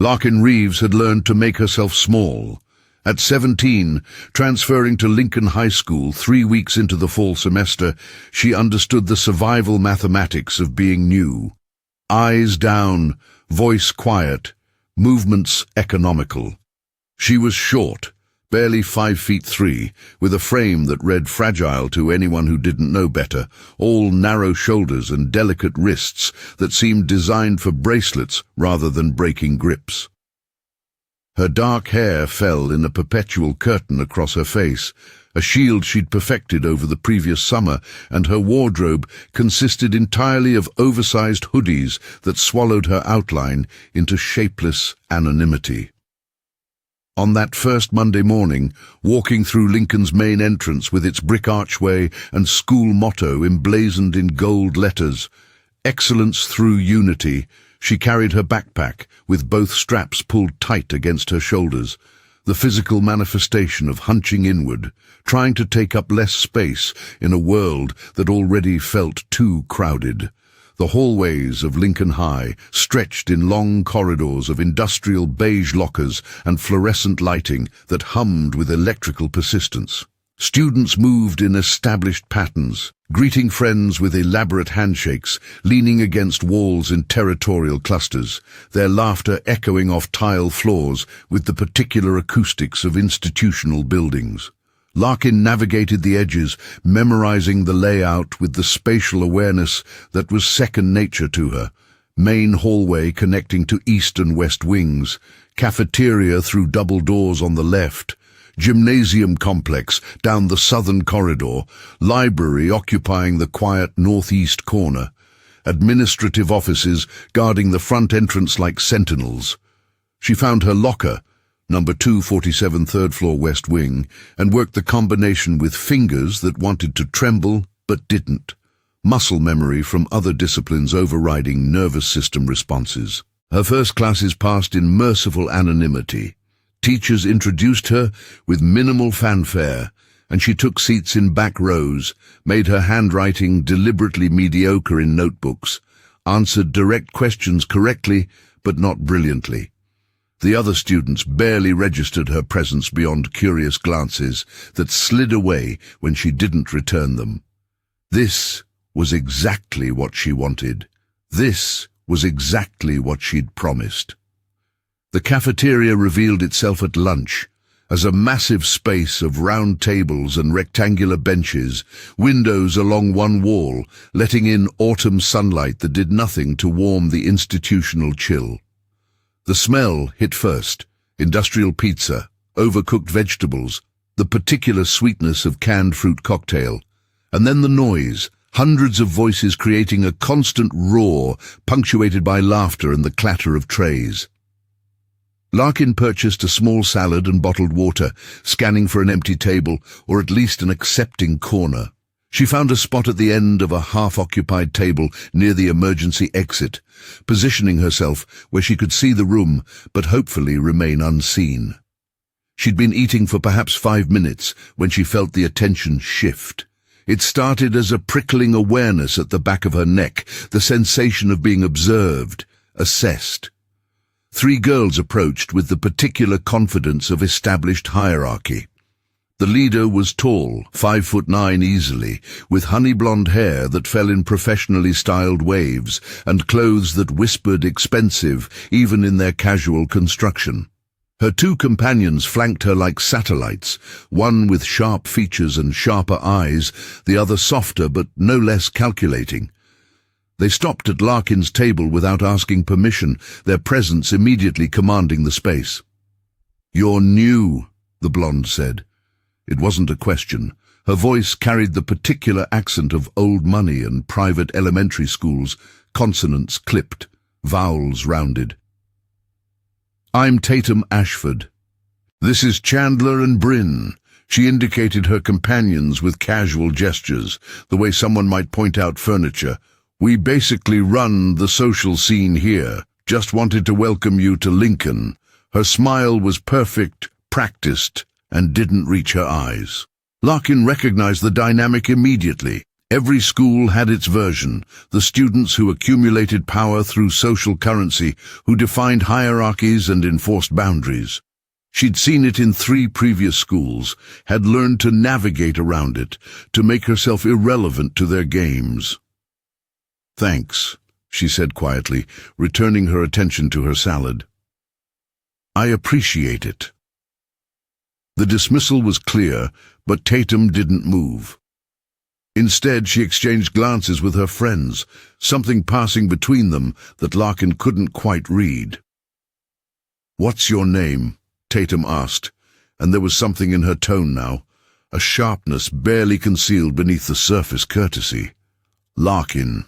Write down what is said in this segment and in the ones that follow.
Larkin Reeves had learned to make herself small. At 17, transferring to Lincoln High School 3 weeks into the fall semester, she understood the survival mathematics of being new. Eyes down, voice quiet, movements economical. She was short, barely 5'3", with a frame that read fragile to anyone who didn't know better, all narrow shoulders and delicate wrists that seemed designed for bracelets rather than breaking grips. Her dark hair fell in a perpetual curtain across her face, a shield she'd perfected over the previous summer, and her wardrobe consisted entirely of oversized hoodies that swallowed her outline into shapeless anonymity. On that first Monday morning, walking through Lincoln's main entrance with its brick archway and school motto emblazoned in gold letters, "Excellence through Unity," she carried her backpack with both straps pulled tight against her shoulders, the physical manifestation of hunching inward, trying to take up less space in a world that already felt too crowded. The hallways of Lincoln High stretched in long corridors of industrial beige lockers and fluorescent lighting that hummed with electrical persistence. Students moved in established patterns, greeting friends with elaborate handshakes, leaning against walls in territorial clusters, their laughter echoing off tile floors with the particular acoustics of institutional buildings. Larkin navigated the edges, memorizing the layout with the spatial awareness that was second nature to her. Main hallway connecting to east and west wings, cafeteria through double doors on the left, gymnasium complex down the southern corridor, library occupying the quiet northeast corner, administrative offices guarding the front entrance like sentinels. She found her locker, number 247 third floor west wing, and worked the combination with fingers that wanted to tremble but didn't, muscle memory from other disciplines overriding nervous system responses. Her first classes passed in merciful anonymity. Teachers introduced her with minimal fanfare, and she took seats in back rows, made her handwriting deliberately mediocre in notebooks, answered direct questions correctly but not brilliantly. The other students barely registered her presence beyond curious glances that slid away when she didn't return them. This was exactly what she wanted. This was exactly what she'd promised. The cafeteria revealed itself at lunch as a massive space of round tables and rectangular benches, windows along one wall, letting in autumn sunlight that did nothing to warm the institutional chill. The smell hit first: industrial pizza, overcooked vegetables, the particular sweetness of canned fruit cocktail, and then the noise, hundreds of voices creating a constant roar punctuated by laughter and the clatter of trays. Larkin purchased a small salad and bottled water, scanning for an empty table or at least an accepting corner. She found a spot at the end of a half-occupied table near the emergency exit, positioning herself where she could see the room but hopefully remain unseen. She'd been eating for perhaps 5 minutes when she felt the attention shift. It started as a prickling awareness at the back of her neck, the sensation of being observed, assessed. 3 girls approached with the particular confidence of established hierarchy. The leader was tall, 5'9" easily, with honey blonde hair that fell in professionally styled waves and clothes that whispered expensive even in their casual construction. Her 2 companions flanked her like satellites, one with sharp features and sharper eyes, the other softer but no less calculating. They stopped at Larkin's table without asking permission, their presence immediately commanding the space. "You're new," the blonde said. It wasn't a question. Her voice carried the particular accent of old money and private elementary schools, consonants clipped, vowels rounded. "I'm Tatum Ashford. This is Chandler and Bryn." She indicated her companions with casual gestures, the way someone might point out furniture. "We basically run the social scene here. Just wanted to welcome you to Lincoln." Her smile was perfect, practiced, and didn't reach her eyes. Larkin recognized the dynamic immediately. Every school had its version, the students who accumulated power through social currency, who defined hierarchies and enforced boundaries. She'd seen it in 3 previous schools, had learned to navigate around it, to make herself irrelevant to their games. "Thanks," she said quietly, returning her attention to her salad. "I appreciate it." The dismissal was clear, but Tatum didn't move. Instead, she exchanged glances with her friends, something passing between them that Larkin couldn't quite read. "What's your name?" Tatum asked, and there was something in her tone now, a sharpness barely concealed beneath the surface courtesy. "Larkin."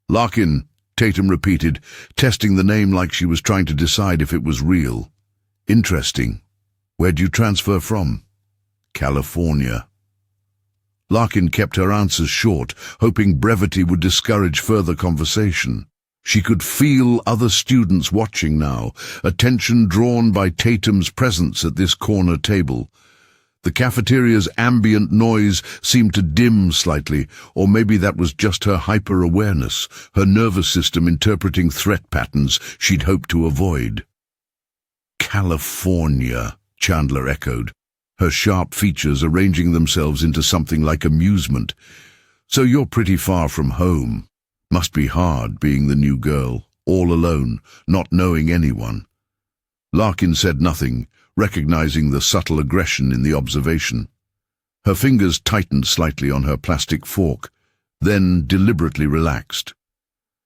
"Larkin," Tatum repeated, testing the name like she was trying to decide if it was real. "Interesting. Where'd you transfer from?" "California." Larkin kept her answers short, hoping brevity would discourage further conversation. She could feel other students watching now, attention drawn by Tatum's presence at this corner table. The cafeteria's ambient noise seemed to dim slightly, or maybe that was just her hyper-awareness, her nervous system interpreting threat patterns she'd hoped to avoid. "California," Chandler echoed, her sharp features arranging themselves into something like amusement. "So you're pretty far from home. Must be hard being the new girl, all alone, not knowing anyone." Larkin said nothing, recognizing the subtle aggression in the observation. Her fingers tightened slightly on her plastic fork, then deliberately relaxed.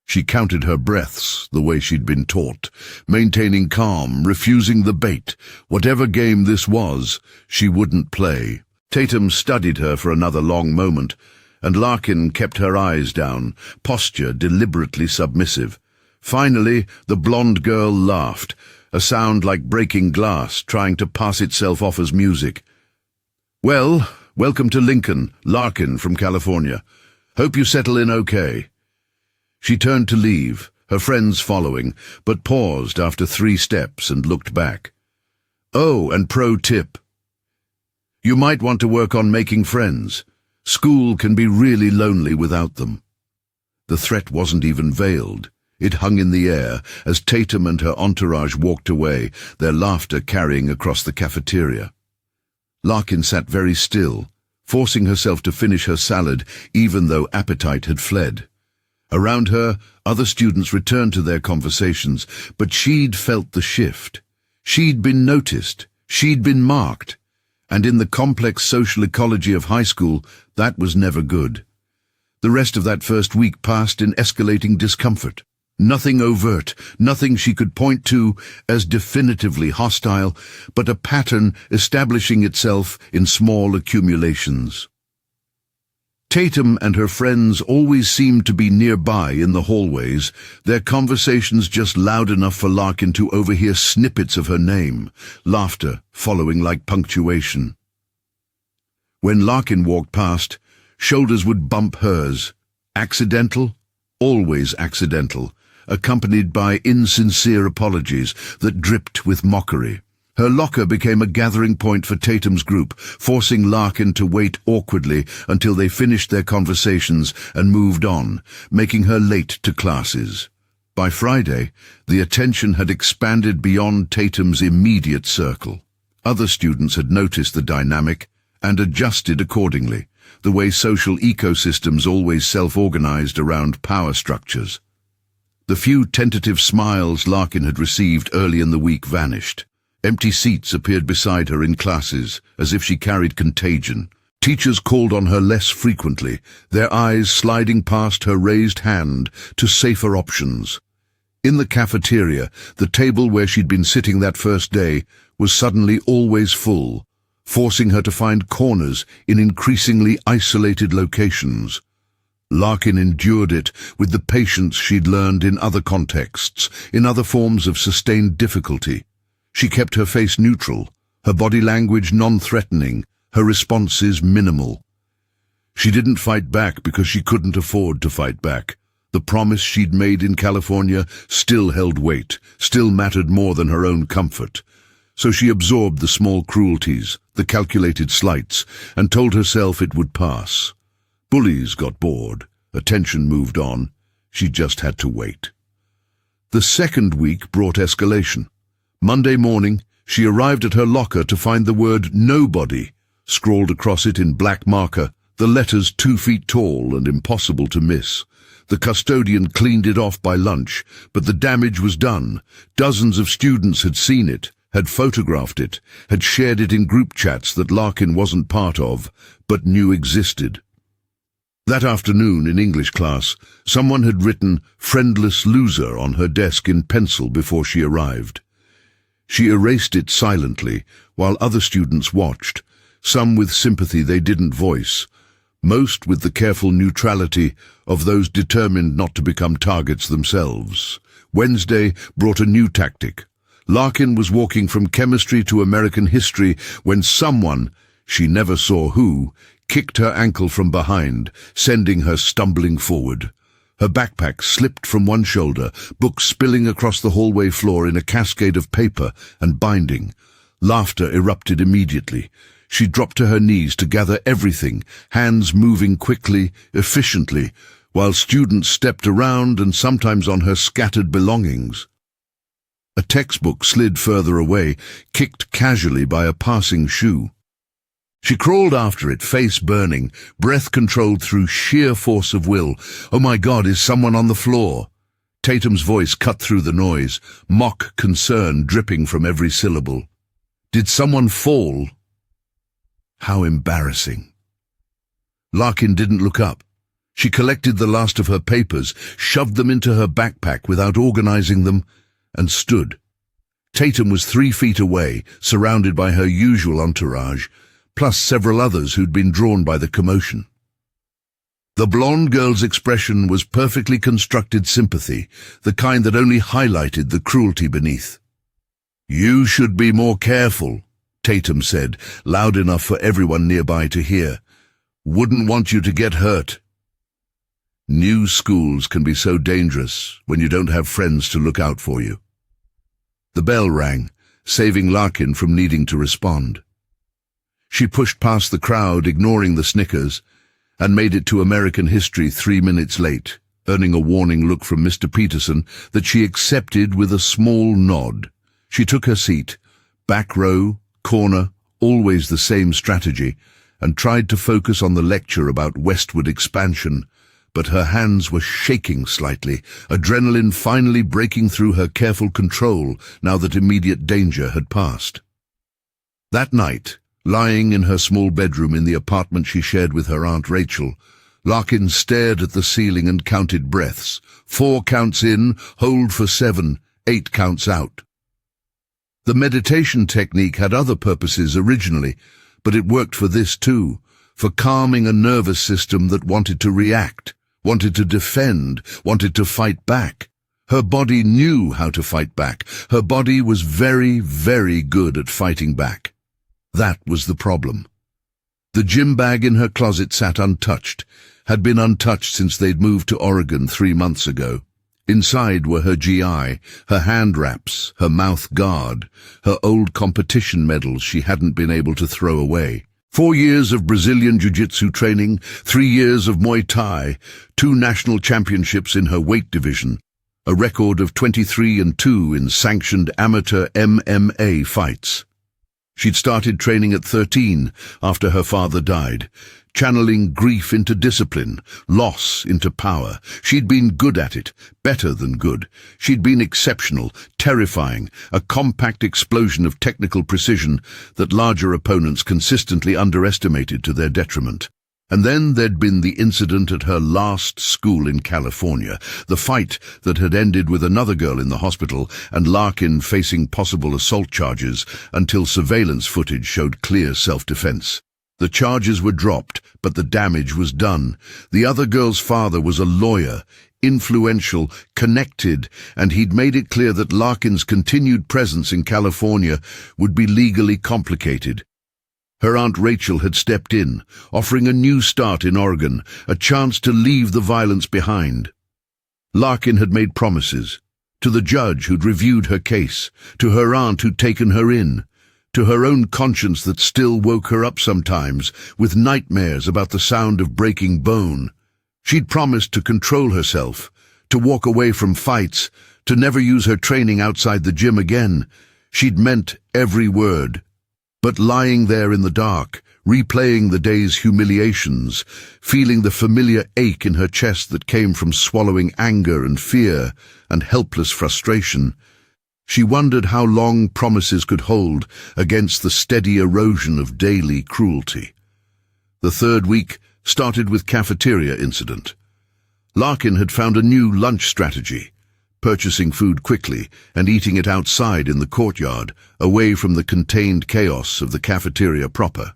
She counted her breaths the way she'd been taught, maintaining calm, refusing the bait. Whatever game this was, she wouldn't play. Tatum studied her for another long moment, and Larkin kept her eyes down, posture deliberately submissive. Finally, the blonde girl laughed, a sound like breaking glass trying to pass itself off as music. "Well, welcome to Lincoln, Larkin from California. Hope you settle in okay." She turned to leave, her friends following, but paused after 3 steps and looked back. "Oh, and pro tip. You might want to work on making friends. School can be really lonely without them." The threat wasn't even veiled. It hung in the air as Tatum and her entourage walked away, their laughter carrying across the cafeteria. Larkin sat very still, forcing herself to finish her salad even though appetite had fled. Around her, other students returned to their conversations, but she'd felt the shift. She'd been noticed, she'd been marked, and in the complex social ecology of high school, that was never good. The rest of that first week passed in escalating discomfort. Nothing overt, nothing she could point to as definitively hostile, but a pattern establishing itself in small accumulations. Tatum and her friends always seemed to be nearby in the hallways, their conversations just loud enough for Larkin to overhear snippets of her name, laughter following like punctuation. When Larkin walked past, shoulders would bump hers. Accidental? Always accidental, accompanied by insincere apologies that dripped with mockery. Her locker became a gathering point for Tatum's group, forcing Larkin to wait awkwardly until they finished their conversations and moved on, making her late to classes. By Friday, the attention had expanded beyond Tatum's immediate circle. Other students had noticed the dynamic and adjusted accordingly, the way social ecosystems always self-organized around power structures. The few tentative smiles Larkin had received early in the week vanished. Empty seats appeared beside her in classes, as if she carried contagion. Teachers called on her less frequently, their eyes sliding past her raised hand to safer options. In the cafeteria, the table where she'd been sitting that first day was suddenly always full, forcing her to find corners in increasingly isolated locations. Larkin endured it with the patience she'd learned in other contexts, in other forms of sustained difficulty. She kept her face neutral, her body language non-threatening, her responses minimal. She didn't fight back because she couldn't afford to fight back. The promise she'd made in California still held weight, still mattered more than her own comfort. So she absorbed the small cruelties, the calculated slights, and told herself it would pass. Bullies got bored. Attention moved on. She just had to wait. The second week brought escalation. Monday morning, she arrived at her locker to find the word "nobody" scrawled across it in black marker, the letters 2 feet tall and impossible to miss. The custodian cleaned it off by lunch, but the damage was done. Dozens of students had seen it, had photographed it, had shared it in group chats that Larkin wasn't part of, but knew existed. That afternoon in English class, someone had written "friendless loser" on her desk in pencil before she arrived. She erased it silently, while other students watched, some with sympathy they didn't voice, most with the careful neutrality of those determined not to become targets themselves. Wednesday brought a new tactic. Larkin was walking from chemistry to American history when someone, she never saw who, kicked her ankle from behind, sending her stumbling forward. Her backpack slipped from one shoulder, books spilling across the hallway floor in a cascade of paper and binding. Laughter erupted immediately. She dropped to her knees to gather everything, hands moving quickly, efficiently, while students stepped around and sometimes on her scattered belongings. A textbook slid further away, kicked casually by a passing shoe. She crawled after it, face burning, breath controlled through sheer force of will. "Oh my God, is someone on the floor?" Tatum's voice cut through the noise, mock concern dripping from every syllable. "Did someone fall?" How embarrassing. Larkin didn't look up. She collected the last of her papers, shoved them into her backpack without organizing them, and stood. Tatum was 3 feet away, surrounded by her usual entourage, plus several others who'd been drawn by the commotion. The blonde girl's expression was perfectly constructed sympathy, the kind that only highlighted the cruelty beneath. "You should be more careful," Tatum said, loud enough for everyone nearby to hear. "Wouldn't want you to get hurt." New schools can be so dangerous when you don't have friends to look out for you. The bell rang, saving Larkin from needing to respond. She pushed past the crowd, ignoring the snickers, and made it to American history 3 minutes late, earning a warning look from Mr. Peterson that she accepted with a small nod. She took her seat, back row, corner, always the same strategy, and tried to focus on the lecture about westward expansion, but her hands were shaking slightly, adrenaline finally breaking through her careful control now that immediate danger had passed. That night, lying in her small bedroom in the apartment she shared with her Aunt Rachel, Larkin stared at the ceiling and counted breaths. 4 counts in, hold for 7, 8 counts out. The meditation technique had other purposes originally, but it worked for this too, for calming a nervous system that wanted to react, wanted to defend, wanted to fight back. Her body knew how to fight back. Her body was very, very good at fighting back. That was the problem. The gym bag in her closet sat untouched, had been untouched since they'd moved to Oregon 3 months ago. Inside were her GI, her hand wraps, her mouth guard, her old competition medals she hadn't been able to throw away. 4 years of Brazilian Jiu-Jitsu training, 3 years of Muay Thai, 2 national championships in her weight division, a record of 23-2 in sanctioned amateur MMA fights. She'd started training at 13 after her father died, channeling grief into discipline, loss into power. She'd been good at it, better than good. She'd been exceptional, terrifying, a compact explosion of technical precision that larger opponents consistently underestimated to their detriment. And then there'd been the incident at her last school in California, the fight that had ended with another girl in the hospital and Larkin facing possible assault charges until surveillance footage showed clear self-defense. The charges were dropped, but the damage was done. The other girl's father was a lawyer, influential, connected, and he'd made it clear that Larkin's continued presence in California would be legally complicated. Her Aunt Rachel had stepped in, offering a new start in Oregon, a chance to leave the violence behind. Larkin had made promises, to the judge who'd reviewed her case, to her aunt who'd taken her in, to her own conscience that still woke her up sometimes with nightmares about the sound of breaking bone. She'd promised to control herself, to walk away from fights, to never use her training outside the gym again. She'd meant every word. But lying there in the dark, replaying the day's humiliations, feeling the familiar ache in her chest that came from swallowing anger and fear and helpless frustration, she wondered how long promises could hold against the steady erosion of daily cruelty. The third week started with cafeteria incident. Larkin had found a new lunch strategy, purchasing food quickly and eating it outside in the courtyard, away from the contained chaos of the cafeteria proper.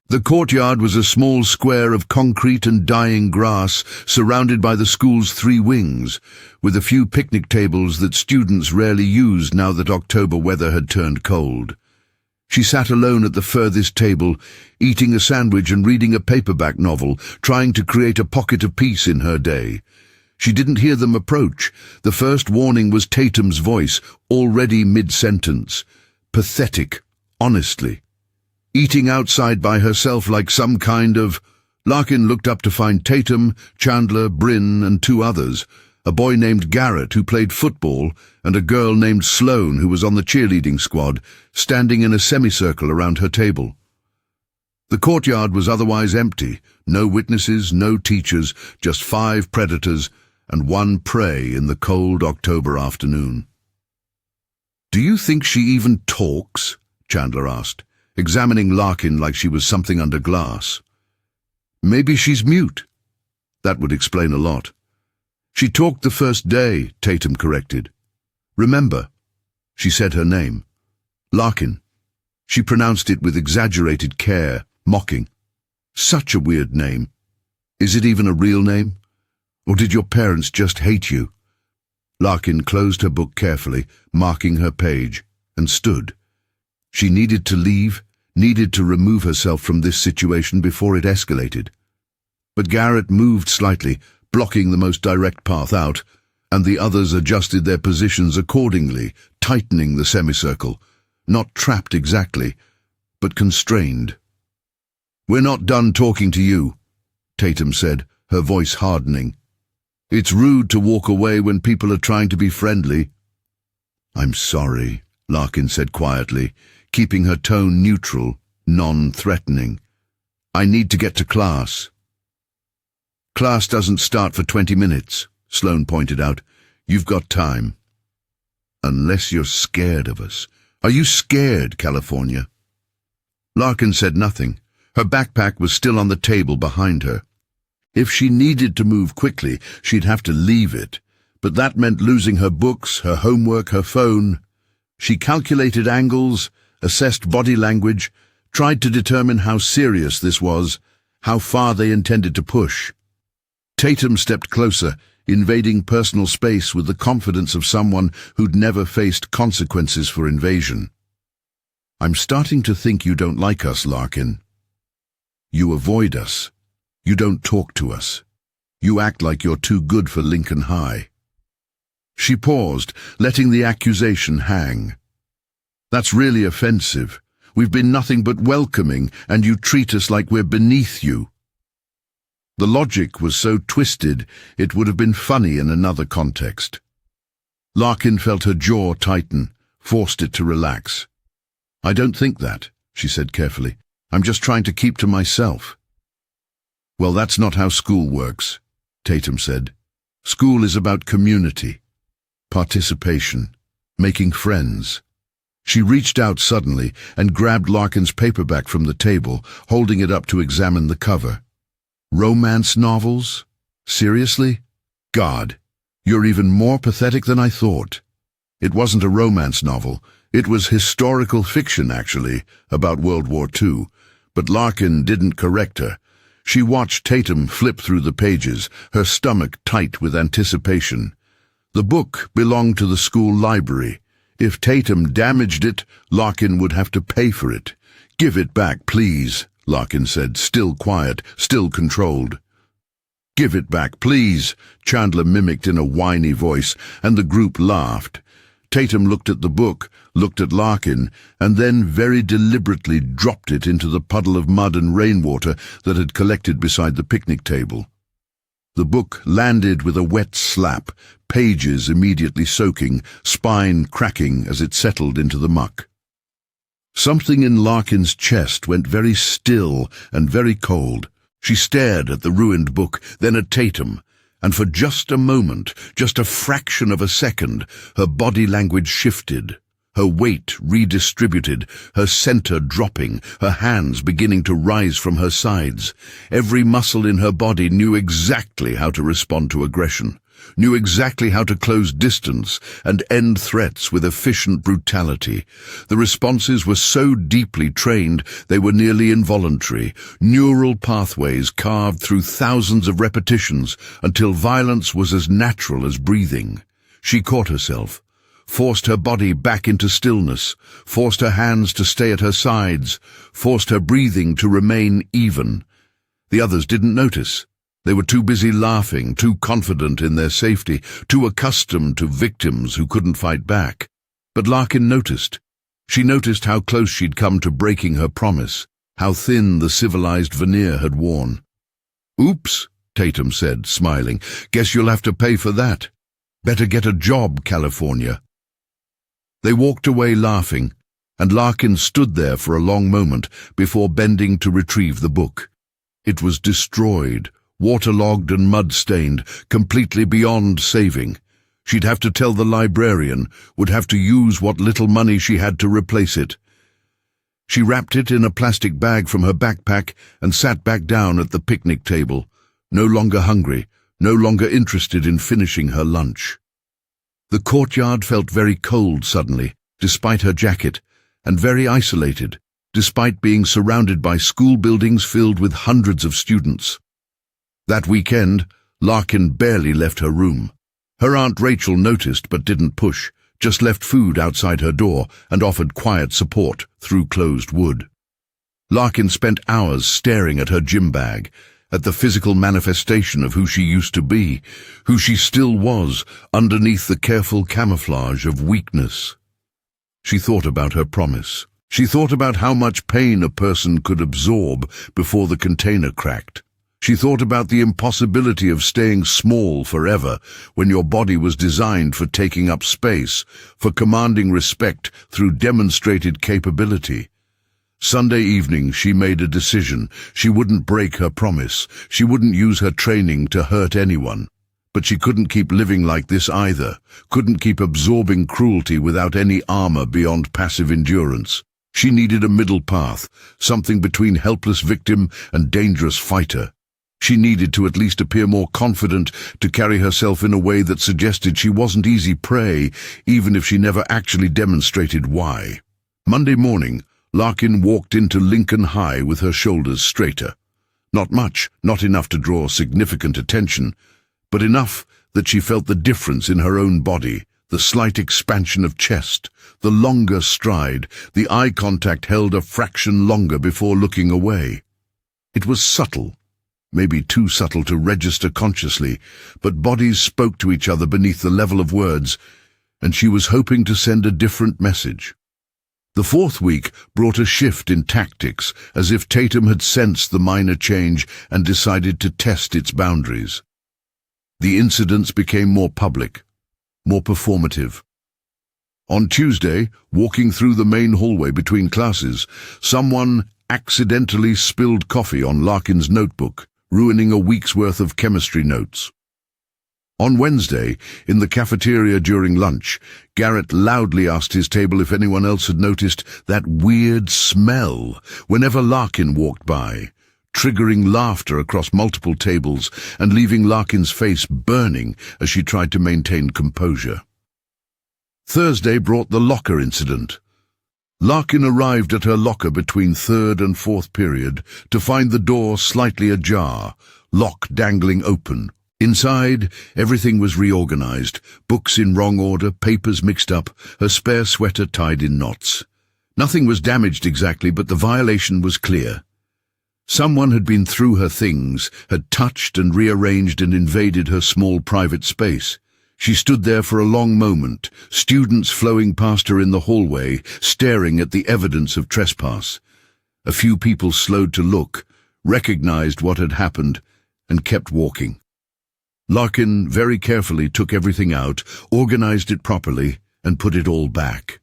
The courtyard was a small square of concrete and dying grass surrounded by the school's 3 wings, with a few picnic tables that students rarely used now that October weather had turned cold. She sat alone at the furthest table, eating a sandwich and reading a paperback novel, trying to create a pocket of peace in her day. She didn't hear them approach. The first warning was Tatum's voice, already mid-sentence. Pathetic, honestly. Eating outside by herself like some kind of... Larkin looked up to find Tatum, Chandler, Bryn, and 2 others, a boy named Garrett who played football, and a girl named Sloane who was on the cheerleading squad, standing in a semicircle around her table. The courtyard was otherwise empty, no witnesses, no teachers, just 5 predators and 1 prey in the cold October afternoon. "Do you think she even talks?" Chandler asked, examining Larkin like she was something under glass. "Maybe she's mute." That would explain a lot. "She talked the first day," Tatum corrected. "Remember?" She said her name. "Larkin." She pronounced it with exaggerated care, mocking. "Such a weird name. Is it even a real name? Or did your parents just hate you?" Larkin closed her book carefully, marking her page, and stood. She needed to leave, needed to remove herself from this situation before it escalated. But Garrett moved slightly, blocking the most direct path out, and the others adjusted their positions accordingly, tightening the semicircle, not trapped exactly, but constrained. "We're not done talking to you," Tatum said, her voice hardening. "It's rude to walk away when people are trying to be friendly." "I'm sorry," Larkin said quietly, keeping her tone neutral, non-threatening. "I need to get to class." "Class doesn't start for 20 minutes, Sloane pointed out. "You've got time." "Unless you're scared of us. Are you scared, California?" Larkin said nothing. Her backpack was still on the table behind her. If she needed to move quickly, she'd have to leave it, but that meant losing her books, her homework, her phone. She calculated angles, assessed body language, tried to determine how serious this was, how far they intended to push. Tatum stepped closer, invading personal space with the confidence of someone who'd never faced consequences for invasion. "I'm starting to think you don't like us, Larkin. You avoid us. You don't talk to us. You act like you're too good for Lincoln High." She paused, letting the accusation hang. "That's really offensive. We've been nothing but welcoming, and you treat us like we're beneath you." The logic was so twisted, it would have been funny in another context. Larkin felt her jaw tighten, forced it to relax. "I don't think that," she said carefully. "I'm just trying to keep to myself." "Well, that's not how school works," Tatum said. "School is about community, participation, making friends." She reached out suddenly and grabbed Larkin's paperback from the table, holding it up to examine the cover. "Romance novels? Seriously? God, you're even more pathetic than I thought." It wasn't a romance novel. It was historical fiction, actually, about World War II, but Larkin didn't correct her. She watched Tatum flip through the pages, her stomach tight with anticipation. The book belonged to the school library. If Tatum damaged it, Larkin would have to pay for it. "Give it back, please," Larkin said, still quiet, still controlled. "Give it back, please," Chandler mimicked in a whiny voice, and the group laughed. Tatum looked at the book, looked at Larkin, and then very deliberately dropped it into the puddle of mud and rainwater that had collected beside the picnic table. The book landed with a wet slap, pages immediately soaking, spine cracking as it settled into the muck. Something in Larkin's chest went very still and very cold. She stared at the ruined book, then at Tatum, and for just a moment, just a fraction of a second, her body language shifted, her weight redistributed, her center dropping, her hands beginning to rise from her sides. Every muscle in her body knew exactly how to respond to aggression, knew exactly how to close distance and end threats with efficient brutality. The responses were so deeply trained they were nearly involuntary, neural pathways carved through thousands of repetitions until violence was as natural as breathing. She caught herself, forced her body back into stillness, forced her hands to stay at her sides, forced her breathing to remain even. The others didn't notice. They were too busy laughing, too confident in their safety, too accustomed to victims who couldn't fight back. But Larkin noticed. She noticed how close she'd come to breaking her promise, how thin the civilized veneer had worn. "Oops," Tatum said, smiling. "Guess you'll have to pay for that. Better get a job, California." They walked away laughing, and Larkin stood there for a long moment before bending to retrieve the book. It was destroyed, waterlogged and mud-stained, completely beyond saving. She'd have to tell the librarian, would have to use what little money she had to replace it. She wrapped it in a plastic bag from her backpack and sat back down at the picnic table, no longer hungry, no longer interested in finishing her lunch. The courtyard felt very cold suddenly, despite her jacket, and very isolated, despite being surrounded by school buildings filled with hundreds of students. That weekend, Larkin barely left her room. Her Aunt Rachel noticed but didn't push, just left food outside her door and offered quiet support through closed wood. Larkin spent hours staring at her gym bag, at the physical manifestation of who she used to be, who she still was, underneath the careful camouflage of weakness. She thought about her promise. She thought about how much pain a person could absorb before the container cracked. She thought about the impossibility of staying small forever when your body was designed for taking up space, for commanding respect through demonstrated capability. Sunday evening she made a decision. She wouldn't break her promise. She wouldn't use her training to hurt anyone. But she couldn't keep living like this either, couldn't keep absorbing cruelty without any armor beyond passive endurance. She needed a middle path, something between helpless victim and dangerous fighter. She needed to at least appear more confident, to carry herself in a way that suggested she wasn't easy prey, even if she never actually demonstrated why. Monday morning, Larkin walked into Lincoln High with her shoulders straighter. Not much, not enough to draw significant attention, but enough that she felt the difference in her own body, the slight expansion of chest, the longer stride, the eye contact held a fraction longer before looking away. It was subtle. Maybe too subtle to register consciously, but bodies spoke to each other beneath the level of words, and she was hoping to send a different message. The fourth week brought a shift in tactics, as if Tatum had sensed the minor change and decided to test its boundaries. The incidents became more public, more performative. On Tuesday, walking through the main hallway between classes, someone accidentally spilled coffee on Larkin's notebook, ruining a week's worth of chemistry notes. On Wednesday, in the cafeteria during lunch, Garrett loudly asked his table if anyone else had noticed that weird smell whenever Larkin walked by, triggering laughter across multiple tables and leaving Larkin's face burning as she tried to maintain composure. Thursday brought the locker incident. Larkin arrived at her locker between third and fourth period to find the door slightly ajar, lock dangling open. Inside, everything was reorganized, books in wrong order, papers mixed up, her spare sweater tied in knots. Nothing was damaged exactly, but the violation was clear. Someone had been through her things, had touched and rearranged and invaded her small private space. She stood there for a long moment, students flowing past her in the hallway, staring at the evidence of trespass. A few people slowed to look, recognized what had happened, and kept walking. Larkin very carefully took everything out, organized it properly, and put it all back.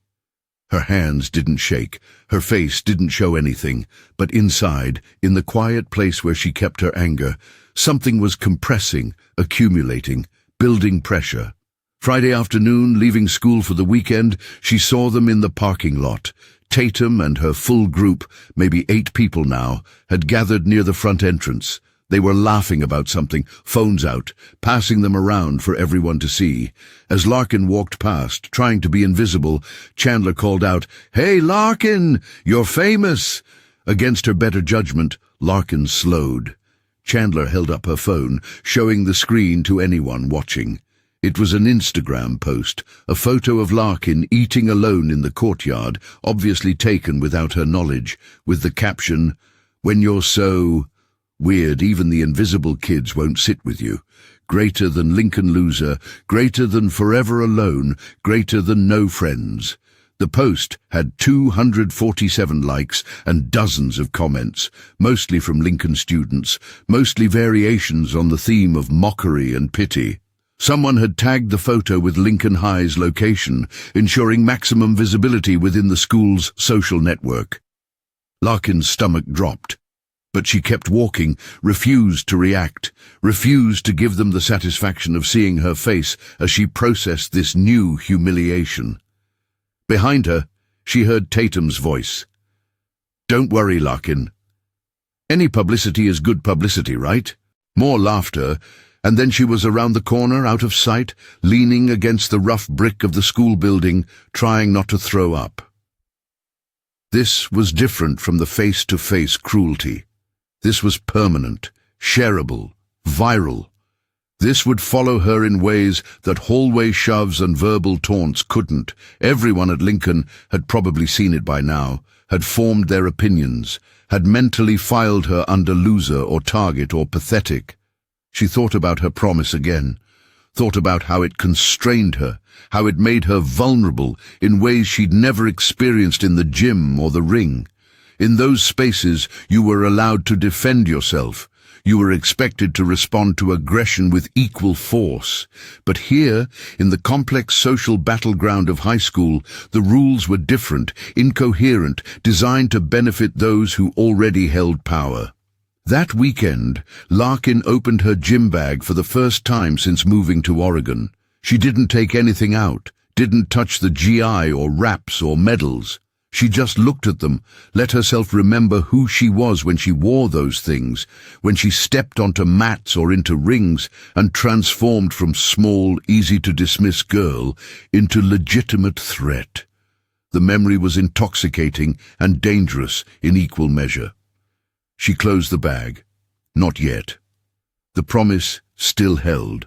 Her hands didn't shake, her face didn't show anything, but inside, in the quiet place where she kept her anger, something was compressing, accumulating, building pressure. Friday afternoon, leaving school for the weekend, she saw them in the parking lot. Tatum and her full group, maybe 8 people now, had gathered near the front entrance. They were laughing about something, phones out, passing them around for everyone to see. As Larkin walked past, trying to be invisible, Chandler called out, "Hey, Larkin, you're famous!" Against her better judgment, Larkin slowed. Chandler held up her phone, showing the screen to anyone watching. It was an Instagram post, a photo of Larkin eating alone in the courtyard, obviously taken without her knowledge, with the caption, "When you're so weird, even the invisible kids won't sit with you. Greater than Lincoln Loser, greater than Forever Alone, greater than No Friends." The post had 247 likes and dozens of comments, mostly from Lincoln students, mostly variations on the theme of mockery and pity. Someone had tagged the photo with Lincoln High's location, ensuring maximum visibility within the school's social network. Larkin's stomach dropped. But she kept walking, refused to react, refused to give them the satisfaction of seeing her face as she processed this new humiliation. Behind her, she heard Tatum's voice. "Don't worry, Larkin. Any publicity is good publicity, right?" More laughter, and then she was around the corner, out of sight, leaning against the rough brick of the school building, trying not to throw up. This was different from the face-to-face cruelty. This was permanent, shareable, viral. This would follow her in ways that hallway shoves and verbal taunts couldn't. Everyone at Lincoln had probably seen it by now, had formed their opinions, had mentally filed her under loser or target or pathetic. She thought about her promise again, thought about how it constrained her, how it made her vulnerable in ways she'd never experienced in the gym or the ring. In those spaces, you were allowed to defend yourself. You were expected to respond to aggression with equal force. But here, in the complex social battleground of high school, the rules were different, incoherent, designed to benefit those who already held power. That weekend, Larkin opened her gym bag for the first time since moving to Oregon. She didn't take anything out, didn't touch the GI or wraps or medals. She just looked at them, let herself remember who she was when she wore those things, when she stepped onto mats or into rings and transformed from small, easy-to-dismiss girl into legitimate threat. The memory was intoxicating and dangerous in equal measure. She closed the bag. Not yet. The promise still held.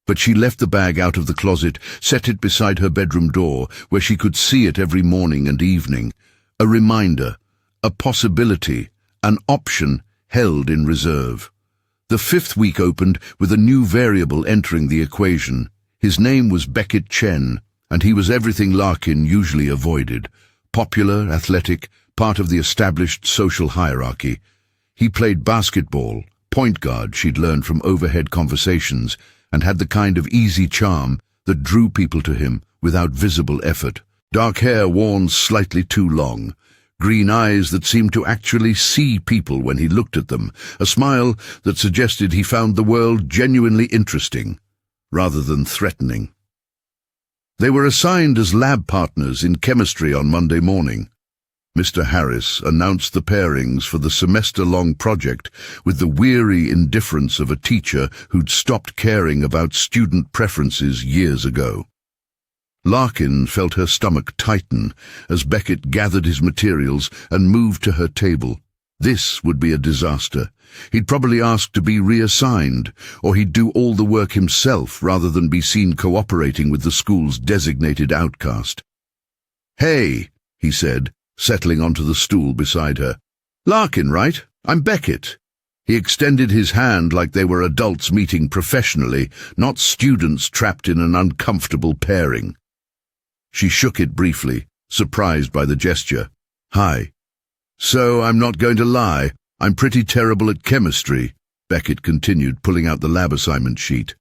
But she left the bag out of the closet, set it beside her bedroom door, where she could see it every morning and evening. A reminder, a possibility, an option held in reserve. The 5th week opened with a new variable entering the equation. His name was Beckett Chen, and he was everything Larkin usually avoided. Popular, athletic, part of the established social hierarchy. He played basketball, point guard she'd learned from overhead conversations, and had the kind of easy charm that drew people to him without visible effort. Dark hair worn slightly too long, green eyes that seemed to actually see people when he looked at them, a smile that suggested he found the world genuinely interesting, rather than threatening. They were assigned as lab partners in chemistry on Monday morning. Mr. Harris announced the pairings for the semester-long project with the weary indifference of a teacher who'd stopped caring about student preferences years ago. Larkin felt her stomach tighten as Beckett gathered his materials and moved to her table. This would be a disaster. He'd probably ask to be reassigned, or he'd do all the work himself rather than be seen cooperating with the school's designated outcast. "Hey," he said, settling onto the stool beside her. "Larkin, right? I'm Beckett." He extended his hand like they were adults meeting professionally, not students trapped in an uncomfortable pairing. She shook it briefly, surprised by the gesture. "Hi. So I'm not going to lie. I'm pretty terrible at chemistry," Beckett continued, pulling out the lab assignment sheet.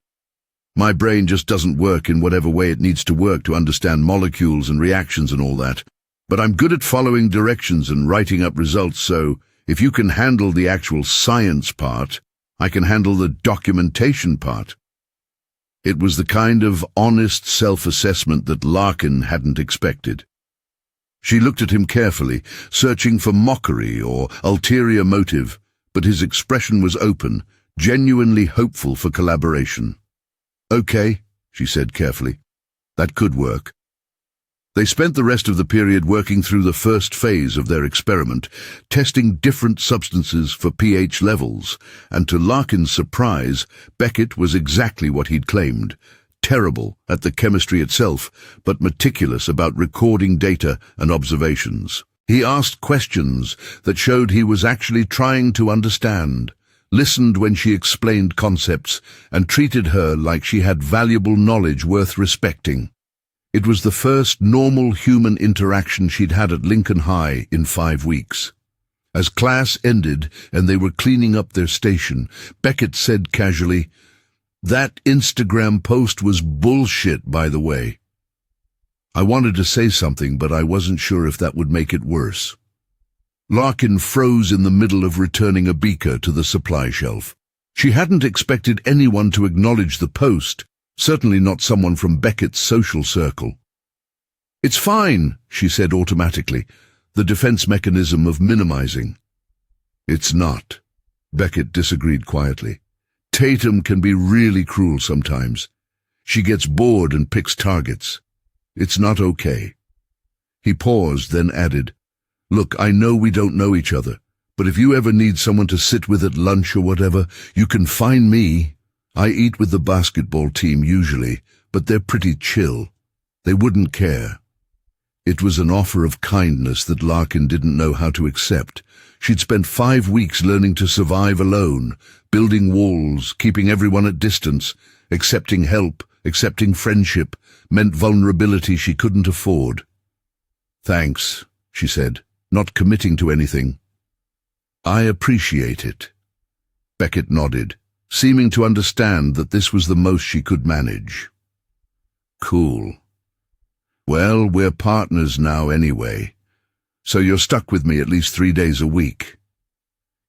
"My brain just doesn't work in whatever way it needs to work to understand molecules and reactions and all that. But I'm good at following directions and writing up results, so if you can handle the actual science part, I can handle the documentation part." It was the kind of honest self-assessment that Larkin hadn't expected. She looked at him carefully, searching for mockery or ulterior motive, but his expression was open, genuinely hopeful for collaboration. "Okay," she said carefully. "That could work." They spent the rest of the period working through the first phase of their experiment, testing different substances for pH levels, and to Larkin's surprise, Beckett was exactly what he'd claimed. Terrible at the chemistry itself, but meticulous about recording data and observations. He asked questions that showed he was actually trying to understand, listened when she explained concepts, and treated her like she had valuable knowledge worth respecting. It was the first normal human interaction she'd had at Lincoln High in 5 weeks. As class ended and they were cleaning up their station, Beckett said casually, "That Instagram post was bullshit, by the way." I wanted to say something, but I wasn't sure if that would make it worse. Larkin froze in the middle of returning a beaker to the supply shelf. She hadn't expected anyone to acknowledge the post, certainly not someone from Beckett's social circle. "It's fine," she said automatically, the defense mechanism of minimizing. "It's not," Beckett disagreed quietly. "Tatum can be really cruel sometimes. She gets bored and picks targets. It's not okay." He paused, then added, "Look, I know we don't know each other, but if you ever need someone to sit with at lunch or whatever, you can find me. I eat with the basketball team usually, but they're pretty chill. They wouldn't care." It was an offer of kindness that Larkin didn't know how to accept. She'd spent 5 weeks learning to survive alone, building walls, keeping everyone at distance. Accepting help, accepting friendship, meant vulnerability she couldn't afford. "Thanks," she said, not committing to anything. "I appreciate it." Beckett nodded, seeming to understand that this was the most she could manage. "Cool. Well, we're partners now anyway, so you're stuck with me at least 3 days a week."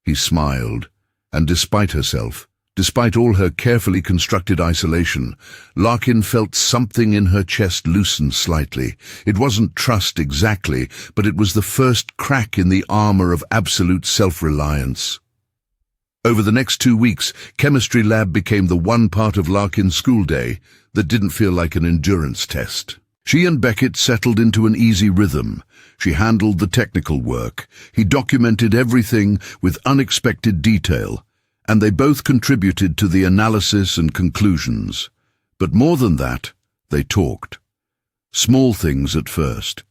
He smiled, and despite herself, despite all her carefully constructed isolation, Larkin felt something in her chest loosen slightly. It wasn't trust exactly, but it was the first crack in the armor of absolute self-reliance. Over the next 2 weeks, chemistry lab became the one part of Larkin's school day that didn't feel like an endurance test. She and Beckett settled into an easy rhythm. She handled the technical work. He documented everything with unexpected detail, and they both contributed to the analysis and conclusions. But more than that, they talked. Small things at first.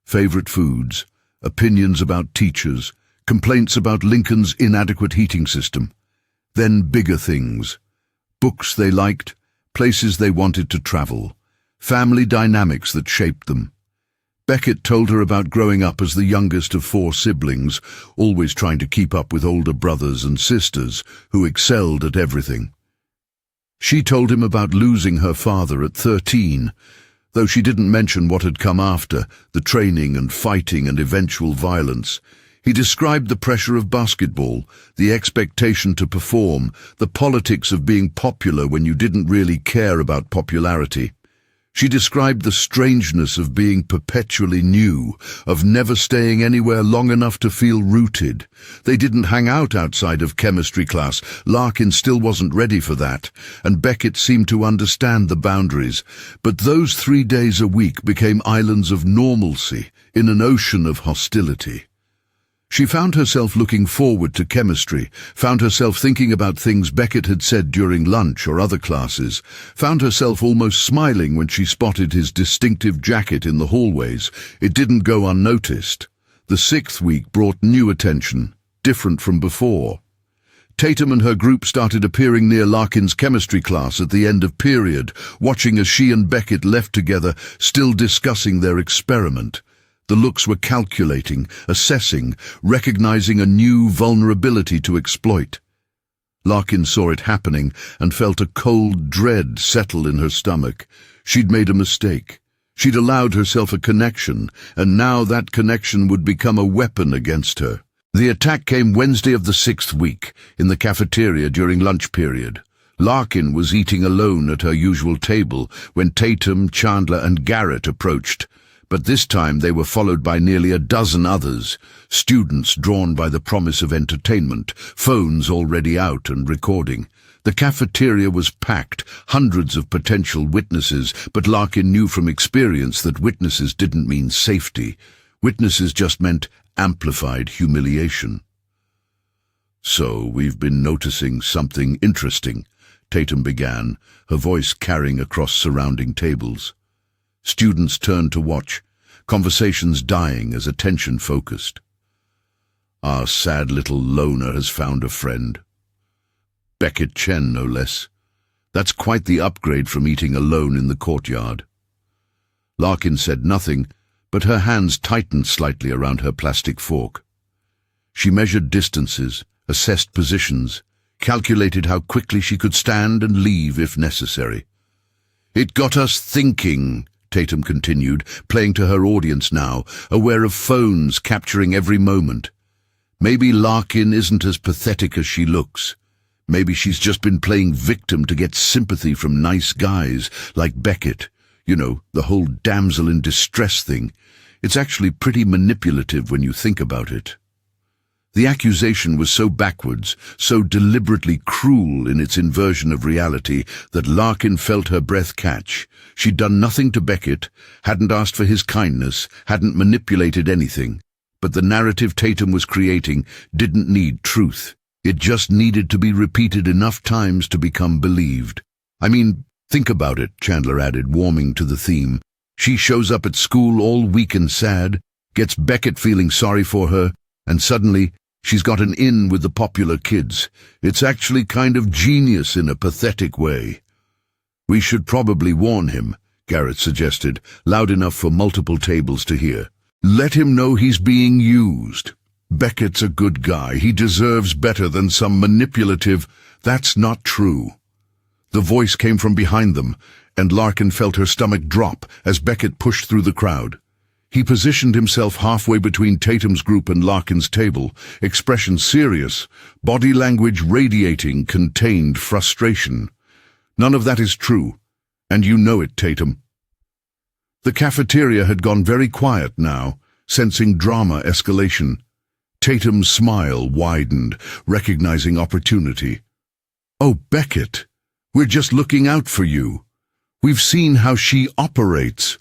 Favorite foods, opinions about teachers, complaints about Lincoln's inadequate heating system. Then bigger things. Books they liked, places they wanted to travel, family dynamics that shaped them. Beckett told her about growing up as the youngest of 4 siblings, always trying to keep up with older brothers and sisters who excelled at everything. She told him about losing her father at 13, though she didn't mention what had come after, the training and fighting and eventual violence. He described the pressure of basketball, the expectation to perform, the politics of being popular when you didn't really care about popularity. She described the strangeness of being perpetually new, of never staying anywhere long enough to feel rooted. They didn't hang out outside of chemistry class. Larkin still wasn't ready for that, and Beckett seemed to understand the boundaries. But those 3 days a week became islands of normalcy in an ocean of hostility. She found herself looking forward to chemistry, found herself thinking about things Beckett had said during lunch or other classes, found herself almost smiling when she spotted his distinctive jacket in the hallways. It didn't go unnoticed. The 6th week brought new attention, different from before. Tatum and her group started appearing near Larkin's chemistry class at the end of period, watching as she and Beckett left together, still discussing their experiment. The looks were calculating, assessing, recognizing a new vulnerability to exploit. Larkin saw it happening and felt a cold dread settle in her stomach. She'd made a mistake. She'd allowed herself a connection, and now that connection would become a weapon against her. The attack came Wednesday of the 6th week, in the cafeteria during lunch period. Larkin was eating alone at her usual table when Tatum, Chandler, and Garrett approached. But this time they were followed by nearly a dozen others, students drawn by the promise of entertainment, phones already out and recording. The cafeteria was packed, hundreds of potential witnesses, but Larkin knew from experience that witnesses didn't mean safety. Witnesses just meant amplified humiliation. "So we've been noticing something interesting," Tatum began, her voice carrying across surrounding tables. Students turned to watch, conversations dying as attention focused. "Our sad little loner has found a friend. Beckett Chen, no less. That's quite the upgrade from eating alone in the courtyard." Larkin said nothing, but her hands tightened slightly around her plastic fork. She measured distances, assessed positions, calculated how quickly she could stand and leave if necessary. "It got us thinking," Tatum continued, playing to her audience now, aware of phones capturing every moment. "Maybe Larkin isn't as pathetic as she looks. Maybe she's just been playing victim to get sympathy from nice guys like Beckett. You know, the whole damsel in distress thing. It's actually pretty manipulative when you think about it." The accusation was so backwards, so deliberately cruel in its inversion of reality, that Larkin felt her breath catch. She'd done nothing to Beckett, hadn't asked for his kindness, hadn't manipulated anything. But the narrative Tatum was creating didn't need truth. It just needed to be repeated enough times to become believed. "I mean, think about it," Chandler added, warming to the theme. "She shows up at school all weak and sad, gets Beckett feeling sorry for her, and suddenly she's got an in with the popular kids. It's actually kind of genius in a pathetic way." "We should probably warn him," Garrett suggested, loud enough for multiple tables to hear. "Let him know he's being used. Beckett's a good guy. He deserves better than some manipulative—" "That's not true." The voice came from behind them, and Larkin felt her stomach drop as Beckett pushed through the crowd. He positioned himself halfway between Tatum's group and Larkin's table, expression serious, body language radiating contained frustration. "None of that is true, and you know it, Tatum." The cafeteria had gone very quiet now, sensing drama escalation. Tatum's smile widened, recognizing opportunity. "Oh, Beckett, we're just looking out for you. We've seen how she operates."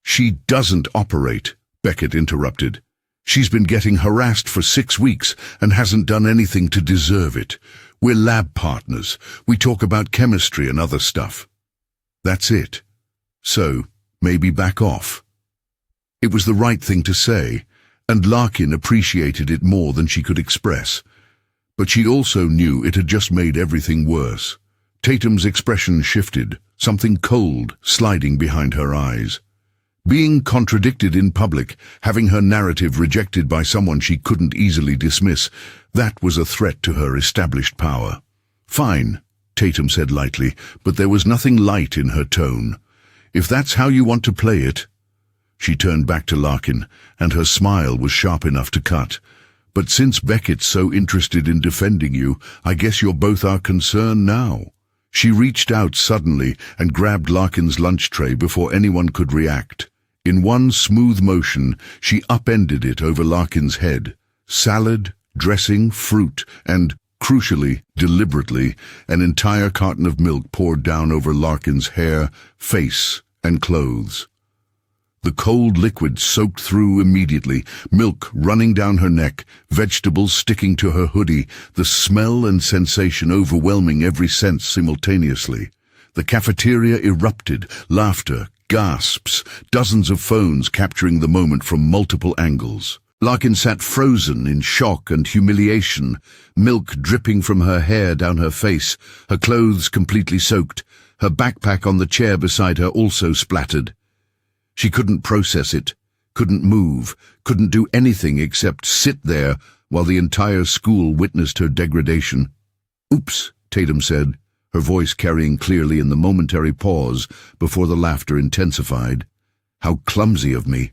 "She doesn't operate," Beckett interrupted. "She's been getting harassed for 6 weeks and hasn't done anything to deserve it. We're lab partners. We talk about chemistry and other stuff. That's it. So, maybe back off." It was the right thing to say, and Larkin appreciated it more than she could express. But she also knew it had just made everything worse. Tatum's expression shifted, something cold sliding behind her eyes. Being contradicted in public, having her narrative rejected by someone she couldn't easily dismiss, that was a threat to her established power. "Fine," Tatum said lightly, but there was nothing light in her tone. "If that's how you want to play it." She turned back to Larkin, and her smile was sharp enough to cut. "But since Beckett's so interested in defending you, I guess you're both our concern now." She reached out suddenly and grabbed Larkin's lunch tray before anyone could react. In one smooth motion, she upended it over Larkin's head. Salad, dressing, fruit, and, crucially, deliberately, an entire carton of milk poured down over Larkin's hair, face, and clothes. The cold liquid soaked through immediately, milk running down her neck, vegetables sticking to her hoodie, the smell and sensation overwhelming every sense simultaneously. The cafeteria erupted, laughter, gasps, dozens of phones capturing the moment from multiple angles. Larkin sat frozen in shock and humiliation, milk dripping from her hair down her face, her clothes completely soaked, her backpack on the chair beside her also splattered. She couldn't process it, couldn't move, couldn't do anything except sit there while the entire school witnessed her degradation. "Oops," Tatum said, her voice carrying clearly in the momentary pause before the laughter intensified. "How clumsy of me."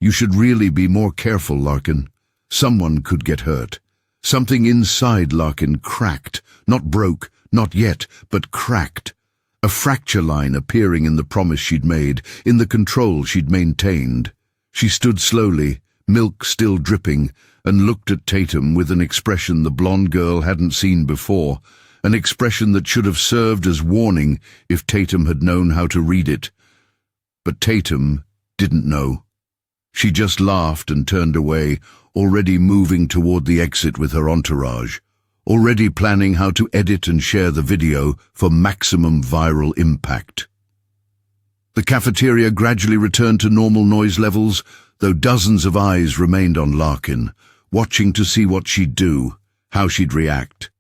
"You should really be more careful, Larkin. Someone could get hurt." Something inside Larkin cracked, not broke, not yet, but cracked. A fracture line appearing in the promise she'd made, in the control she'd maintained. She stood slowly, milk still dripping, and looked at Tatum with an expression the blonde girl hadn't seen before, an expression that should have served as warning if Tatum had known how to read it. But Tatum didn't know. She just laughed and turned away, already moving toward the exit with her entourage, already planning how to edit and share the video for maximum viral impact. The cafeteria gradually returned to normal noise levels, though dozens of eyes remained on Larkin, watching to see what she'd do, how she'd react.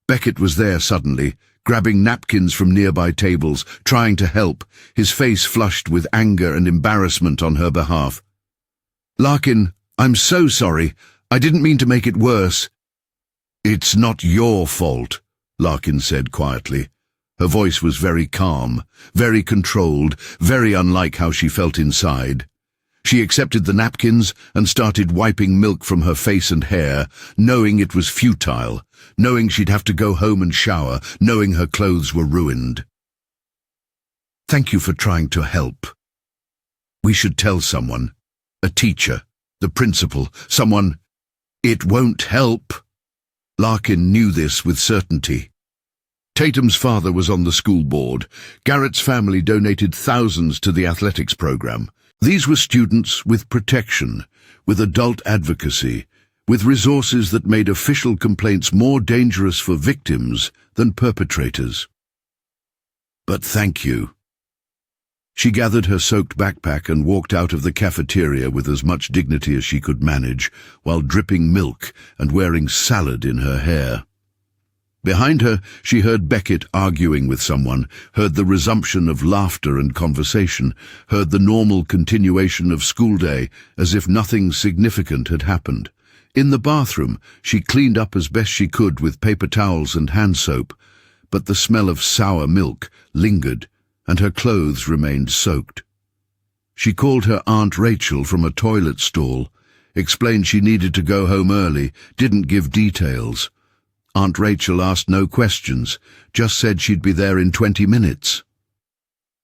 Beckett was there suddenly, grabbing napkins from nearby tables, trying to help, his face flushed with anger and embarrassment on her behalf. "Larkin, I'm so sorry. I didn't mean to make it worse." "It's not your fault," Larkin said quietly. Her voice was very calm, very controlled, very unlike how she felt inside. She accepted the napkins and started wiping milk from her face and hair, knowing it was futile, knowing she'd have to go home and shower, knowing her clothes were ruined. "Thank you for trying to help. We should tell someone. A teacher, the principal, someone." "It won't help." Larkin knew this with certainty. Tatum's father was on the school board. Garrett's family donated thousands to the athletics program. These were students with protection, with adult advocacy, with resources that made official complaints more dangerous for victims than perpetrators. "But thank you." She gathered her soaked backpack and walked out of the cafeteria with as much dignity as she could manage, while dripping milk and wearing salad in her hair. Behind her, she heard Beckett arguing with someone, heard the resumption of laughter and conversation, heard the normal continuation of school day as if nothing significant had happened. In the bathroom, she cleaned up as best she could with paper towels and hand soap, but the smell of sour milk lingered, and her clothes remained soaked. She called her Aunt Rachel from a toilet stall, explained she needed to go home early, didn't give details. Aunt Rachel asked no questions, just said she'd be there in 20 minutes.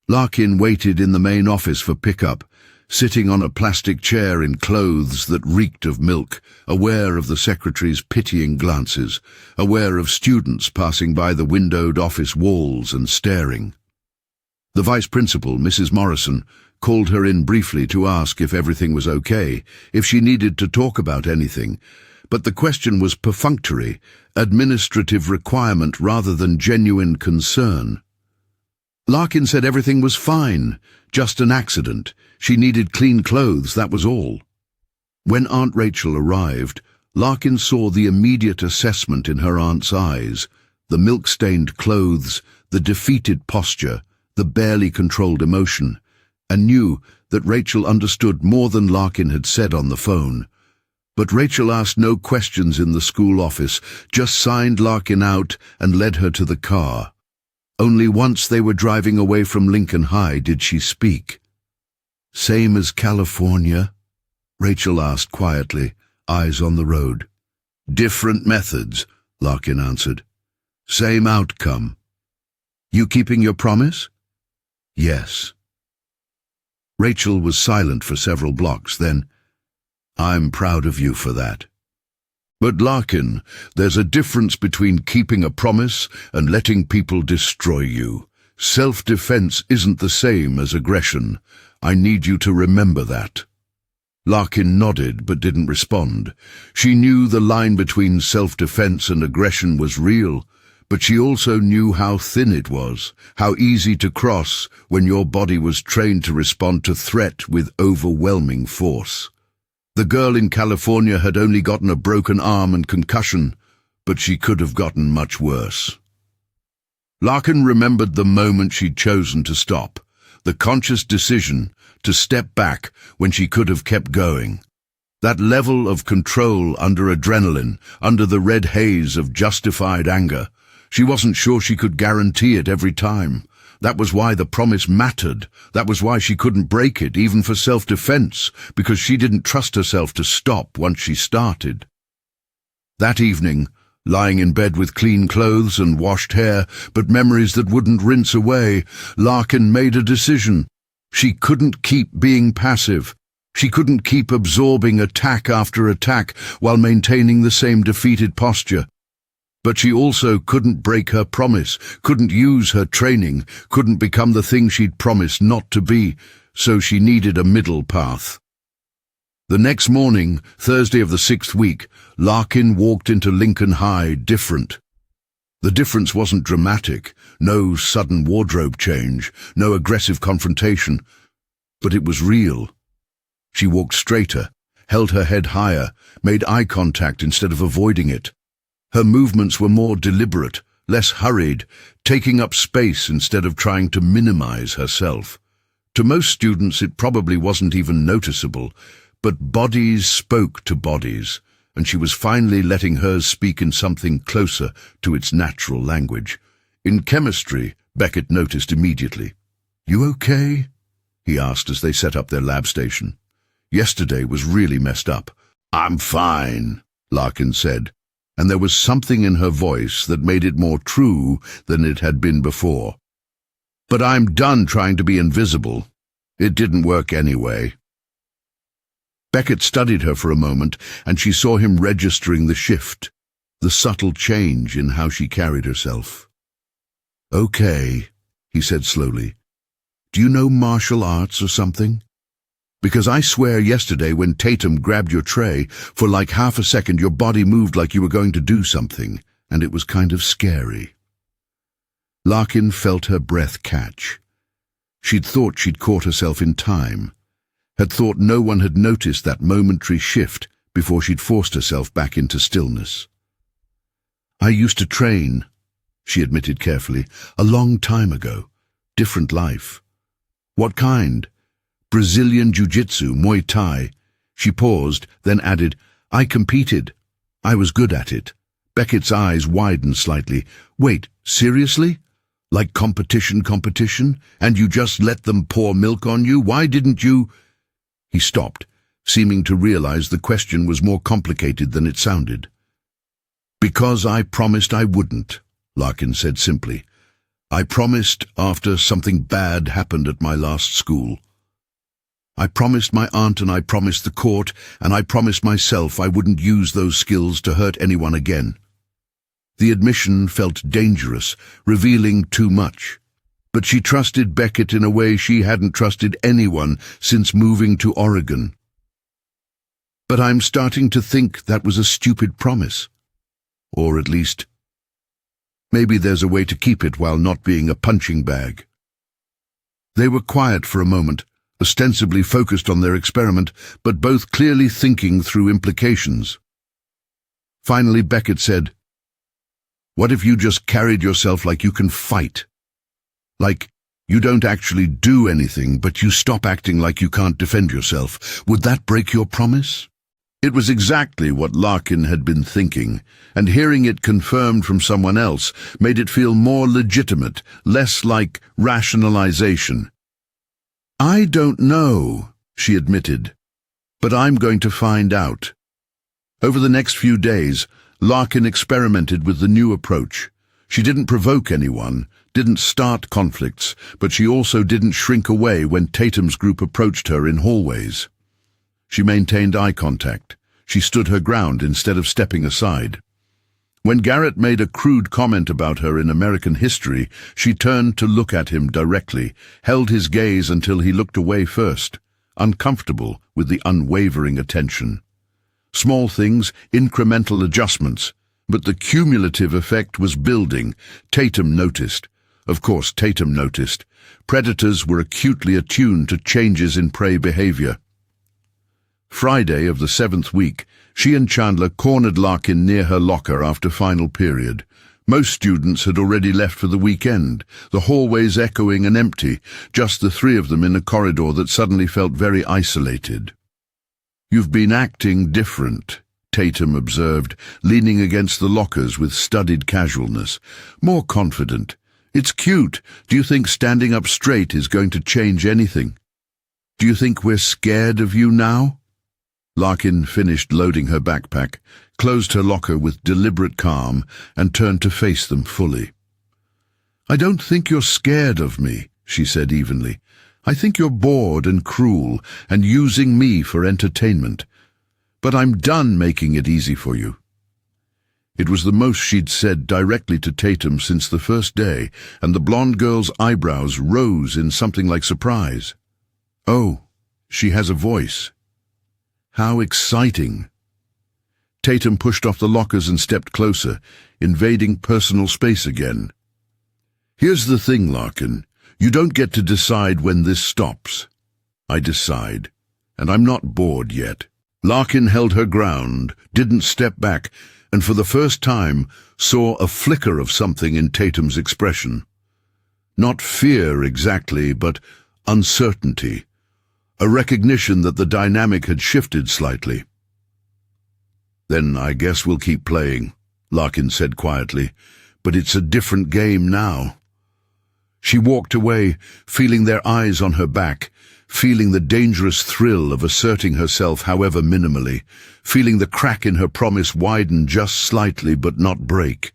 Larkin waited in the main office for pickup, sitting on a plastic chair in clothes that reeked of milk, aware of the secretary's pitying glances, aware of students passing by the windowed office walls and staring. The vice principal, Mrs. Morrison, called her in briefly to ask if everything was okay, if she needed to talk about anything, but the question was perfunctory, administrative requirement rather than genuine concern. Larkin said everything was fine, just an accident. She needed clean clothes, that was all. When Aunt Rachel arrived, Larkin saw the immediate assessment in her aunt's eyes, the milk-stained clothes, the defeated posture, the barely controlled emotion, and knew that Rachel understood more than Larkin had said on the phone. But Rachel asked no questions in the school office, just signed Larkin out and led her to the car. Only once they were driving away from Lincoln High did she speak. "Same as California?" Rachel asked quietly, eyes on the road. "Different methods," Larkin answered. "Same outcome." "You keeping your promise?" "Yes." Rachel was silent for several blocks, then, "I'm proud of you for that." "But Larkin, there's a difference between keeping a promise and letting people destroy you. Self-defense isn't the same as aggression. I need you to remember that." Larkin nodded but didn't respond. She knew the line between self-defense and aggression was real, but she also knew how thin it was, how easy to cross when your body was trained to respond to threat with overwhelming force. The girl in California had only gotten a broken arm and concussion, but she could have gotten much worse. Larkin remembered the moment she'd chosen to stop, the conscious decision to step back when she could have kept going. That level of control under adrenaline, under the red haze of justified anger. She wasn't sure she could guarantee it every time. That was why the promise mattered. That was why she couldn't break it, even for self-defense, because she didn't trust herself to stop once she started. That evening, lying in bed with clean clothes and washed hair, but memories that wouldn't rinse away, Larkin made a decision. She couldn't keep being passive. She couldn't keep absorbing attack after attack while maintaining the same defeated posture. But she also couldn't break her promise, couldn't use her training, couldn't become the thing she'd promised not to be, so she needed a middle path. The next morning, Thursday of the 6th week, Larkin walked into Lincoln High different. The difference wasn't dramatic, no sudden wardrobe change, no aggressive confrontation, but it was real. She walked straighter, held her head higher, made eye contact instead of avoiding it. Her movements were more deliberate, less hurried, taking up space instead of trying to minimize herself. To most students it probably wasn't even noticeable, but bodies spoke to bodies, and she was finally letting hers speak in something closer to its natural language. In chemistry, Beckett noticed immediately. "You okay?" he asked as they set up their lab station. "Yesterday was really messed up." "I'm fine," Larkin said, and there was something in her voice that made it more true than it had been before. "But I'm done trying to be invisible. It didn't work anyway." Beckett studied her for a moment, and she saw him registering the shift, the subtle change in how she carried herself. "Okay," he said slowly. "Do you know martial arts or something? Because I swear yesterday when Tatum grabbed your tray, for like half a second your body moved like you were going to do something, and it was kind of scary." Larkin felt her breath catch. She'd thought she'd caught herself in time, had thought no one had noticed that momentary shift before she'd forced herself back into stillness. "I used to train," she admitted carefully, "a long time ago. Different life." "What kind?" "Brazilian jiu-jitsu, Muay Thai." She paused, then added, "I competed. I was good at it." Beckett's eyes widened slightly. "Wait, seriously? Like competition? And you just let them pour milk on you? Why didn't you—" He stopped, seeming to realize the question was more complicated than it sounded. "Because I promised I wouldn't," Larkin said simply. "I promised after something bad happened at my last school. I promised my aunt and I promised the court and I promised myself I wouldn't use those skills to hurt anyone again." The admission felt dangerous, revealing too much. But she trusted Beckett in a way she hadn't trusted anyone since moving to Oregon. "But I'm starting to think that was a stupid promise. Or at least, maybe there's a way to keep it while not being a punching bag." They were quiet for a moment, ostensibly focused on their experiment, but both clearly thinking through implications. Finally, Beckett said, "What if you just carried yourself like you can fight? Like, you don't actually do anything, but you stop acting like you can't defend yourself. Would that break your promise?" It was exactly what Larkin had been thinking, and hearing it confirmed from someone else made it feel more legitimate, less like rationalization. "I don't know," she admitted, "but I'm going to find out." Over the next few days, Larkin experimented with the new approach. She didn't provoke anyone, didn't start conflicts, but she also didn't shrink away when Tatum's group approached her in hallways. She maintained eye contact. She stood her ground instead of stepping aside. When Garrett made a crude comment about her in American history, she turned to look at him directly, held his gaze until he looked away first, uncomfortable with the unwavering attention. Small things, incremental adjustments, but the cumulative effect was building. Tatum noticed. Of course, Tatum noticed. Predators were acutely attuned to changes in prey behavior. Friday of the 7th week, she and Chandler cornered Larkin near her locker after final period. Most students had already left for the weekend, the hallways echoing and empty, just the three of them in a corridor that suddenly felt very isolated. "You've been acting different," Tatum observed, leaning against the lockers with studied casualness. "More confident. It's cute. Do you think standing up straight is going to change anything? Do you think we're scared of you now?" Larkin finished loading her backpack, closed her locker with deliberate calm, and turned to face them fully. "I don't think you're scared of me," she said evenly. "I think you're bored and cruel and using me for entertainment. But I'm done making it easy for you." It was the most she'd said directly to Tatum since the first day, and the blonde girl's eyebrows rose in something like surprise. "Oh, she has a voice. How exciting." Tatum pushed off the lockers and stepped closer, invading personal space again. "Here's the thing, Larkin. You don't get to decide when this stops. I decide, and I'm not bored yet." Larkin held her ground, didn't step back, and for the first time saw a flicker of something in Tatum's expression. Not fear exactly, but uncertainty. A recognition that the dynamic had shifted slightly. "Then I guess we'll keep playing," Larkin said quietly, "but it's a different game now." She walked away, feeling their eyes on her back, feeling the dangerous thrill of asserting herself however minimally, feeling the crack in her promise widen just slightly but not break.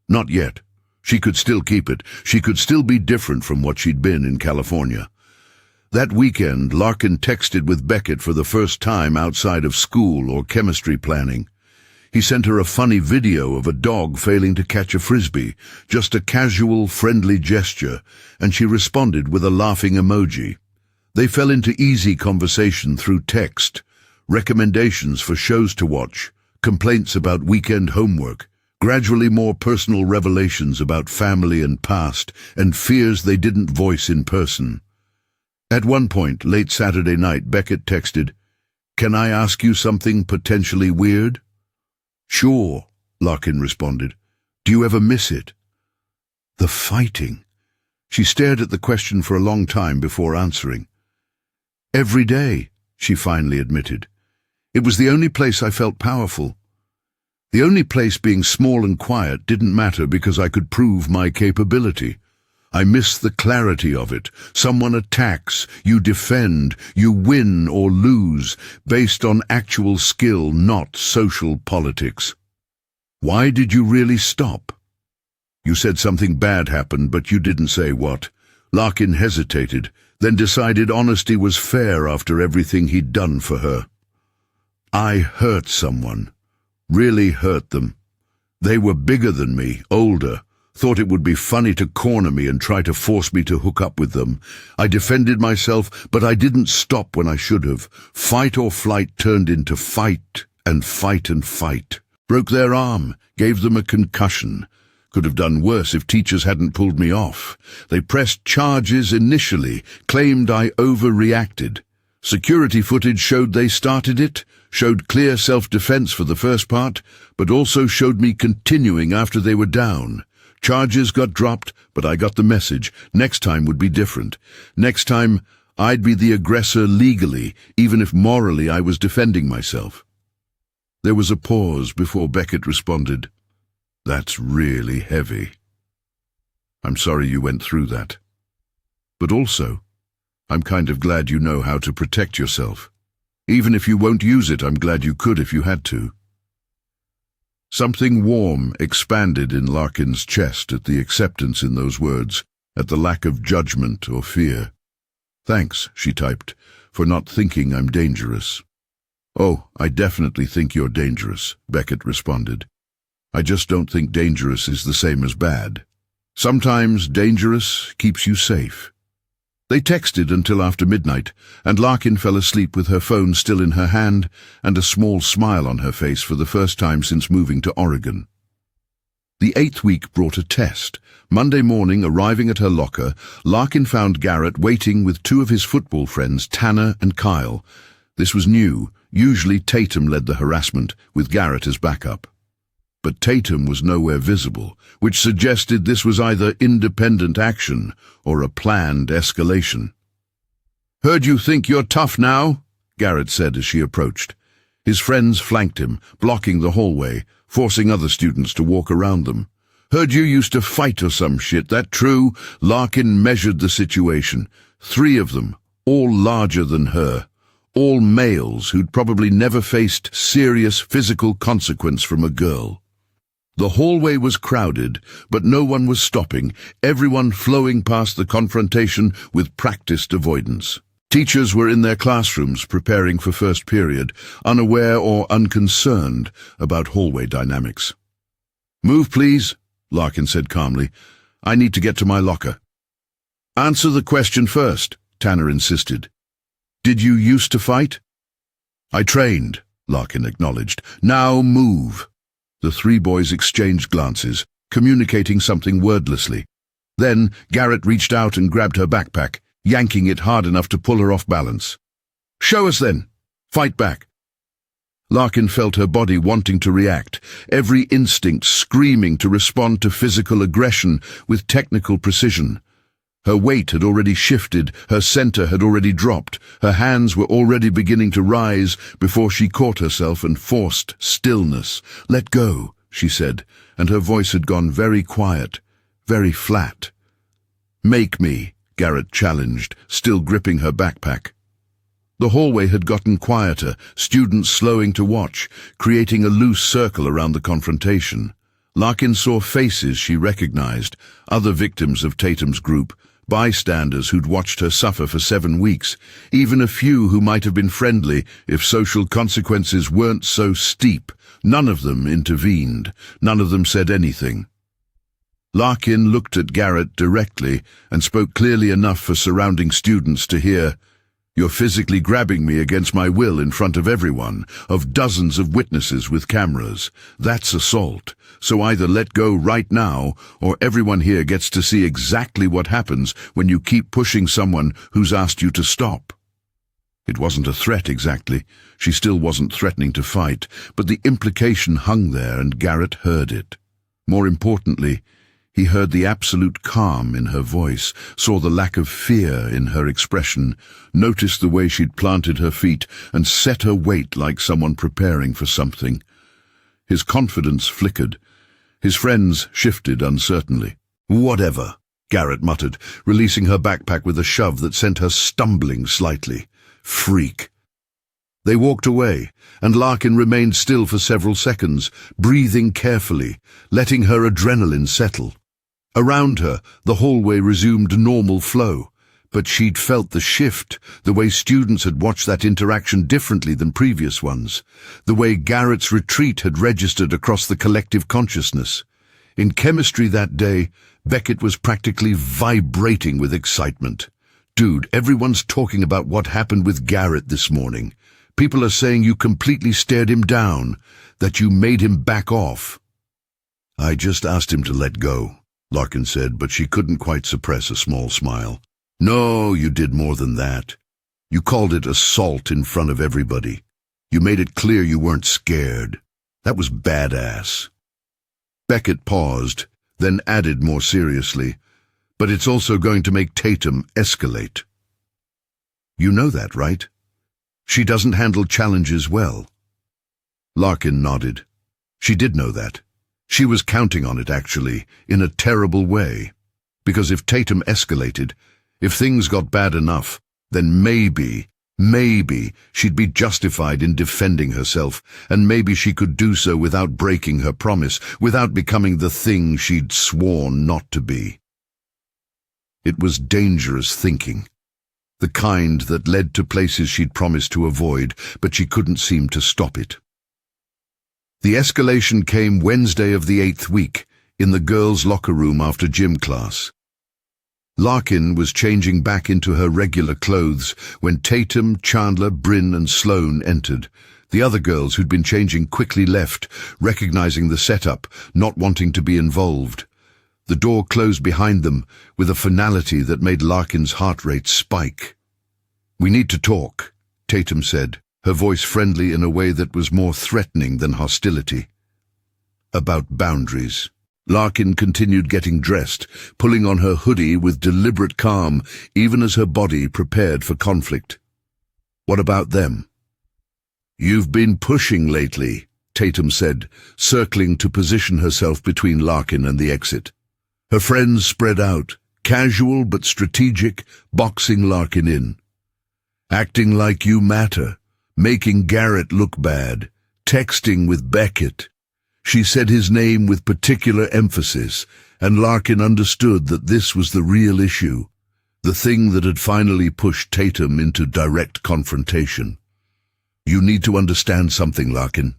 Not yet. She could still keep it. She could still be different from what she'd been in California. That weekend, Larkin texted with Beckett for the first time outside of school or chemistry planning. He sent her a funny video of a dog failing to catch a frisbee, just a casual, friendly gesture, and she responded with a laughing emoji. They fell into easy conversation through text, recommendations for shows to watch, complaints about weekend homework, gradually more personal revelations about family and past, and fears they didn't voice in person. At one point, late Saturday night, Beckett texted, "Can I ask you something potentially weird?" "Sure," Larkin responded. "Do you ever miss it?" The fighting. She stared at the question for a long time before answering. "Every day," she finally admitted. "It was the only place I felt powerful. The only place being small and quiet didn't matter because I could prove my capability. I miss the clarity of it. Someone attacks, you defend, you win or lose, based on actual skill, not social politics." "Why did you really stop?" "You said something bad happened, but you didn't say what." Larkin hesitated, then decided honesty was fair after everything he'd done for her. "I hurt someone. Really hurt them. They were bigger than me, older. Thought it would be funny to corner me and try to force me to hook up with them. I defended myself, but I didn't stop when I should have. Fight or flight turned into fight and fight and fight. Broke their arm, gave them a concussion. Could have done worse if teachers hadn't pulled me off. They pressed charges initially, claimed I overreacted. Security footage showed they started it, showed clear self-defense for the first part, but also showed me continuing after they were down. Charges got dropped, but I got the message. Next time would be different. Next time, I'd be the aggressor legally, even if morally I was defending myself." There was a pause before Beckett responded, "That's really heavy. I'm sorry you went through that. But also, I'm kind of glad you know how to protect yourself. Even if you won't use it, I'm glad you could if you had to." Something warm expanded in Larkin's chest at the acceptance in those words, at the lack of judgment or fear. "Thanks," she typed, "for not thinking I'm dangerous." "Oh, I definitely think you're dangerous," Beckett responded. "I just don't think dangerous is the same as bad. Sometimes dangerous keeps you safe." They texted until after midnight, and Larkin fell asleep with her phone still in her hand and a small smile on her face for the first time since moving to Oregon. The 8th week brought a test. Monday morning, arriving at her locker, Larkin found Garrett waiting with two of his football friends, Tanner and Kyle. This was new, Usually Tatum led the harassment, with Garrett as backup. But Tatum was nowhere visible, which suggested this was either independent action or a planned escalation. "Heard you think you're tough now?" Garrett said as she approached. His friends flanked him, blocking the hallway, forcing other students to walk around them. "Heard you used to fight or some shit, that true?" Larkin measured the situation. 3 of them, all larger than her. All males who'd probably never faced serious physical consequence from a girl. The hallway was crowded, but no one was stopping, everyone flowing past the confrontation with practiced avoidance. Teachers were in their classrooms preparing for first period, unaware or unconcerned about hallway dynamics. "Move, please," Larkin said calmly. "I need to get to my locker." "Answer the question first," Tanner insisted. "Did you used to fight?" "I trained," Larkin acknowledged. "Now move." The 3 boys exchanged glances, communicating something wordlessly. Then Garrett reached out and grabbed her backpack, yanking it hard enough to pull her off balance. "Show us then. Fight back." Larkin felt her body wanting to react, every instinct screaming to respond to physical aggression with technical precision. Her weight had already shifted, her center had already dropped, her hands were already beginning to rise before she caught herself and forced stillness. "Let go," she said, and her voice had gone very quiet, very flat. "Make me," Garrett challenged, still gripping her backpack. The hallway had gotten quieter, students slowing to watch, creating a loose circle around the confrontation. Larkin saw faces she recognized, other victims of Tatum's group, bystanders who'd watched her suffer for 7 weeks, even a few who might have been friendly if social consequences weren't so steep. None of them intervened. None of them said anything. Larkin looked at Garrett directly and spoke clearly enough for surrounding students to hear, "You're physically grabbing me against my will in front of everyone, of dozens of witnesses with cameras. That's assault. So either let go right now, or everyone here gets to see exactly what happens when you keep pushing someone who's asked you to stop." It wasn't a threat exactly. She still wasn't threatening to fight, but the implication hung there and Garrett heard it. More importantly, he heard the absolute calm in her voice, saw the lack of fear in her expression, noticed the way she'd planted her feet and set her weight like someone preparing for something. His confidence flickered. His friends shifted uncertainly. "Whatever," Garrett muttered, releasing her backpack with a shove that sent her stumbling slightly. "Freak." They walked away, and Larkin remained still for several seconds, breathing carefully, letting her adrenaline settle. Around her, the hallway resumed normal flow, but she'd felt the shift, the way students had watched that interaction differently than previous ones, the way Garrett's retreat had registered across the collective consciousness. In chemistry that day, Beckett was practically vibrating with excitement. "Dude, everyone's talking about what happened with Garrett this morning. People are saying you completely stared him down, that you made him back off." "I just asked him to let go," Larkin said, but she couldn't quite suppress a small smile. "No, you did more than that. You called it assault in front of everybody. You made it clear you weren't scared. That was badass." Beckett paused, then added more seriously, "But it's also going to make Tatum escalate. You know that, right? She doesn't handle challenges well." Larkin nodded. She did know that. She was counting on it, actually, in a terrible way. Because if Tatum escalated, if things got bad enough, then maybe she'd be justified in defending herself, and maybe she could do so without breaking her promise, without becoming the thing she'd sworn not to be. It was dangerous thinking, the kind that led to places she'd promised to avoid, but she couldn't seem to stop it. The escalation came Wednesday of the 8th week, in the girls' locker room after gym class. Larkin was changing back into her regular clothes when Tatum, Chandler, Bryn and Sloane entered. The other girls who'd been changing quickly left, recognizing the setup, not wanting to be involved. The door closed behind them with a finality that made Larkin's heart rate spike. "We need to talk," Tatum said, her voice friendly in a way that was more threatening than hostility. About boundaries. Larkin continued getting dressed, pulling on her hoodie with deliberate calm, even as her body prepared for conflict. What about them? You've been pushing lately, Tatum said, circling to position herself between Larkin and the exit. Her friends spread out, casual but strategic, boxing Larkin in. Acting like you matter, making Garrett look bad, texting with Beckett. She said his name with particular emphasis, and Larkin understood that this was the real issue, the thing that had finally pushed Tatum into direct confrontation. You need to understand something, Larkin.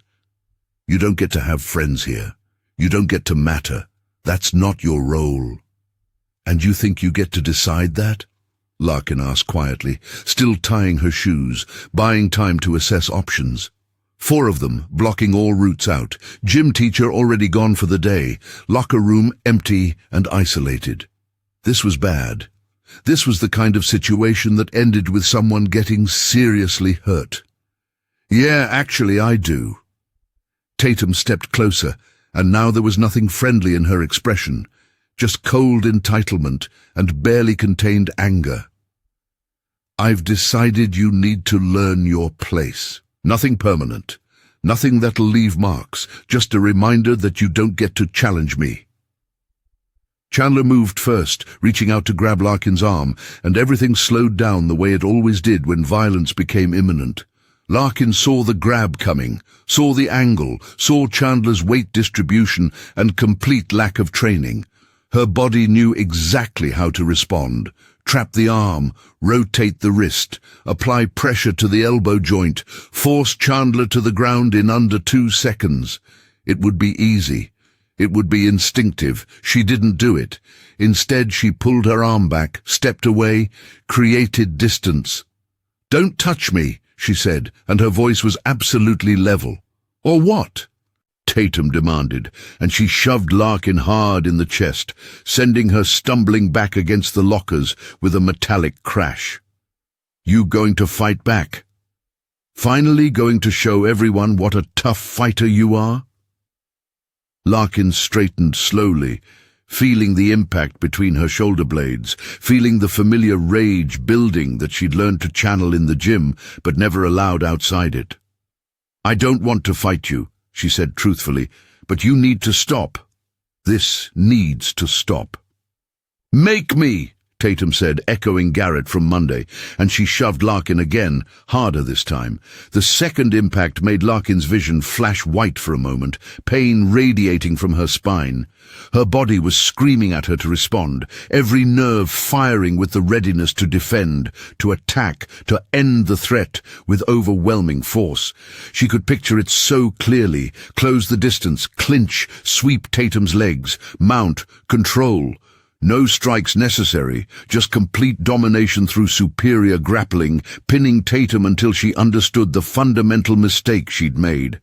You don't get to have friends here. You don't get to matter. That's not your role. And you think you get to decide that? Larkin asked quietly, still tying her shoes, buying time to assess options. 4 of them, blocking all routes out. Gym teacher already gone for the day. Locker room empty and isolated. This was bad. This was the kind of situation that ended with someone getting seriously hurt. Yeah, actually, I do. Tatum stepped closer, and now there was nothing friendly in her expression, just cold entitlement and barely contained anger. I've decided you need to learn your place. Nothing permanent. Nothing that'll leave marks. Just a reminder that you don't get to challenge me. Chandler moved first, reaching out to grab Larkin's arm, and everything slowed down the way it always did when violence became imminent. Larkin saw the grab coming, saw the angle, saw Chandler's weight distribution and complete lack of training. Her body knew exactly how to respond. Trap the arm, rotate the wrist, apply pressure to the elbow joint, force Chandler to the ground in under 2 seconds. It would be easy. It would be instinctive. She didn't do it. Instead, she pulled her arm back, stepped away, created distance. "Don't touch me," she said, and her voice was absolutely level. "Or what?" Tatum demanded, and she shoved Larkin hard in the chest, sending her stumbling back against the lockers with a metallic crash. "You going to fight back? Finally going to show everyone what a tough fighter you are?" Larkin straightened slowly, feeling the impact between her shoulder blades, feeling the familiar rage building that she'd learned to channel in the gym but never allowed outside it. "I don't want to fight you," she said truthfully, "but you need to stop. This needs to stop." "Make me!" Tatum said, echoing Garrett from Monday, and she shoved Larkin again, harder this time. The second impact made Larkin's vision flash white for a moment, pain radiating from her spine. Her body was screaming at her to respond, every nerve firing with the readiness to defend, to attack, to end the threat with overwhelming force. She could picture it so clearly: close the distance, clinch, sweep Tatum's legs, mount, control. No strikes necessary, just complete domination through superior grappling, pinning Tatum until she understood the fundamental mistake she'd made.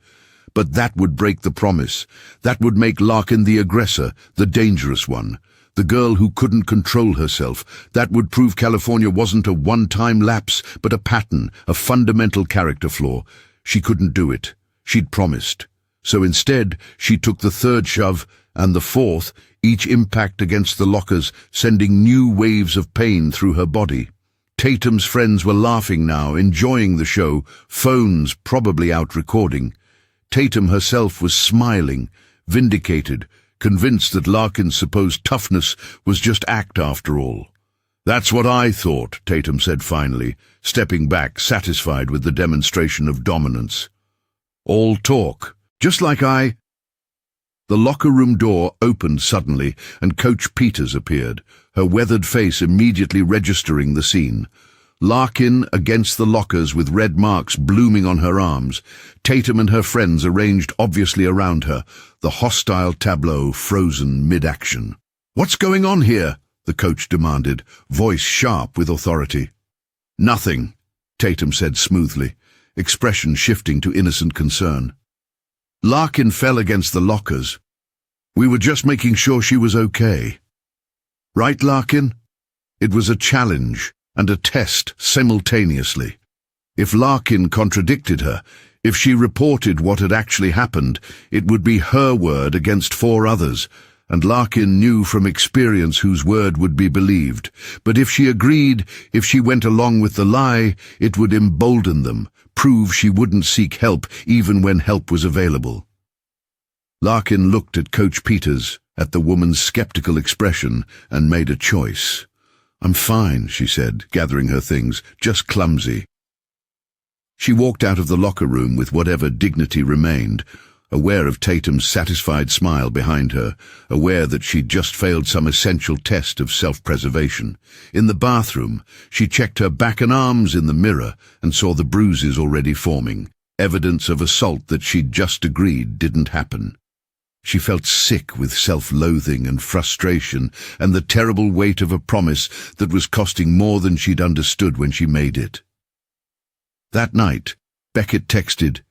But that would break the promise. That would make Larkin the aggressor, the dangerous one, the girl who couldn't control herself. That would prove California wasn't a one-time lapse, but a pattern, a fundamental character flaw. She couldn't do it. She'd promised. So instead, she took the third shove, and the fourth, each impact against the lockers sending new waves of pain through her body. Tatum's friends were laughing now, enjoying the show, phones probably out recording. Tatum herself was smiling, vindicated, convinced that Larkin's supposed toughness was just act after all. "That's what I thought," Tatum said finally, stepping back, satisfied with the demonstration of dominance. "All talk, just like I—" The locker room door opened suddenly, and Coach Peters appeared, her weathered face immediately registering the scene. Larkin against the lockers with red marks blooming on her arms, Tatum and her friends arranged obviously around her, the hostile tableau frozen mid-action. "What's going on here?" the coach demanded, voice sharp with authority. "Nothing," Tatum said smoothly, expression shifting to innocent concern. "Larkin fell against the lockers. We were just making sure she was okay. Right, Larkin? It was a challenge and a test simultaneously." If Larkin contradicted her, if she reported what had actually happened, it would be her word against 4 others, and Larkin knew from experience whose word would be believed. But if she agreed, if she went along with the lie, it would embolden them, prove she wouldn't seek help even when help was available. Larkin looked at Coach Peters, at the woman's skeptical expression, and made a choice. "I'm fine," she said, gathering her things, "just clumsy." She walked out of the locker room with whatever dignity remained, aware of Tatum's satisfied smile behind her, aware that she'd just failed some essential test of self-preservation. In the bathroom, she checked her back and arms in the mirror and saw the bruises already forming, evidence of assault that she'd just agreed didn't happen. She felt sick with self-loathing and frustration and the terrible weight of a promise that was costing more than she'd understood when she made it. That night, Beckett texted,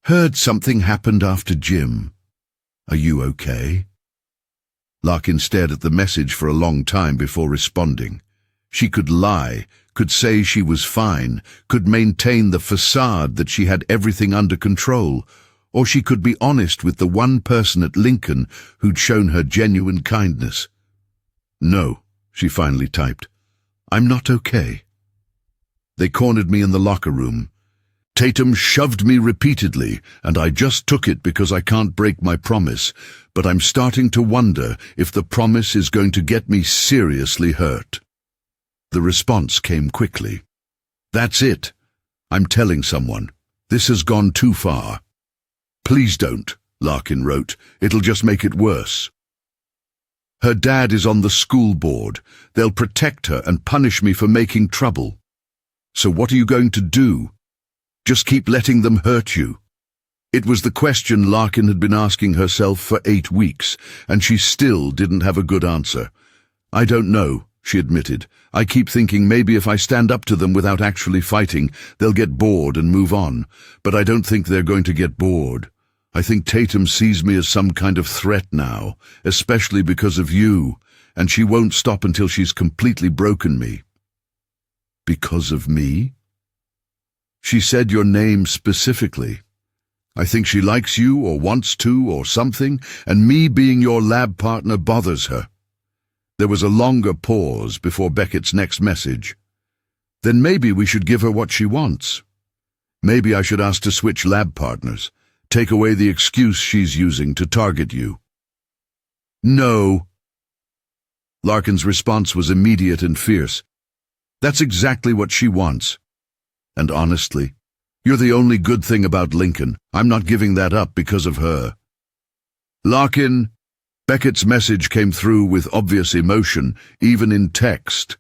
"Heard something happened after gym. Are you okay?" Larkin stared at the message for a long time before responding. She could lie, could say she was fine, could maintain the facade that she had everything under control, or she could be honest with the one person at Lincoln who'd shown her genuine kindness. "No," she finally typed. "I'm not okay. They cornered me in the locker room. Tatum shoved me repeatedly, and I just took it because I can't break my promise, but I'm starting to wonder if the promise is going to get me seriously hurt." The response came quickly. "That's it. I'm telling someone. This has gone too far." "Please don't," Larkin wrote. "It'll just make it worse. Her dad is on the school board. They'll protect her and punish me for making trouble. So what are you going to do? Just keep letting them hurt you?" It was the question Larkin had been asking herself for 8 weeks, and she still didn't have a good answer. "I don't know," she admitted. "I keep thinking maybe if I stand up to them without actually fighting, they'll get bored and move on. But I don't think they're going to get bored. I think Tatum sees me as some kind of threat now, especially because of you, and she won't stop until she's completely broken me." "Because of me?" "She said your name specifically. I think she likes you or wants to or something, and me being your lab partner bothers her." There was a longer pause before Beckett's next message. "Then maybe we should give her what she wants. Maybe I should ask to switch lab partners, take away the excuse she's using to target you." "No." Larkin's response was immediate and fierce. "That's exactly what she wants. And honestly, you're the only good thing about Lincoln. I'm not giving that up because of her." "Larkin," Beckett's message came through with obvious emotion, even in text.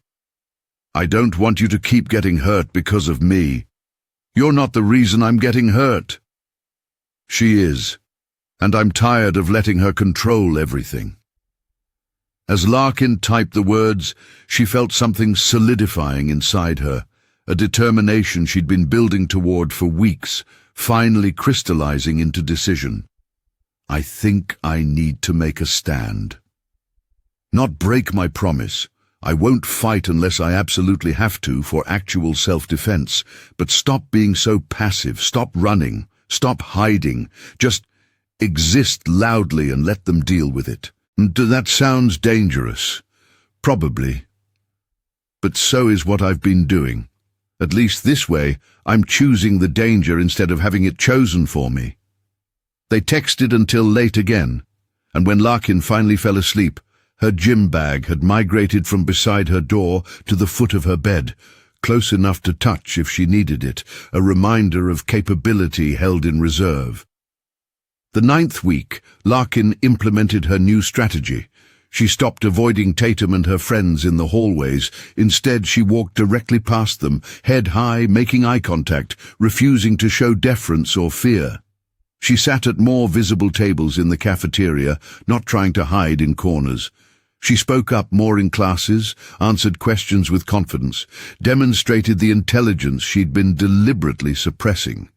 "I don't want you to keep getting hurt because of me. You're not the reason I'm getting hurt." "She is, and I'm tired of letting her control everything." As Larkin typed the words, she felt something solidifying inside her, a determination she'd been building toward for weeks, finally crystallizing into decision. "I think I need to make a stand. Not break my promise. I won't fight unless I absolutely have to for actual self-defense, but stop being so passive, stop running, stop hiding, just exist loudly and let them deal with it. That sounds dangerous. Probably. But so is what I've been doing. At least this way, I'm choosing the danger instead of having it chosen for me." They texted until late again, and when Larkin finally fell asleep, her gym bag had migrated from beside her door to the foot of her bed, close enough to touch if she needed it, a reminder of capability held in reserve. The 9th week, Larkin implemented her new strategy. She stopped avoiding Tatum and her friends in the hallways. Instead, she walked directly past them, head high, making eye contact, refusing to show deference or fear. She sat at more visible tables in the cafeteria, not trying to hide in corners. She spoke up more in classes, answered questions with confidence, demonstrated the intelligence she'd been deliberately suppressing.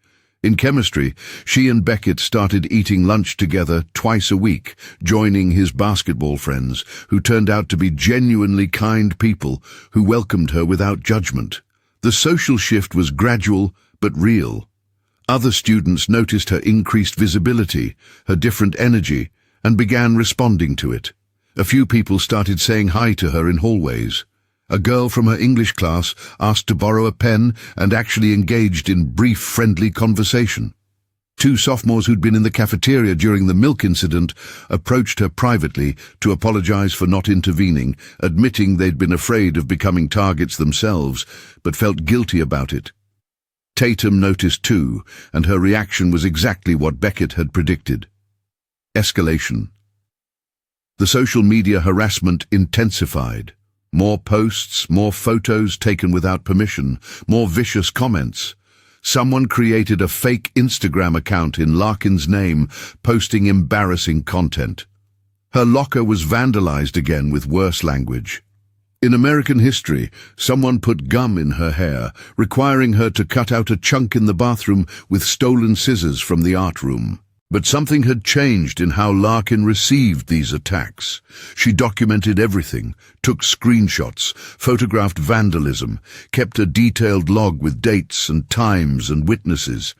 In chemistry, she and Beckett started eating lunch together twice a week, joining his basketball friends, who turned out to be genuinely kind people who welcomed her without judgment. The social shift was gradual but real. Other students noticed her increased visibility, her different energy, and began responding to it. A few people started saying hi to her in hallways. A girl from her English class asked to borrow a pen and actually engaged in brief, friendly conversation. Two sophomores who'd been in the cafeteria during the milk incident approached her privately to apologize for not intervening, admitting they'd been afraid of becoming targets themselves, but felt guilty about it. Tatum noticed too, and her reaction was exactly what Beckett had predicted. Escalation. The social media harassment intensified. More posts, more photos taken without permission, more vicious comments. Someone created a fake Instagram account in Larkin's name, posting embarrassing content. Her locker was vandalized again with worse language. In American history, someone put gum in her hair, requiring her to cut out a chunk in the bathroom with stolen scissors from the art room. But something had changed in how Larkin received these attacks. She documented everything, took screenshots, photographed vandalism, kept a detailed log with dates and times and witnesses.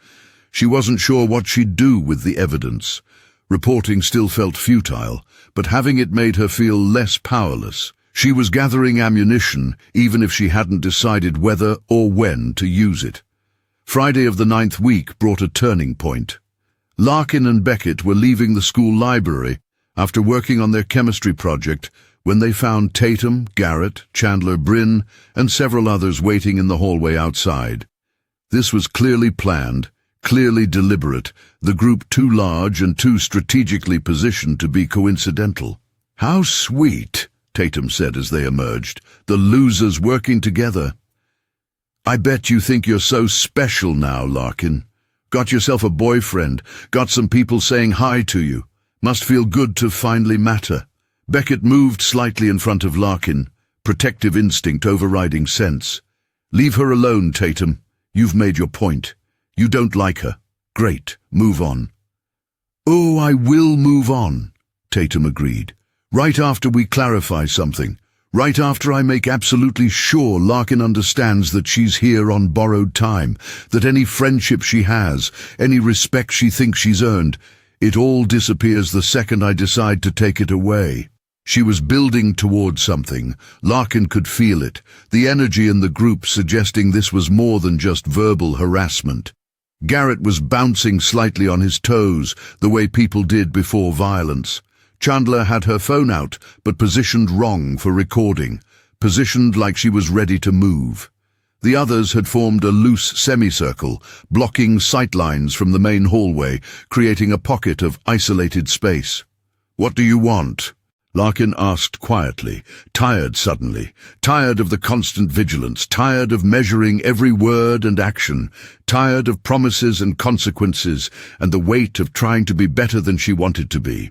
She wasn't sure what she'd do with the evidence. Reporting still felt futile, but having it made her feel less powerless. She was gathering ammunition, even if she hadn't decided whether or when to use it. Friday of the 9th week brought a turning point. Larkin and Beckett were leaving the school library after working on their chemistry project when they found Tatum, Garrett, Chandler, Bryn, and several others waiting in the hallway outside. This was clearly planned, clearly deliberate, the group too large and too strategically positioned to be coincidental. "How sweet," Tatum said as they emerged, "the losers working together." "I bet you think you're so special now, Larkin. Got yourself a boyfriend, got some people saying hi to you. Must feel good to finally matter." Beckett moved slightly in front of Larkin, protective instinct overriding sense. "Leave her alone, Tatum. You've made your point. You don't like her. Great, move on." "Oh, I will move on," Tatum agreed. "Right after we clarify something. Right after I make absolutely sure Larkin understands that she's here on borrowed time, that any friendship she has, any respect she thinks she's earned, it all disappears the second I decide to take it away." She was building towards something. Larkin could feel it, the energy in the group suggesting this was more than just verbal harassment. Garrett was bouncing slightly on his toes, the way people did before violence. Chandler had her phone out, but positioned wrong for recording, positioned like she was ready to move. The others had formed a loose semicircle, blocking sightlines from the main hallway, creating a pocket of isolated space. "What do you want?" Larkin asked quietly, tired suddenly, tired of the constant vigilance, tired of measuring every word and action, tired of promises and consequences, and the weight of trying to be better than she wanted to be.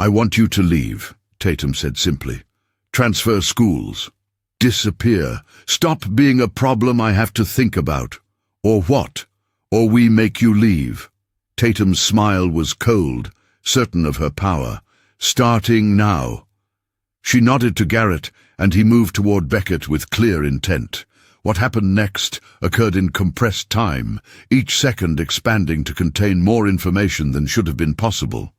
"I want you to leave," Tatum said simply. "Transfer schools. Disappear. Stop being a problem I have to think about. Or what? Or we make you leave." Tatum's smile was cold, certain of her power. "Starting now." She nodded to Garrett, and he moved toward Beckett with clear intent. What happened next occurred in compressed time, each second expanding to contain more information than should have been possible.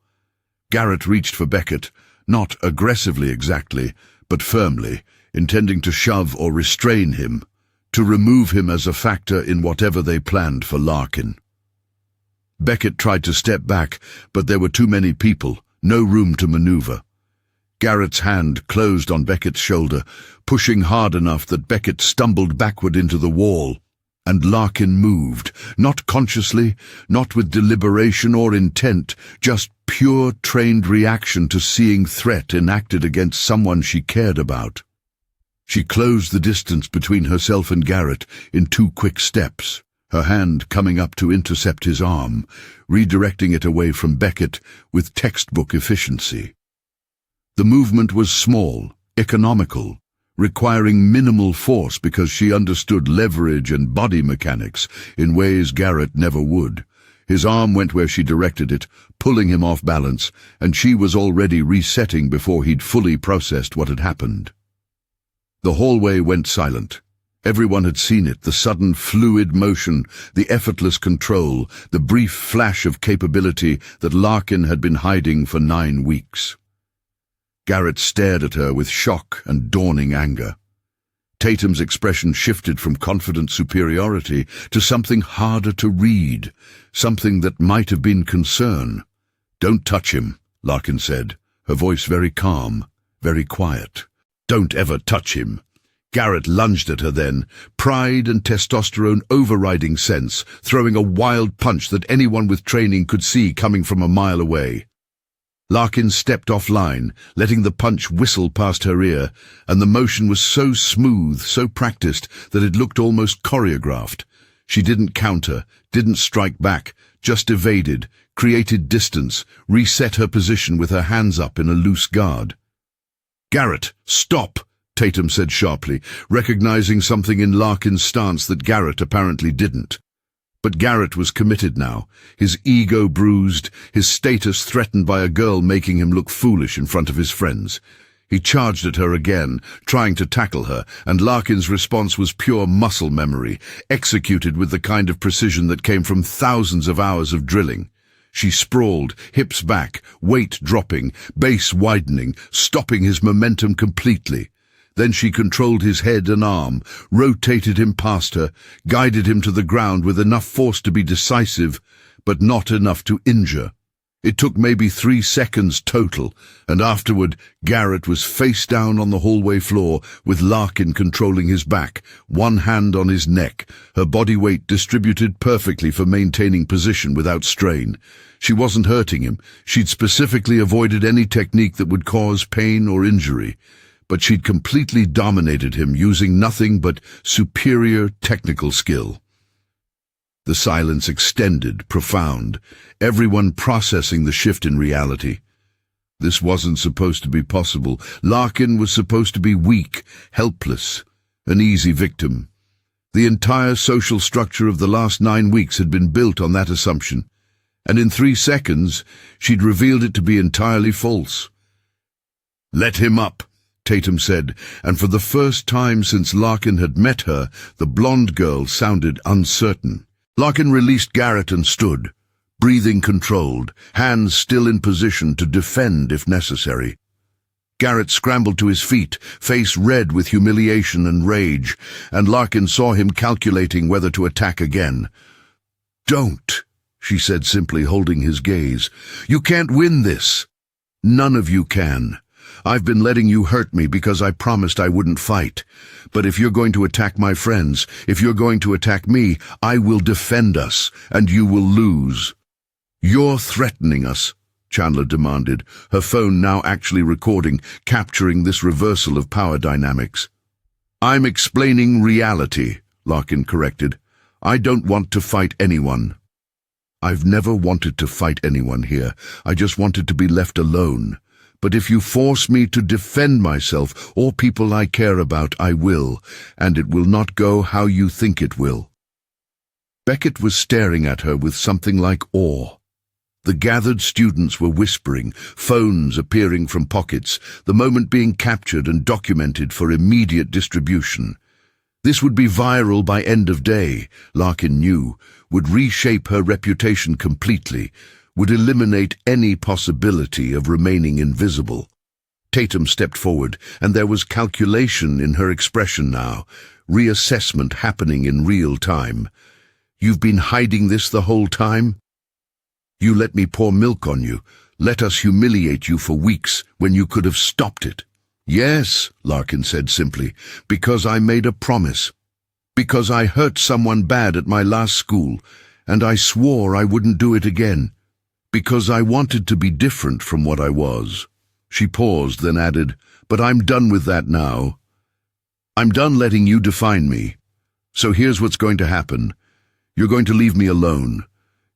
Garrett reached for Beckett, not aggressively exactly, but firmly, intending to shove or restrain him, to remove him as a factor in whatever they planned for Larkin. Beckett tried to step back, but there were too many people, no room to maneuver. Garrett's hand closed on Beckett's shoulder, pushing hard enough that Beckett stumbled backward into the wall. And Larkin moved, not consciously, not with deliberation or intent, just pure trained reaction to seeing threat enacted against someone she cared about. She closed the distance between herself and Garrett in 2 quick steps, her hand coming up to intercept his arm, redirecting it away from Beckett with textbook efficiency. The movement was small, economical, requiring minimal force because she understood leverage and body mechanics in ways Garrett never would. His arm went where she directed it, pulling him off balance, and she was already resetting before he'd fully processed what had happened. The hallway went silent. Everyone had seen it, the sudden fluid motion, the effortless control, the brief flash of capability that Larkin had been hiding for 9 weeks. Garrett stared at her with shock and dawning anger. Tatum's expression shifted from confident superiority to something harder to read, something that might have been concern. "Don't touch him," Larkin said, her voice very calm, very quiet. "Don't ever touch him." Garrett lunged at her then, pride and testosterone overriding sense, throwing a wild punch that anyone with training could see coming from a mile away. Larkin stepped offline, letting the punch whistle past her ear, and the motion was so smooth, so practiced, that it looked almost choreographed. She didn't counter, didn't strike back, just evaded, created distance, reset her position with her hands up in a loose guard. "Garrett, stop!" Tatum said sharply, recognizing something in Larkin's stance that Garrett apparently didn't. But Garrett was committed now, his ego bruised, his status threatened by a girl making him look foolish in front of his friends. He charged at her again, trying to tackle her, and Larkin's response was pure muscle memory, executed with the kind of precision that came from thousands of hours of drilling. She sprawled, hips back, weight dropping, base widening, stopping his momentum completely. Then she controlled his head and arm, rotated him past her, guided him to the ground with enough force to be decisive, but not enough to injure. It took maybe 3 seconds total, and afterward Garrett was face down on the hallway floor with Larkin controlling his back, one hand on his neck, her body weight distributed perfectly for maintaining position without strain. She wasn't hurting him. She'd specifically avoided any technique that would cause pain or injury. But she'd completely dominated him using nothing but superior technical skill. The silence extended, profound, everyone processing the shift in reality. This wasn't supposed to be possible. Larkin was supposed to be weak, helpless, an easy victim. The entire social structure of the last 9 weeks had been built on that assumption, and in 3 seconds she'd revealed it to be entirely false. "Let him up," Tatum said, and for the first time since Larkin had met her, the blonde girl sounded uncertain. Larkin released Garrett and stood, breathing controlled, hands still in position to defend if necessary. Garrett scrambled to his feet, face red with humiliation and rage, and Larkin saw him calculating whether to attack again. "Don't," she said simply, holding his gaze. "You can't win this. None of you can. I've been letting you hurt me because I promised I wouldn't fight. But if you're going to attack my friends, if you're going to attack me, I will defend us, and you will lose." "You're threatening us," Chandler demanded, her phone now actually recording, capturing this reversal of power dynamics. "I'm explaining reality," Larkin corrected. "I don't want to fight anyone." "I've never wanted to fight anyone here. I just wanted to be left alone. But if you force me to defend myself or people I care about, I will, and it will not go how you think it will." Beckett was staring at her with something like awe. The gathered students were whispering, phones appearing from pockets, the moment being captured and documented for immediate distribution. This would be viral by end of day, Larkin knew, would reshape her reputation completely, would eliminate any possibility of remaining invisible. Tatum stepped forward, and there was calculation in her expression now, reassessment happening in real time. "You've been hiding this the whole time? You let me pour milk on you, let us humiliate you for weeks when you could have stopped it." "Yes," Larkin said simply, "because I made a promise. Because I hurt someone bad at my last school, and I swore I wouldn't do it again. Because I wanted to be different from what I was." She paused, then added, "But I'm done with that now. I'm done letting you define me. So here's what's going to happen. You're going to leave me alone.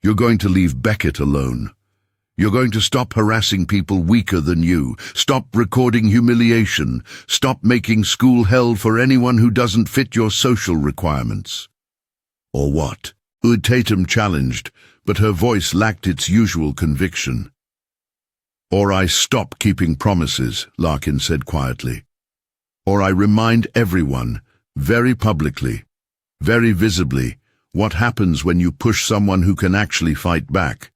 You're going to leave Beckett alone. You're going to stop harassing people weaker than you. Stop recording humiliation. Stop making school hell for anyone who doesn't fit your social requirements." "Or what?" Tatum challenged, but her voice lacked its usual conviction. "Or I stop keeping promises," Larkin said quietly. "Or I remind everyone very publicly, very visibly, what happens when you push someone who can actually fight back.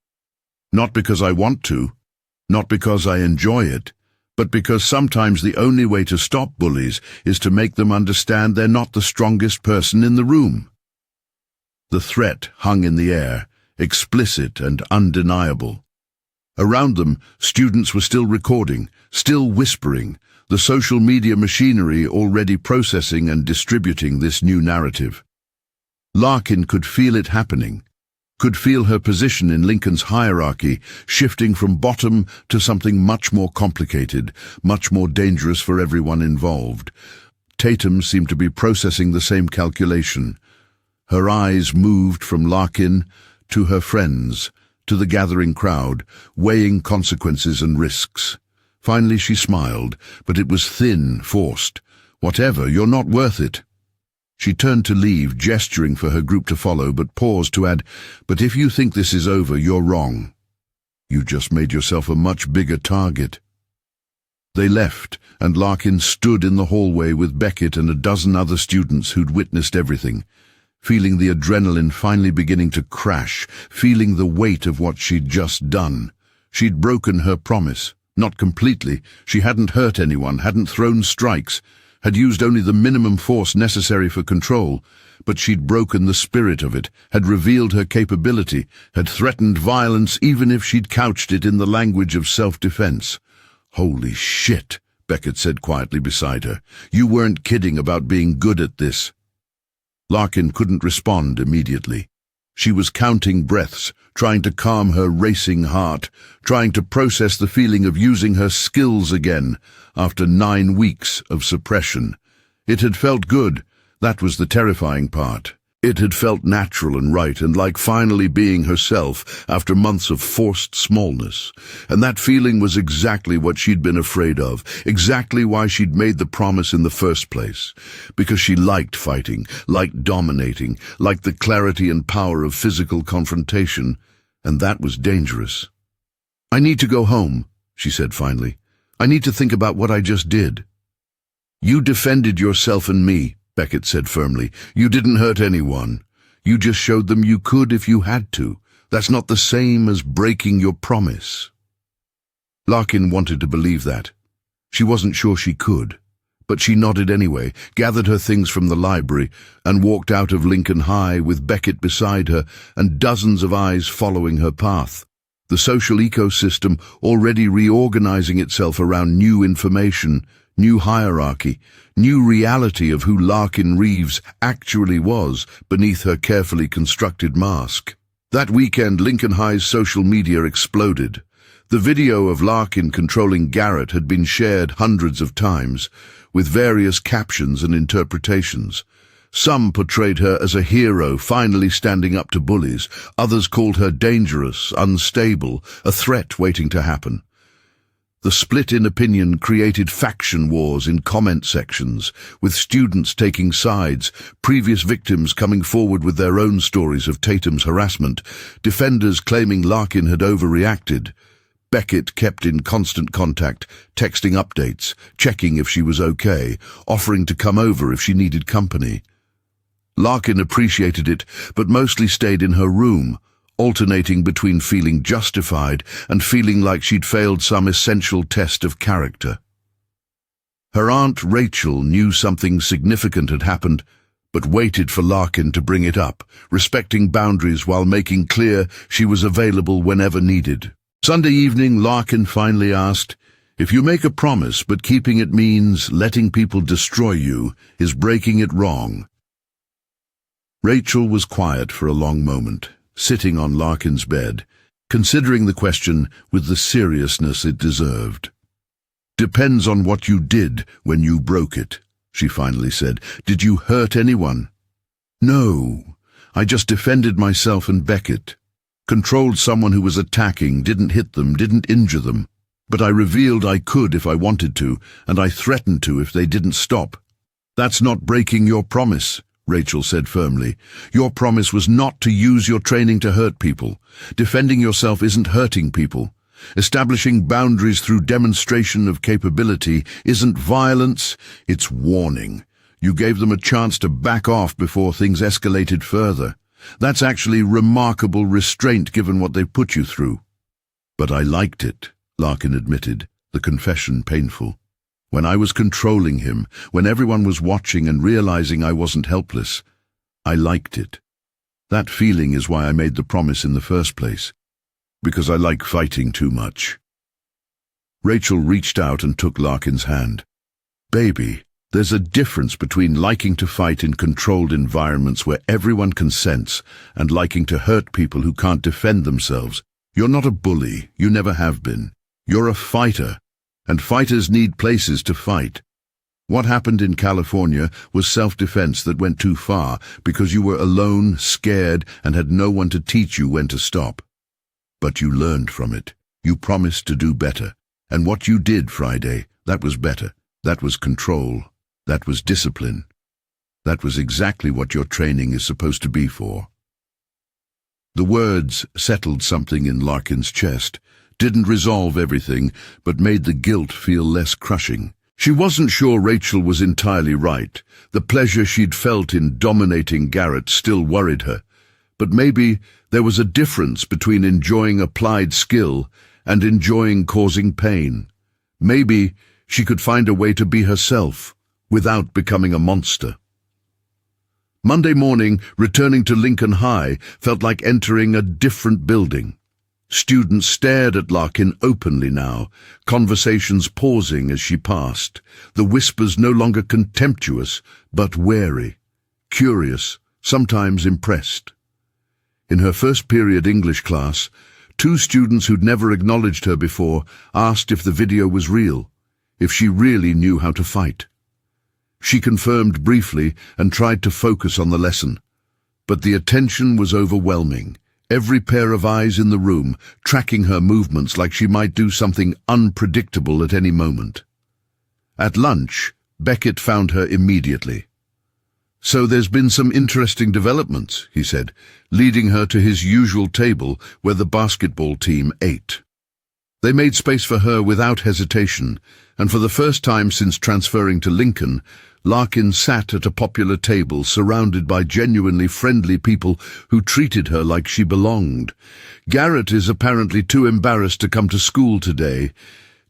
Not because I want to, not because I enjoy it, but because sometimes the only way to stop bullies is to make them understand they're not the strongest person in the room. The threat hung in the air, explicit and undeniable. Around them, students were still recording, still whispering, the social media machinery already processing and distributing this new narrative. Larkin could feel it happening, could feel her position in Lincoln's hierarchy shifting from bottom to something much more complicated, much more dangerous for everyone involved. Tatum seemed to be processing the same calculation. Her eyes moved from Larkin to her friends, to the gathering crowd, weighing consequences and risks. Finally she smiled, but it was thin, forced. "Whatever, you're not worth it." She turned to leave, gesturing for her group to follow, but paused to add, "But if you think this is over, you're wrong. You just made yourself a much bigger target." They left, and Larkin stood in the hallway with Beckett and a dozen other students who'd witnessed everything, feeling the adrenaline finally beginning to crash, feeling the weight of what she'd just done. She'd broken her promise. Not completely. She hadn't hurt anyone, hadn't thrown strikes, had used only the minimum force necessary for control, but she'd broken the spirit of it, had revealed her capability, had threatened violence even if she'd couched it in the language of self-defense. "Holy shit," Beckett said quietly beside her. "You weren't kidding about being good at this." Larkin couldn't respond immediately. She was counting breaths, trying to calm her racing heart, trying to process the feeling of using her skills again after 9 weeks of suppression. It had felt good. That was the terrifying part. It had felt natural and right and like finally being herself after months of forced smallness. And that feeling was exactly what she'd been afraid of, exactly why she'd made the promise in the first place. Because she liked fighting, liked dominating, liked the clarity and power of physical confrontation, and that was dangerous. "I need to go home," she said finally. "I need to think about what I just did." "You defended yourself and me," Beckett said firmly. "You didn't hurt anyone. You just showed them you could if you had to. That's not the same as breaking your promise." Larkin wanted to believe that. She wasn't sure she could, but she nodded anyway, gathered her things from the library, and walked out of Lincoln High with Beckett beside her and dozens of eyes following her path. The social ecosystem already reorganizing itself around new information, new hierarchy, new reality of who Larkin Reeves actually was beneath her carefully constructed mask. That weekend, Lincoln High's social media exploded. The video of Larkin controlling Garrett had been shared hundreds of times, with various captions and interpretations. Some portrayed her as a hero finally standing up to bullies. Others called her dangerous, unstable, a threat waiting to happen. The split in opinion created faction wars in comment sections, with students taking sides, previous victims coming forward with their own stories of Tatum's harassment, defenders claiming Larkin had overreacted. Beckett kept in constant contact, texting updates, checking if she was okay, offering to come over if she needed company. Larkin appreciated it, but mostly stayed in her room, alternating between feeling justified and feeling like she'd failed some essential test of character. Her Aunt Rachel knew something significant had happened, but waited for Larkin to bring it up, respecting boundaries while making clear she was available whenever needed. Sunday evening, Larkin finally asked, "If you make a promise but keeping it means letting people destroy you, is breaking it wrong?" Rachel was quiet for a long moment, sitting on Larkin's bed, considering the question with the seriousness it deserved. "Depends on what you did when you broke it," she finally said. "Did you hurt anyone?" "No, I just defended myself and Beckett. Controlled someone who was attacking, didn't hit them, didn't injure them. But I revealed I could if I wanted to, and I threatened to if they didn't stop." "That's not breaking your promise," Rachel said firmly. "Your promise was not to use your training to hurt people. Defending yourself isn't hurting people. Establishing boundaries through demonstration of capability isn't violence, it's warning. You gave them a chance to back off before things escalated further. That's actually remarkable restraint given what they put you through. But I liked it, Larkin admitted, the confession painful. When I was controlling him, when everyone was watching and realizing I wasn't helpless, I liked it. That feeling is why I made the promise in the first place, because I like fighting too much. Rachel reached out and took Larkin's hand. Baby, there's a difference between liking to fight in controlled environments where everyone consents and liking to hurt people who can't defend themselves. You're not a bully, you never have been. You're a fighter, and fighters need places to fight. What happened in California was self-defense that went too far because you were alone, scared, and had no one to teach you when to stop. But you learned from it. You promised to do better. And what you did Friday, that was better. That was control. That was discipline. That was exactly what your training is supposed to be for. The words settled something in Larkin's chest, didn't resolve everything, but made the guilt feel less crushing. She wasn't sure Rachel was entirely right. The pleasure she'd felt in dominating Garrett still worried her. But maybe there was a difference between enjoying applied skill and enjoying causing pain. Maybe she could find a way to be herself without becoming a monster. Monday morning, returning to Lincoln High felt like entering a different building. Students stared at Larkin openly now, conversations pausing as she passed, the whispers no longer contemptuous, but wary, curious, sometimes impressed. In her first period English class, 2 students who'd never acknowledged her before asked if the video was real, if she really knew how to fight. She confirmed briefly and tried to focus on the lesson, but the attention was overwhelming. Every pair of eyes in the room, tracking her movements like she might do something unpredictable at any moment. At lunch, Beckett found her immediately. "So there's been some interesting developments," he said, leading her to his usual table where the basketball team ate. They made space for her without hesitation, and for the first time since transferring to Lincoln, Larkin sat at a popular table surrounded by genuinely friendly people who treated her like she belonged. Garrett is apparently too embarrassed to come to school today.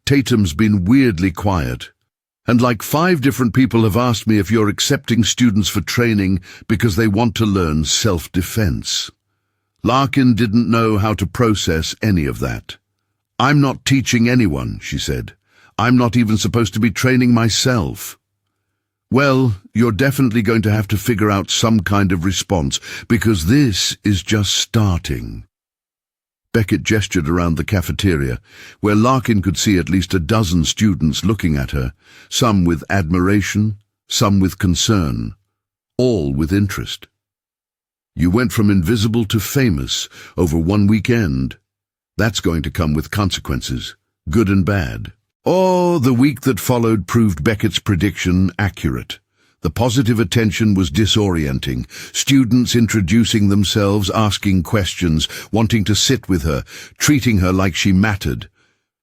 Tatum's been weirdly quiet. And like 5 different people have asked me if you're accepting students for training because they want to learn self-defense. Larkin didn't know how to process any of that. "I'm not teaching anyone," she said. "I'm not even supposed to be training myself." "Well, you're definitely going to have to figure out some kind of response, because this is just starting." Beckett gestured around the cafeteria, where Larkin could see at least a dozen students looking at her, some with admiration, some with concern, all with interest. "You went from invisible to famous over one weekend. That's going to come with consequences, good and bad." Oh, the week that followed proved Beckett's prediction accurate. The positive attention was disorienting. Students introducing themselves, asking questions, wanting to sit with her, treating her like she mattered.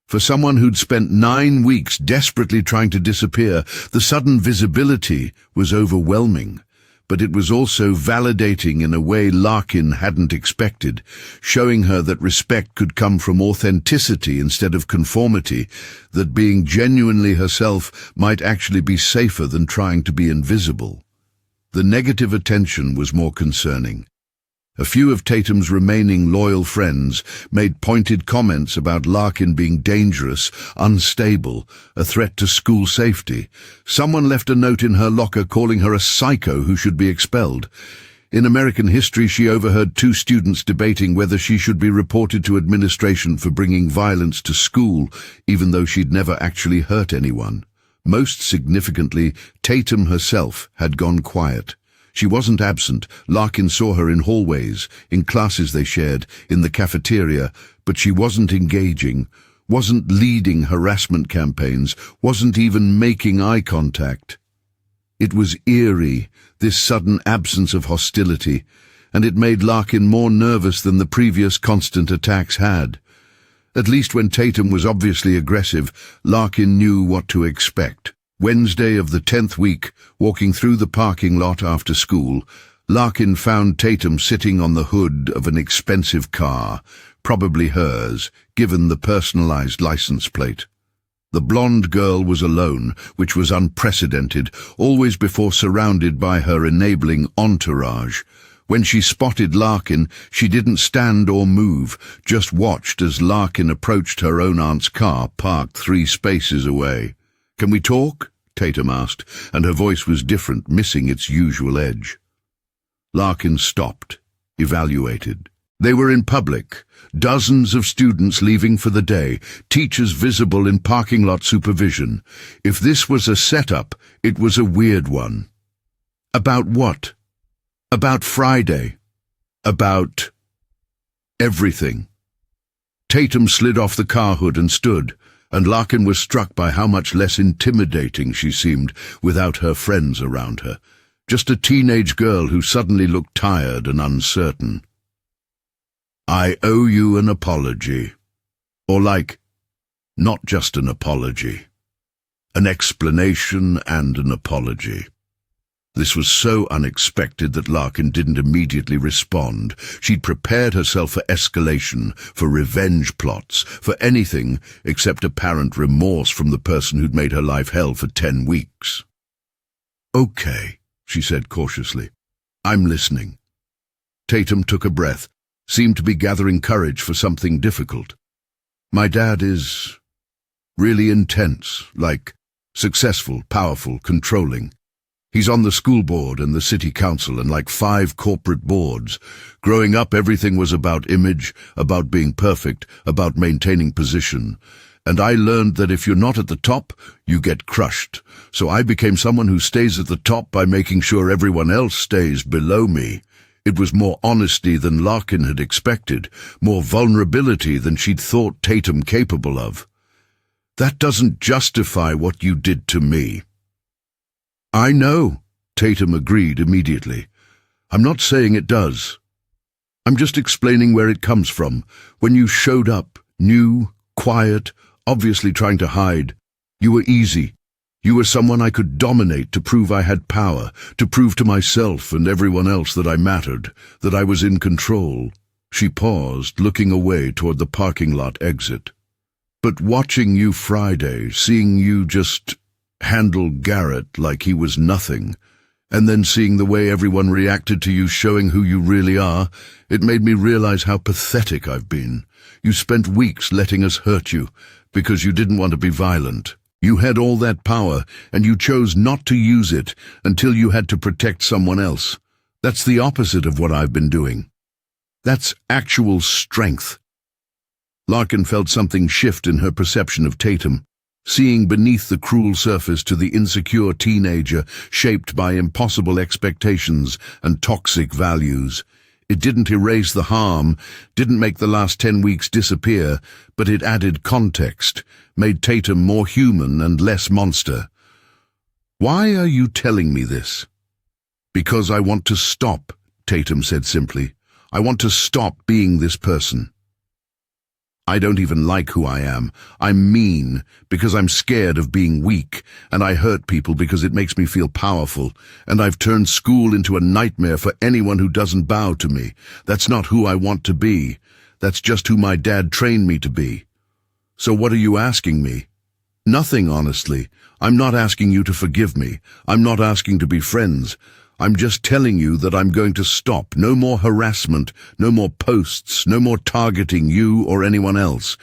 For someone who'd spent 9 weeks desperately trying to disappear, the sudden visibility was overwhelming. But it was also validating in a way Larkin hadn't expected, showing her that respect could come from authenticity instead of conformity, that being genuinely herself might actually be safer than trying to be invisible. The negative attention was more concerning. A few of Tatum's remaining loyal friends made pointed comments about Larkin being dangerous, unstable, a threat to school safety. Someone left a note in her locker calling her a psycho who should be expelled. In American history, she overheard 2 students debating whether she should be reported to administration for bringing violence to school, even though she'd never actually hurt anyone. Most significantly, Tatum herself had gone quiet. She wasn't absent. Larkin saw her in hallways, in classes they shared, in the cafeteria, but she wasn't engaging, wasn't leading harassment campaigns, wasn't even making eye contact. It was eerie, this sudden absence of hostility, and it made Larkin more nervous than the previous constant attacks had. At least when Tatum was obviously aggressive, Larkin knew what to expect. Wednesday of the 10th week, walking through the parking lot after school, Larkin found Tatum sitting on the hood of an expensive car, probably hers, given the personalized license plate. The blonde girl was alone, which was unprecedented, always before surrounded by her enabling entourage. When she spotted Larkin, she didn't stand or move, just watched as Larkin approached her own aunt's car, parked 3 spaces away. "Can we talk?" Tatum asked, and her voice was different, missing its usual edge. Larkin stopped, evaluated. They were in public, dozens of students leaving for the day, teachers visible in parking lot supervision. If this was a setup, it was a weird one. About what? About Friday. About everything. Tatum slid off the car hood and stood, and Larkin was struck by how much less intimidating she seemed without her friends around her. Just a teenage girl who suddenly looked tired and uncertain. "I owe you an apology." Or not just an apology. An explanation and an apology. This was so unexpected that Larkin didn't immediately respond. She'd prepared herself for escalation, for revenge plots, for anything except apparent remorse from the person who'd made her life hell for 10 weeks. "Okay," she said cautiously. "I'm listening." Tatum took a breath, seemed to be gathering courage for something difficult. "My dad is really intense, successful, powerful, controlling. He's on the school board and the city council and 5 corporate boards. Growing up, everything was about image, about being perfect, about maintaining position. And I learned that if you're not at the top, you get crushed. So I became someone who stays at the top by making sure everyone else stays below me." It was more honesty than Larkin had expected, more vulnerability than she'd thought Tatum capable of. "That doesn't justify what you did to me." "I know," Tatum agreed immediately. "I'm not saying it does. I'm just explaining where it comes from. When you showed up, new, quiet, obviously trying to hide, you were easy. You were someone I could dominate to prove I had power, to prove to myself and everyone else that I mattered, that I was in control." She paused, looking away toward the parking lot exit. "But watching you Friday, seeing you just handle Garrett like he was nothing, and then seeing the way everyone reacted to you showing who you really are, it made me realize how pathetic I've been. You spent weeks letting us hurt you, because you didn't want to be violent. You had all that power, and you chose not to use it until you had to protect someone else. That's the opposite of what I've been doing. That's actual strength." Larkin felt something shift in her perception of Tatum, seeing beneath the cruel surface to the insecure teenager shaped by impossible expectations and toxic values. It didn't erase the harm, didn't make the last 10 weeks disappear, but it added context, made Tatum more human and less monster. "Why are you telling me this?" "Because I want to stop," Tatum said simply. "I want to stop being this person. I don't even like who I am. I'm mean because I'm scared of being weak, and I hurt people because it makes me feel powerful, and I've turned school into a nightmare for anyone who doesn't bow to me. That's not who I want to be. That's just who my dad trained me to be. So what are you asking me?" "Nothing, honestly. I'm not asking you to forgive me. I'm not asking to be friends. I'm just telling you that I'm going to stop. No more harassment, no more posts, no more targeting you or anyone else.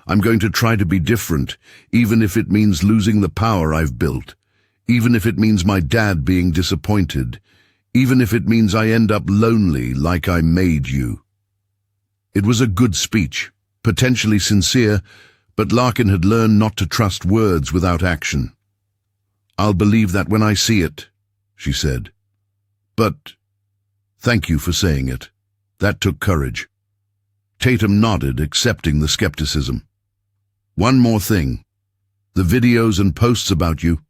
I'm going to try to be different, even if it means losing the power I've built, even if it means my dad being disappointed, even if it means I end up lonely like I made you." It was a good speech, potentially sincere, but Larkin had learned not to trust words without action. "I'll believe that when I see it," she said. "But thank you for saying it. That took courage." Tatum nodded, accepting the skepticism. "One more thing. The videos and posts about you.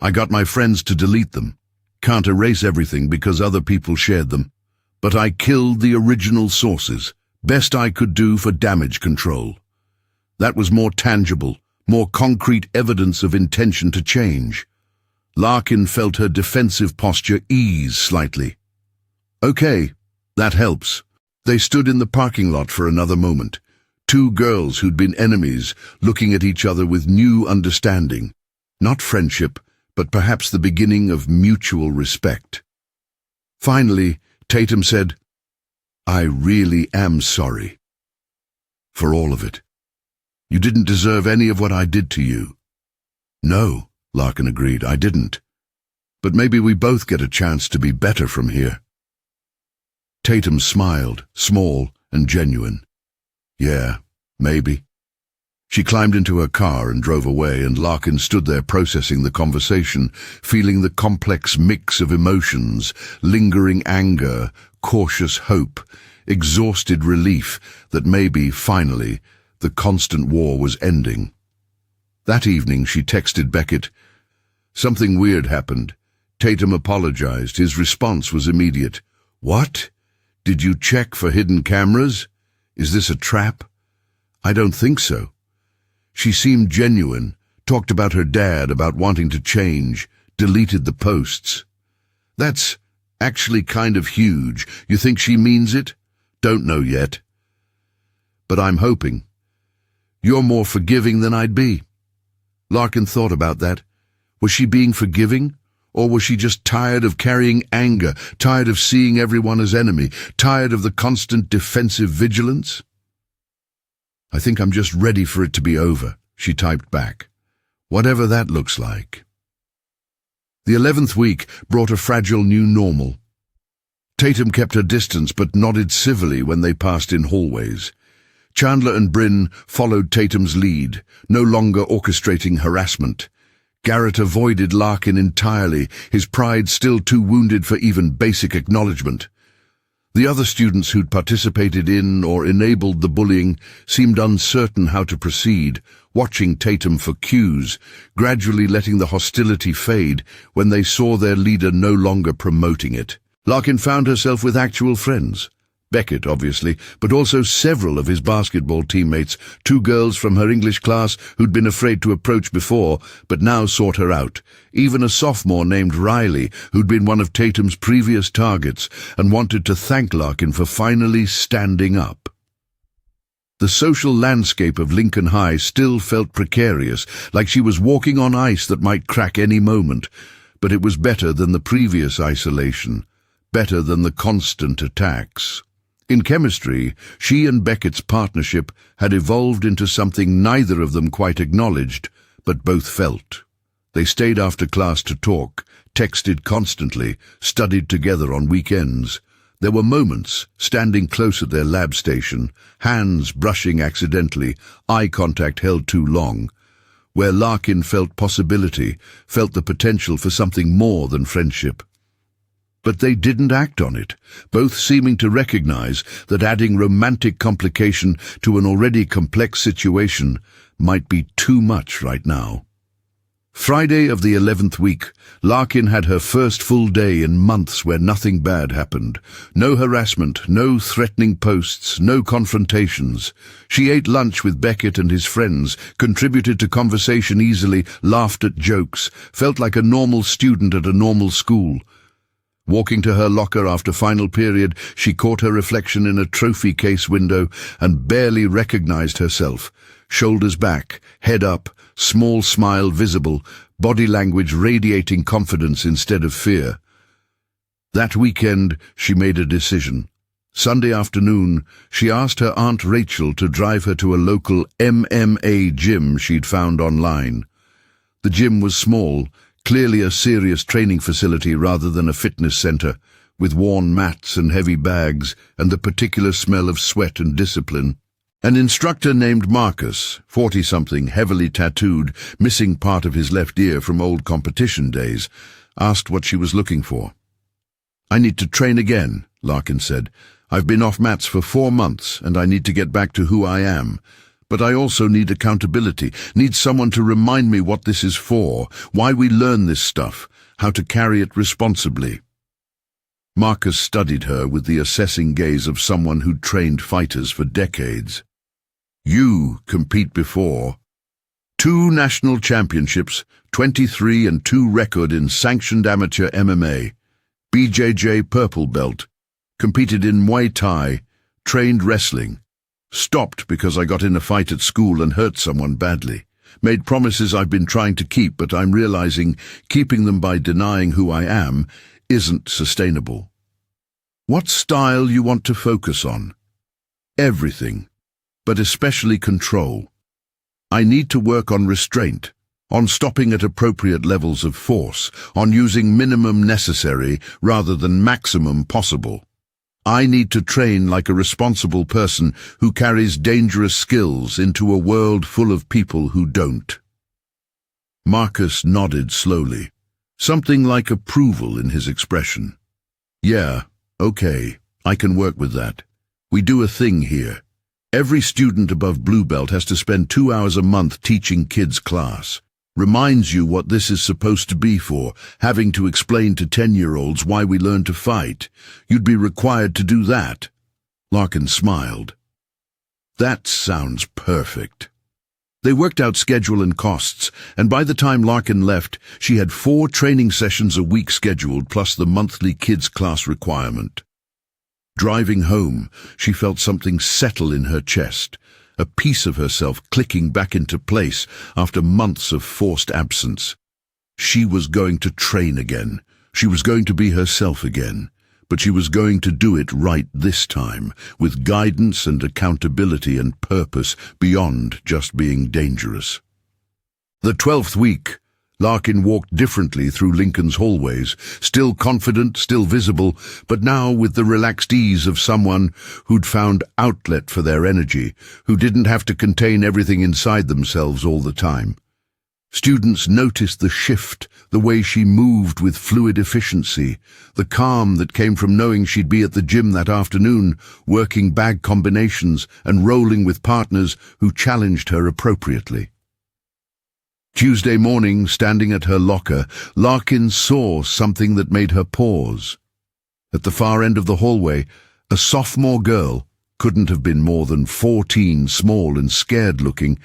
I got my friends to delete them. Can't erase everything because other people shared them. But I killed the original sources. Best I could do for damage control. That was more tangible, more concrete evidence of intention to change. Larkin felt her defensive posture ease slightly. Okay, that helps. They stood in the parking lot for another moment. Two girls who'd been enemies, looking at each other with new understanding. Not friendship, but perhaps the beginning of mutual respect. Finally, Tatum said, "I really am sorry. For all of it. You didn't deserve any of what I did to you." "No," Larkin agreed, "I didn't. But maybe we both get a chance to be better from here." Tatum smiled, small and genuine. "Yeah, maybe." She climbed into her car and drove away, and Larkin stood there processing the conversation, feeling the complex mix of emotions, lingering anger, cautious hope, exhausted relief that maybe, finally, the constant war was ending. That evening she texted Beckett, "Something weird happened." Tatum apologized. His response was immediate. "What? Did you check for hidden cameras? Is this a trap?" "I don't think so." She seemed genuine, talked about her dad, about wanting to change, deleted the posts. "That's actually kind of huge. You think she means it?" "Don't know yet. But I'm hoping. You're more forgiving than I'd be." Larkin thought about that. Was she being forgiving? Or was she just tired of carrying anger, tired of seeing everyone as enemy, tired of the constant defensive vigilance? "I think I'm just ready for it to be over," she typed back. "Whatever that looks like." The 11th week brought a fragile new normal. Tatum kept her distance but nodded civilly when they passed in hallways. Chandler and Bryn followed Tatum's lead, no longer orchestrating harassment. Garrett avoided Larkin entirely, his pride still too wounded for even basic acknowledgement. The other students who'd participated in or enabled the bullying seemed uncertain how to proceed, watching Tatum for cues, gradually letting the hostility fade when they saw their leader no longer promoting it. Larkin found herself with actual friends. Beckett, obviously, but also several of his basketball teammates, two girls from her English class who'd been afraid to approach before, but now sought her out, even a sophomore named Riley, who'd been one of Tatum's previous targets and wanted to thank Larkin for finally standing up. The social landscape of Lincoln High still felt precarious, like she was walking on ice that might crack any moment, but it was better than the previous isolation, better than the constant attacks. In chemistry, she and Beckett's partnership had evolved into something neither of them quite acknowledged, but both felt. They stayed after class to talk, texted constantly, studied together on weekends. There were moments, standing close at their lab station, hands brushing accidentally, eye contact held too long, where Larkin felt possibility, felt the potential for something more than friendship. But they didn't act on it, both seeming to recognize that adding romantic complication to an already complex situation might be too much right now. Friday of the 11th week, Larkin had her first full day in months where nothing bad happened. No harassment, no threatening posts, no confrontations. She ate lunch with Beckett and his friends, contributed to conversation easily, laughed at jokes, felt like a normal student at a normal school. Walking to her locker after final period, she caught her reflection in a trophy case window and barely recognized herself. Shoulders back, head up, small smile visible, body language radiating confidence instead of fear. That weekend, she made a decision. Sunday afternoon, she asked her Aunt Rachel to drive her to a local MMA gym she'd found online. The gym was small, clearly a serious training facility rather than a fitness center, with worn mats and heavy bags and the particular smell of sweat and discipline. An instructor named Marcus, 40-something, heavily tattooed, missing part of his left ear from old competition days, asked what she was looking for. "I need to train again," Larkin said. "I've been off mats for 4 months, and I need to get back to who I am. But I also need accountability, need someone to remind me what this is for, why we learn this stuff, how to carry it responsibly." Marcus studied her with the assessing gaze of someone who'd trained fighters for decades. "You compete before." 2 national championships, 23 and 2 record in sanctioned amateur MMA. BJJ purple belt. Competed in Muay Thai. Trained wrestling. Stopped because I got in a fight at school and hurt someone badly. Made promises I've been trying to keep, but I'm realizing keeping them by denying who I am isn't sustainable. What style you want to focus on? Everything, but especially control. I need to work on restraint, on stopping at appropriate levels of force, on using minimum necessary rather than maximum possible. I need to train like a responsible person who carries dangerous skills into a world full of people who don't. Marcus nodded slowly, something like approval in his expression. Yeah, okay, I can work with that. We do a thing here. Every student above blue belt has to spend 2 hours a month teaching kids class. Reminds you what this is supposed to be for, having to explain to 10-year-olds why we learn to fight. You'd be required to do that. Larkin smiled. That sounds perfect. They worked out schedule and costs, and by the time Larkin left, she had 4 training sessions a week scheduled plus the monthly kids class requirement. Driving home, she felt something settle in her chest, a piece of herself clicking back into place after months of forced absence. She was going to train again. She was going to be herself again. But she was going to do it right this time, with guidance and accountability and purpose beyond just being dangerous. The 12th week, Larkin walked differently through Lincoln's hallways, still confident, still visible, but now with the relaxed ease of someone who'd found outlet for their energy, who didn't have to contain everything inside themselves all the time. Students noticed the shift, the way she moved with fluid efficiency, the calm that came from knowing she'd be at the gym that afternoon, working bag combinations and rolling with partners who challenged her appropriately. Tuesday morning, standing at her locker, Larkin saw something that made her pause. At the far end of the hallway, a sophomore girl, couldn't have been more than 14, small and scared-looking,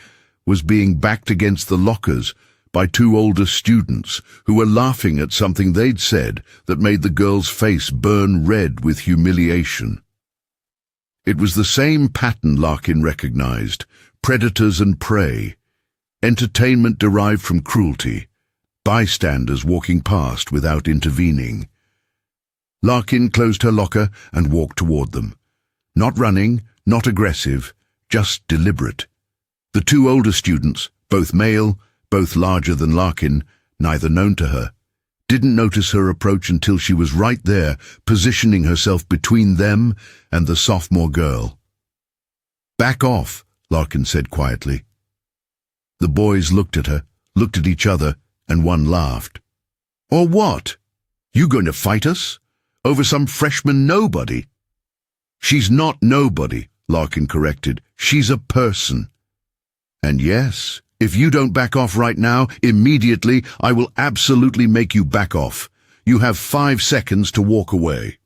was being backed against the lockers by 2 older students who were laughing at something they'd said that made the girl's face burn red with humiliation. It was the same pattern Larkin recognized: predators and prey, entertainment derived from cruelty, bystanders walking past without intervening. Larkin closed her locker and walked toward them. Not running, not aggressive, just deliberate. The 2 older students, both male, both larger than Larkin, neither known to her, didn't notice her approach until she was right there, positioning herself between them and the sophomore girl. "Back off," Larkin said quietly. The boys looked at her, looked at each other, and one laughed. "Or what? You going to fight us? Over some freshman nobody?" "She's not nobody," Larkin corrected. "She's a person. And yes, if you don't back off right now, immediately, I will absolutely make you back off. You have 5 seconds to walk away."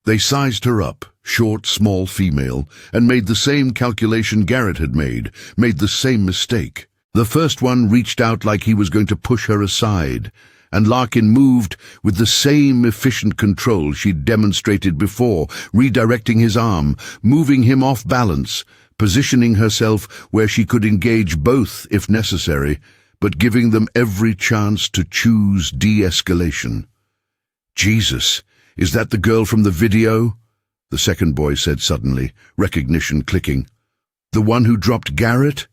They sized her up, short, small female, and made the same calculation Garrett had made the same mistake. The first one reached out like he was going to push her aside, and Larkin moved with the same efficient control she'd demonstrated before, redirecting his arm, moving him off balance, positioning herself where she could engage both if necessary, but giving them every chance to choose de-escalation. "Jesus, is that the girl from the video?" the second boy said suddenly, recognition clicking. "The one who dropped Garrett?"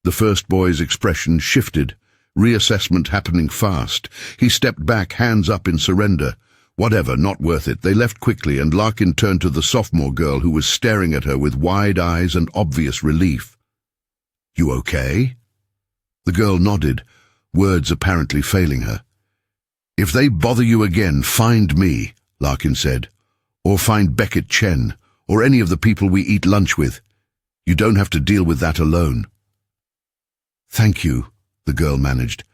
The first boy's expression shifted, reassessment happening fast. He stepped back, hands up in surrender. Whatever, not worth it. They left quickly, and Larkin turned to the sophomore girl who was staring at her with wide eyes and obvious relief. "You okay?" The girl nodded, words apparently failing her. "If they bother you again, find me," Larkin said. "Or find Beckett Chen, or any of the people we eat lunch with. You don't have to deal with that alone." "Thank you," the girl managed.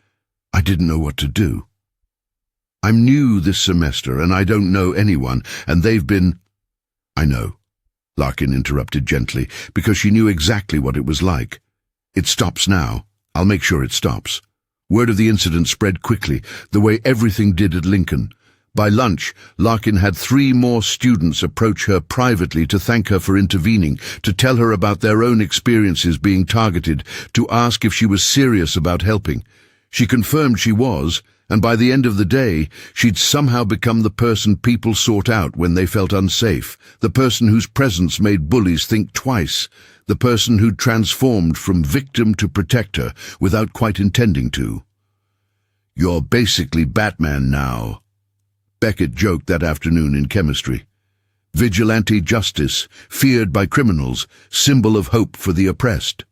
"I didn't know what to do. I'm new this semester, and I don't know anyone, and they've been—" "I know," Larkin interrupted gently, because she knew exactly what it was like. "It stops now. I'll make sure it stops." Word of the incident spread quickly, the way everything did at Lincoln. By lunch, Larkin had 3 more students approach her privately to thank her for intervening, to tell her about their own experiences being targeted, to ask if she was serious about helping. She confirmed she was, and by the end of the day, she'd somehow become the person people sought out when they felt unsafe, the person whose presence made bullies think twice, the person who'd transformed from victim to protector without quite intending to. "You're basically Batman now," Beckett joked that afternoon in chemistry. Vigilante justice, feared by criminals, symbol of hope for the oppressed.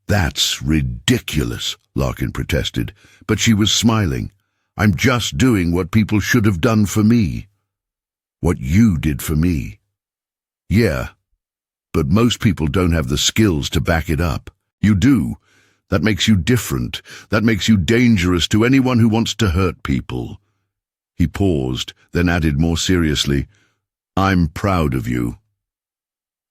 "That's ridiculous," Larkin protested, but she was smiling. "I'm just doing what people should have done for me. What you did for me." "Yeah, but most people don't have the skills to back it up. You do. That makes you different. That makes you dangerous to anyone who wants to hurt people." He paused, then added more seriously, "I'm proud of you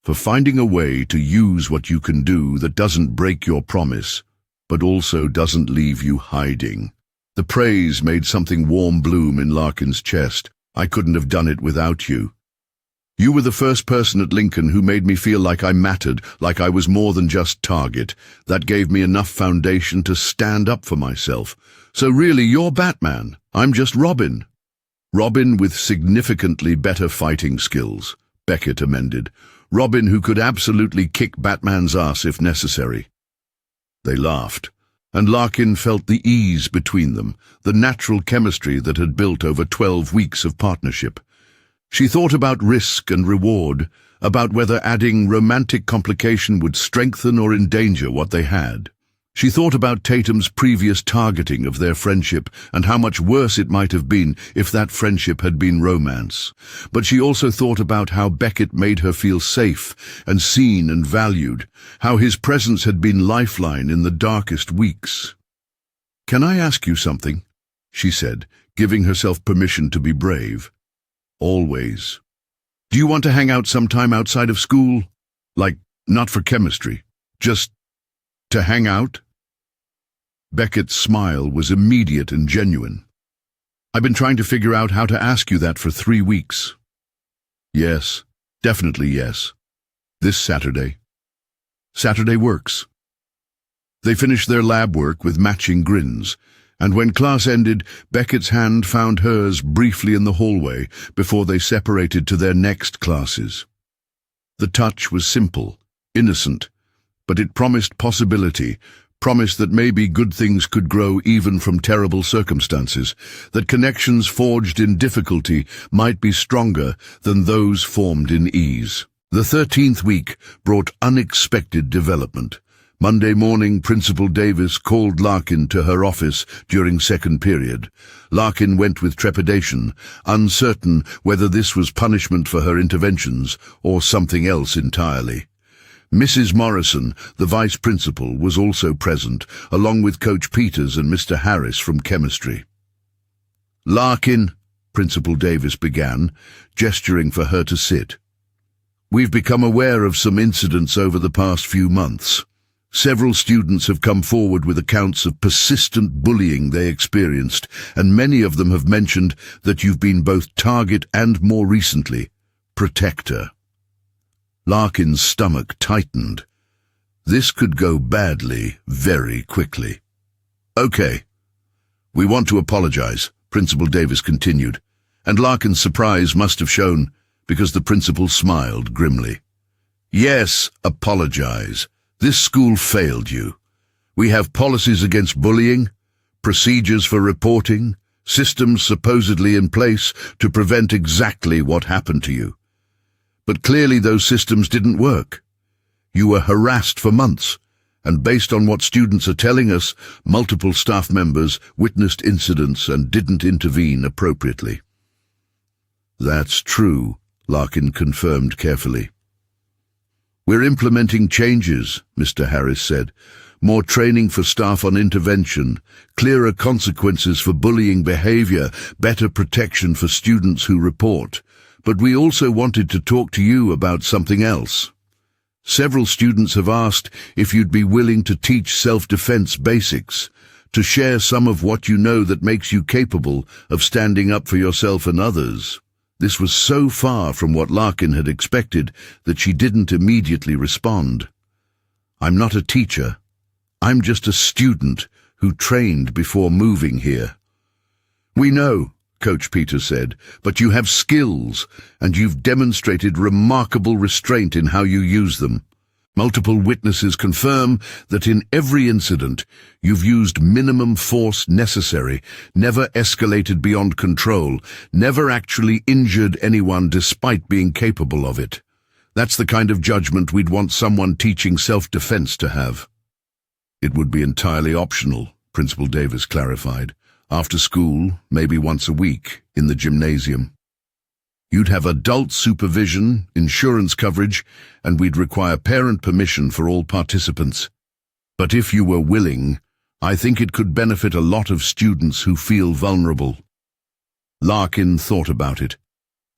for finding a way to use what you can do that doesn't break your promise, but also doesn't leave you hiding." The praise made something warm bloom in Larkin's chest. "I couldn't have done it without you. You were the first person at Lincoln who made me feel like I mattered, like I was more than just target. That gave me enough foundation to stand up for myself. So really, you're Batman. I'm just Robin." "Robin with significantly better fighting skills," Beckett amended. "Robin who could absolutely kick Batman's ass if necessary." They laughed, and Larkin felt the ease between them, the natural chemistry that had built over 12 weeks of partnership. She thought about risk and reward, about whether adding romantic complication would strengthen or endanger what they had. She thought about Tatum's previous targeting of their friendship and how much worse it might have been if that friendship had been romance. But she also thought about how Beckett made her feel safe and seen and valued, how his presence had been lifeline in the darkest weeks. "Can I ask you something?" she said, giving herself permission to be brave. "Always. Do you want to hang out sometime outside of school? Like, not for chemistry, just to hang out?" Beckett's smile was immediate and genuine. "I've been trying to figure out how to ask you that for 3 weeks. Yes, definitely yes. This Saturday. Saturday works." They finished their lab work with matching grins, and when class ended, Beckett's hand found hers briefly in the hallway before they separated to their next classes. The touch was simple, innocent, but it promised possibility, promised that maybe good things could grow even from terrible circumstances, that connections forged in difficulty might be stronger than those formed in ease. The 13th week brought unexpected development. Monday morning, Principal Davis called Larkin to her office during second period. Larkin went with trepidation, uncertain whether this was punishment for her interventions or something else entirely. Mrs. Morrison, the vice principal, was also present, along with Coach Peters and Mr. Harris from chemistry. "Larkin," Principal Davis began, gesturing for her to sit. "We've become aware of some incidents over the past few months. Several students have come forward with accounts of persistent bullying they experienced, and many of them have mentioned that you've been both target and, more recently, protector." Larkin's stomach tightened. This could go badly very quickly. "Okay. We want to apologize," Principal Davis continued, and Larkin's surprise must have shown because the principal smiled grimly. "Yes, apologize. This school failed you. We have policies against bullying, procedures for reporting, systems supposedly in place to prevent exactly what happened to you. But clearly those systems didn't work. You were harassed for months, and based on what students are telling us, multiple staff members witnessed incidents and didn't intervene appropriately." "That's true," Larkin confirmed carefully. "We're implementing changes," Mr. Harris said. "More training for staff on intervention, clearer consequences for bullying behavior, better protection for students who report. But we also wanted to talk to you about something else." Several students have asked if you'd be willing to teach self-defense basics, to share some of what you know that makes you capable of standing up for yourself and others. This was so far from what Larkin had expected that she didn't immediately respond. "I'm not a teacher. I'm just a student who trained before moving here." "We know," Coach Peter said, "but you have skills, and you've demonstrated remarkable restraint in how you use them. Multiple witnesses confirm that in every incident you've used minimum force necessary, never escalated beyond control, never actually injured anyone despite being capable of it. That's the kind of judgment we'd want someone teaching self-defense to have." "It would be entirely optional," Principal Davis clarified. "After school, maybe once a week, in the gymnasium. You'd have adult supervision, insurance coverage, and we'd require parent permission for all participants. But if you were willing, I think it could benefit a lot of students who feel vulnerable." Larkin thought about it.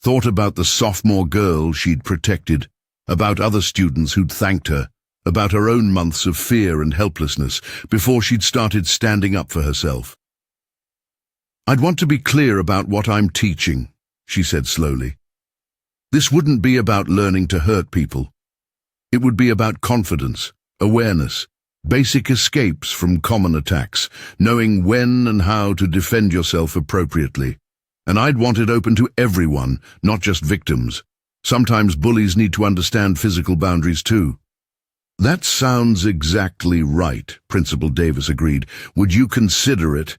Thought about the sophomore girl she'd protected, about other students who'd thanked her, about her own months of fear and helplessness before she'd started standing up for herself. "I'd want to be clear about what I'm teaching," she said slowly. "This wouldn't be about learning to hurt people. It would be about confidence, awareness, basic escapes from common attacks, knowing when and how to defend yourself appropriately. And I'd want it open to everyone, not just victims. Sometimes bullies need to understand physical boundaries too." "That sounds exactly right," Principal Davis agreed. "Would you consider it?"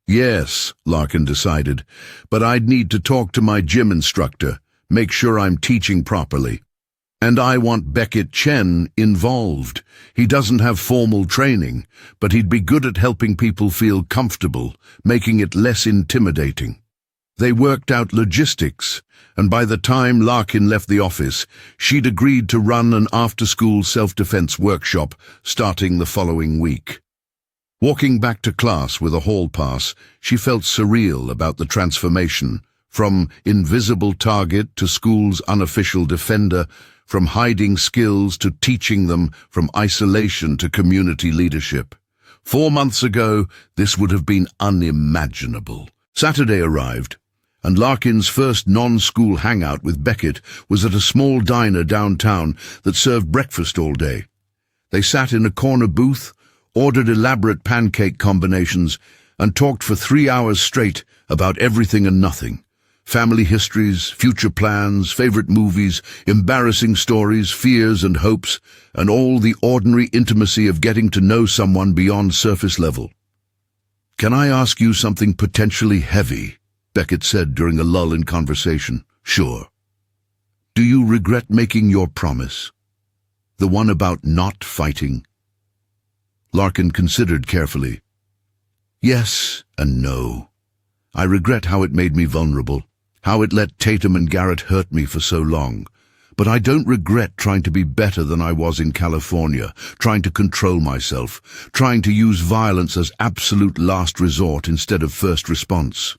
"Yes," Larkin decided, "but I'd need to talk to my gym instructor, make sure I'm teaching properly. And I want Beckett Chen involved. He doesn't have formal training, but he'd be good at helping people feel comfortable, making it less intimidating." They worked out logistics, and by the time Larkin left the office, she'd agreed to run an after-school self-defense workshop starting the following week. Walking back to class with a hall pass, she felt surreal about the transformation, from invisible target to school's unofficial defender, from hiding skills to teaching them, from isolation to community leadership. 4 months ago, this would have been unimaginable. Saturday arrived, and Larkin's first non-school hangout with Beckett was at a small diner downtown that served breakfast all day. They sat in a corner booth, ordered elaborate pancake combinations, and talked for 3 hours straight about everything and nothing. Family histories, future plans, favorite movies, embarrassing stories, fears and hopes, and all the ordinary intimacy of getting to know someone beyond surface level. "Can I ask you something potentially heavy?" Beckett said during a lull in conversation. "Sure." "Do you regret making your promise? The one about not fighting?" Larkin considered carefully. "Yes and no. I regret how it made me vulnerable, how it let Tatum and Garrett hurt me for so long. But I don't regret trying to be better than I was in California, trying to control myself, trying to use violence as absolute last resort instead of first response.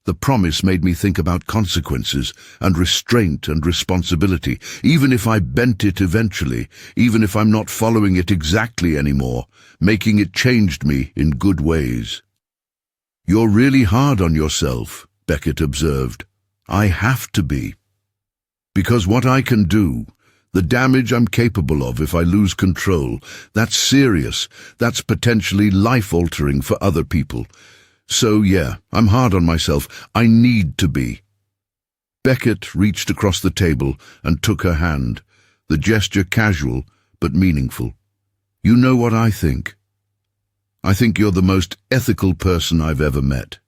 The promise made me think about consequences and restraint and responsibility, even if I bent it eventually, even if I'm not following it exactly anymore, making it changed me in good ways." "You're really hard on yourself," Beckett observed. "I have to be. Because what I can do, the damage I'm capable of if I lose control, that's serious, that's potentially life-altering for other people. So yeah, I'm hard on myself. I need to be." Beckett reached across the table and took her hand, the gesture casual but meaningful. "You know what I think? I think you're the most ethical person I've ever met.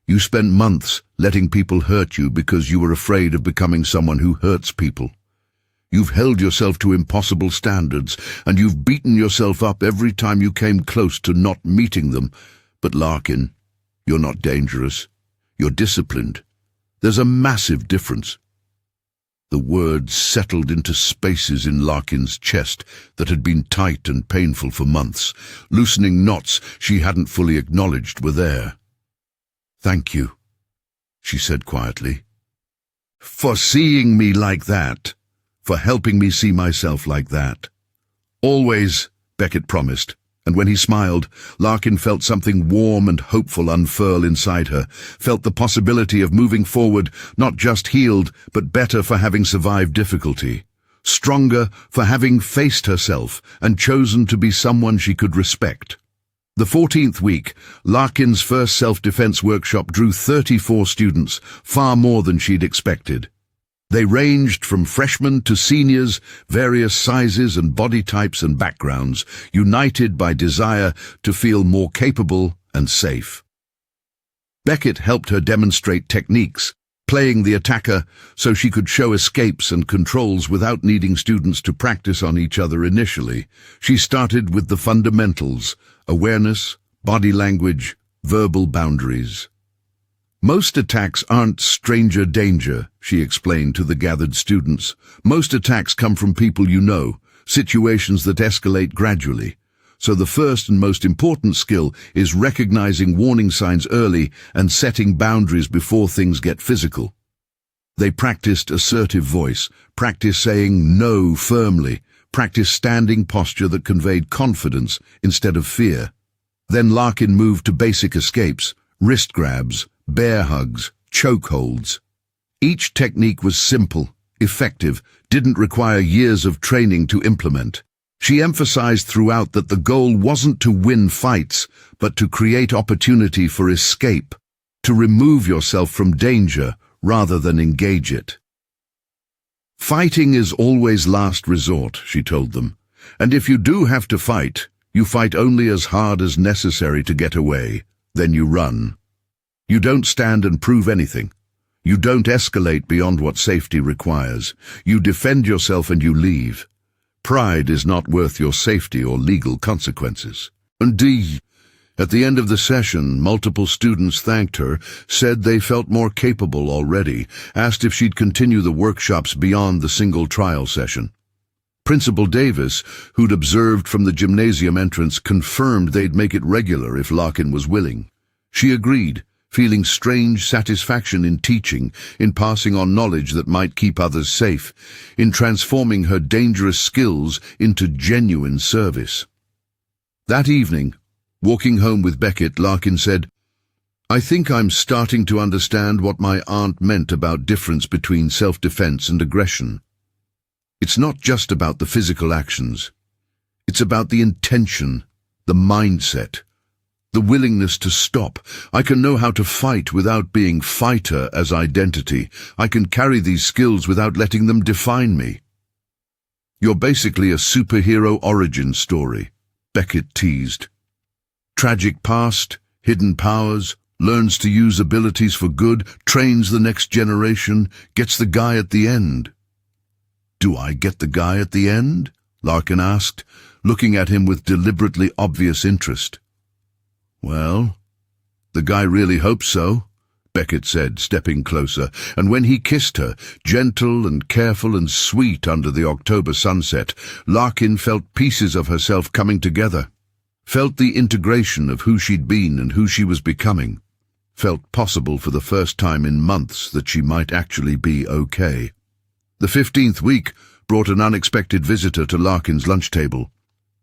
You spent months letting people hurt you because you were afraid of becoming someone who hurts people. You've held yourself to impossible standards, and you've beaten yourself up every time you came close to not meeting them. But Larkin, you're not dangerous. You're disciplined. There's a massive difference." The words settled into spaces in Larkin's chest that had been tight and painful for months, loosening knots she hadn't fully acknowledged were there. "Thank you," she said quietly. "For seeing me like that," for helping me see myself like that." "Always," Beckett promised, and when he smiled, Larkin felt something warm and hopeful unfurl inside her, felt the possibility of moving forward, not just healed, but better for having survived difficulty, stronger for having faced herself and chosen to be someone she could respect. The 14th week, Larkin's first self-defense workshop drew 34 students, far more than she'd expected. They ranged from freshmen to seniors, various sizes and body types and backgrounds, united by desire to feel more capable and safe. Beckett helped her demonstrate techniques, playing the attacker so she could show escapes and controls without needing students to practice on each other initially. She started with the fundamentals: awareness, body language, verbal boundaries. "Most attacks aren't stranger danger," she explained to the gathered students. "Most attacks come from people you know, situations that escalate gradually. So the first and most important skill is recognizing warning signs early and setting boundaries before things get physical." They practiced assertive voice, practiced saying no firmly, practiced standing posture that conveyed confidence instead of fear. Then Larkin moved to basic escapes, wrist grabs, bear hugs, chokeholds. Each technique was simple, effective, didn't require years of training to implement. She emphasized throughout that the goal wasn't to win fights, but to create opportunity for escape, to remove yourself from danger rather than engage it. "Fighting is always last resort," she told them, "and if you do have to fight, you fight only as hard as necessary to get away, then you run. You don't stand and prove anything. You don't escalate beyond what safety requires. You defend yourself and you leave. Pride is not worth your safety or legal consequences." Indeed, at the end of the session, multiple students thanked her, said they felt more capable already, asked if she'd continue the workshops beyond the single trial session. Principal Davis, who'd observed from the gymnasium entrance, confirmed they'd make it regular if Larkin was willing. She agreed, feeling strange satisfaction in teaching, in passing on knowledge that might keep others safe, in transforming her dangerous skills into genuine service. That evening, walking home with Beckett, Larkin said, "I think I'm starting to understand what my aunt meant about difference between self-defense and aggression. It's not just about the physical actions. It's about the intention, the mindset, the willingness to stop. I can know how to fight without being fighter as identity. I can carry these skills without letting them define me." "You're basically a superhero origin story," Beckett teased. "Tragic past, hidden powers, learns to use abilities for good, trains the next generation, gets the guy at the end." "Do I get the guy at the end?" Larkin asked, looking at him with deliberately obvious interest. "Well, the guy really hopes so," Beckett said, stepping closer, and when he kissed her, gentle and careful and sweet under the October sunset, Larkin felt pieces of herself coming together, felt the integration of who she'd been and who she was becoming, felt possible for the first time in months that she might actually be okay. The 15th week brought an unexpected visitor to Larkin's lunch table.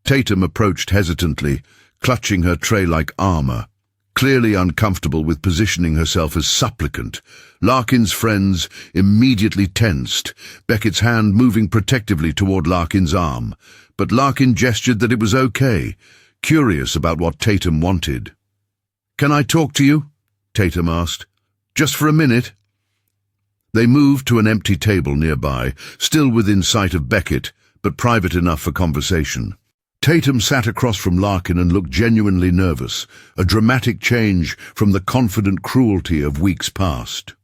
Tatum approached hesitantly, clutching her tray like armor, clearly uncomfortable with positioning herself as supplicant. Larkin's friends immediately tensed, Beckett's hand moving protectively toward Larkin's arm, but Larkin gestured that it was okay, curious about what Tatum wanted. "Can I talk to you?" Tatum asked. "Just for a minute?" They moved to an empty table nearby, still within sight of Beckett, but private enough for conversation. Tatum sat across from Larkin and looked genuinely nervous, a dramatic change from the confident cruelty of weeks past.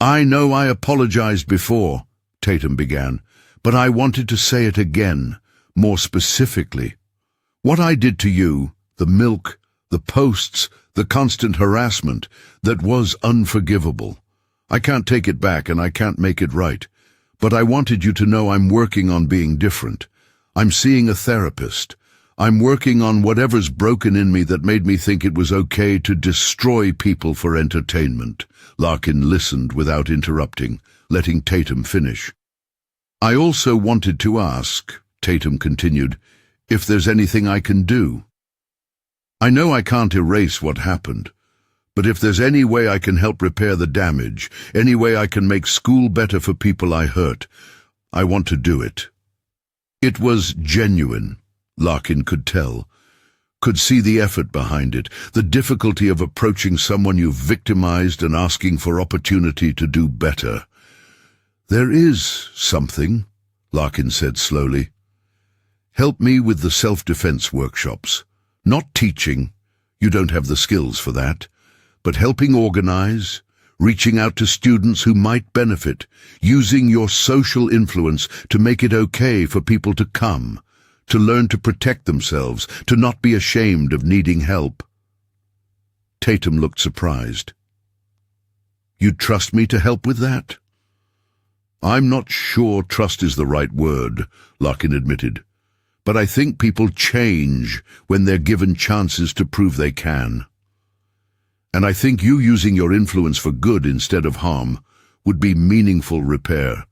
"I know I apologized before," Tatum began, "but I wanted to say it again, more specifically. What I did to you, the milk, the posts, the constant harassment, that was unforgivable. I can't take it back and I can't make it right, but I wanted you to know I'm working on being different. I'm seeing a therapist. I'm working on whatever's broken in me that made me think it was okay to destroy people for entertainment." Larkin listened without interrupting, letting Tatum finish. I also wanted to ask, Tatum continued, if there's anything I can do. I know I can't erase what happened, but if there's any way I can help repair the damage, any way I can make school better for people I hurt, I want to do it. It was genuine, Larkin could tell, could see the effort behind it, the difficulty of approaching someone you've victimized and asking for opportunity to do better. There is something, Larkin said slowly. Help me with the self-defense workshops. Not teaching, you don't have the skills for that, but helping organize, reaching out to students who might benefit, using your social influence to make it okay for people to come, to learn to protect themselves, to not be ashamed of needing help. Tatum looked surprised. You'd trust me to help with that? I'm not sure trust is the right word, Larkin admitted. But I think people change when they're given chances to prove they can. And I think you using your influence for good instead of harm would be meaningful repair.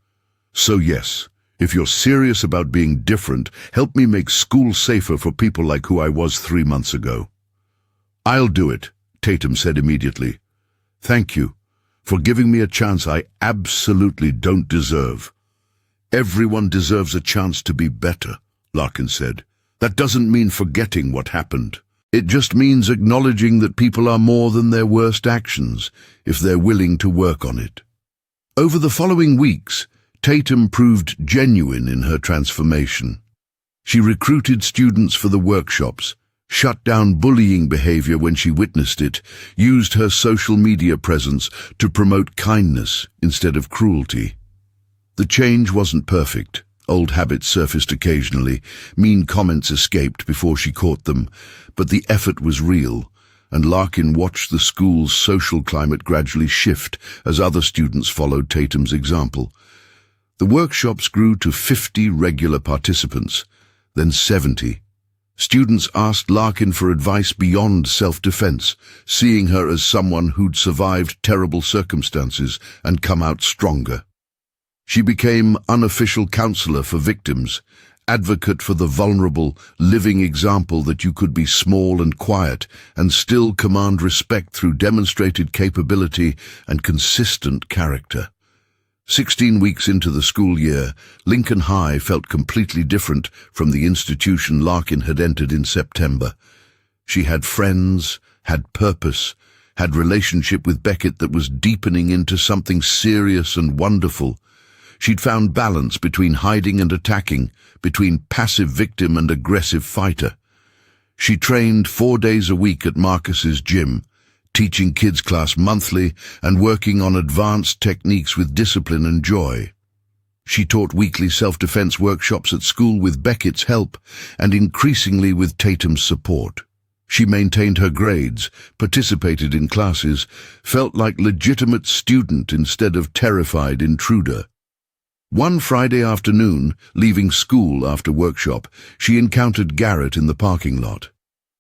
So yes, if you're serious about being different, help me make school safer for people like who I was 3 months ago. I'll do it, Tatum said immediately. Thank you for giving me a chance I absolutely don't deserve. Everyone deserves a chance to be better, Larkin said. That doesn't mean forgetting what happened. It just means acknowledging that people are more than their worst actions, if they're willing to work on it. Over the following weeks, Tatum proved genuine in her transformation. She recruited students for the workshops, shut down bullying behavior when she witnessed it, used her social media presence to promote kindness instead of cruelty. The change wasn't perfect. Old habits surfaced occasionally, mean comments escaped before she caught them, but the effort was real, and Larkin watched the school's social climate gradually shift as other students followed Tatum's example. The workshops grew to 50 regular participants, then 70. Students asked Larkin for advice beyond self-defense, seeing her as someone who'd survived terrible circumstances and come out stronger. She became unofficial counselor for victims, advocate for the vulnerable, living example that you could be small and quiet and still command respect through demonstrated capability and consistent character. 16 weeks into the school year, Lincoln High felt completely different from the institution Larkin had entered in September. She had friends, had purpose, had relationship with Beckett that was deepening into something serious and wonderful. She'd found balance between hiding and attacking, between passive victim and aggressive fighter. She trained 4 days a week at Marcus's gym, teaching kids class monthly and working on advanced techniques with discipline and joy. She taught weekly self-defense workshops at school with Beckett's help and increasingly with Tatum's support. She maintained her grades, participated in classes, felt like legitimate student instead of terrified intruder. One Friday afternoon, leaving school after workshop, she encountered Garrett in the parking lot.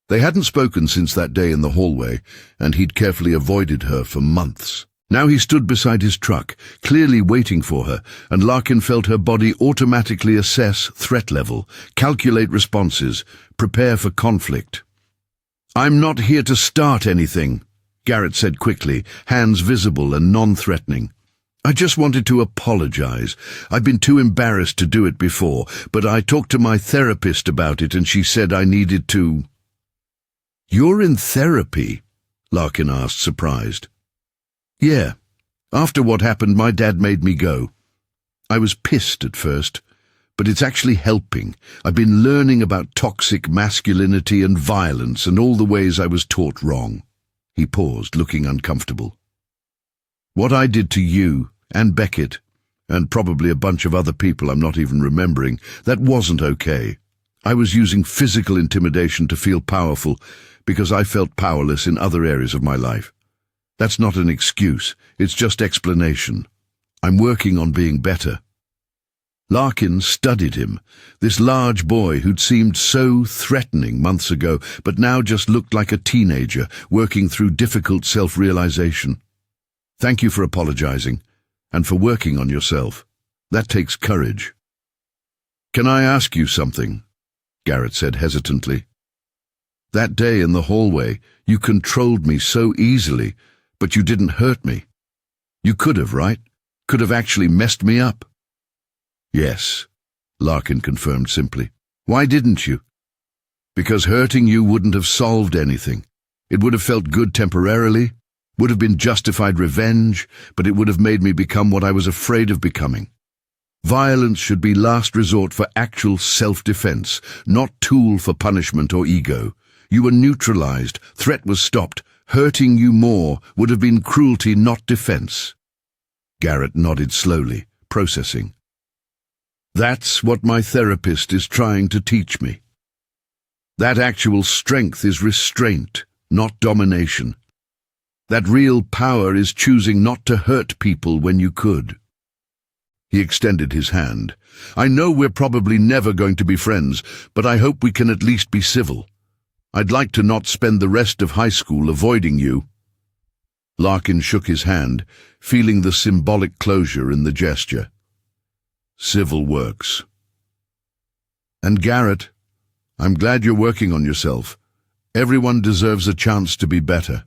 They hadn't spoken since that day in the hallway, and he'd carefully avoided her for months. Now he stood beside his truck, clearly waiting for her, and Larkin felt her body automatically assess threat level, calculate responses, prepare for conflict. "I'm not here to start anything," Garrett said quickly, hands visible and non-threatening. "I just wanted to apologize. I've been too embarrassed to do it before, but I talked to my therapist about it and she said I needed to." "You're in therapy?" Larkin asked, surprised. "Yeah. After what happened, my dad made me go. I was pissed at first, but it's actually helping. I've been learning about toxic masculinity and violence and all the ways I was taught wrong." He paused, looking uncomfortable. "What I did to you, and Beckett, and probably a bunch of other people I'm not even remembering, that wasn't okay. I was using physical intimidation to feel powerful because I felt powerless in other areas of my life. That's not an excuse, it's just explanation. I'm working on being better." Larkin studied him, this large boy who'd seemed so threatening months ago, but now just looked like a teenager working through difficult self-realization. "Thank you for apologizing, and for working on yourself. That takes courage." "Can I ask you something?" Garrett said hesitantly. "That day in the hallway, you controlled me so easily, but you didn't hurt me. You could have, right? Could have actually messed me up." "Yes," Larkin confirmed simply. "Why didn't you?" "Because hurting you wouldn't have solved anything. It would have felt good temporarily, would have been justified revenge, but it would have made me become what I was afraid of becoming. Violence should be last resort for actual self-defense, not tool for punishment or ego. You were neutralized, threat was stopped. Hurting you more would have been cruelty, not defense." Garrett nodded slowly, processing. "That's what my therapist is trying to teach me. That actual strength is restraint, not domination. That real power is choosing not to hurt people when you could." He extended his hand. "I know we're probably never going to be friends, but I hope we can at least be civil. I'd like to not spend the rest of high school avoiding you." Larkin shook his hand, feeling the symbolic closure in the gesture. "Civil works. And Garrett, I'm glad you're working on yourself. Everyone deserves a chance to be better."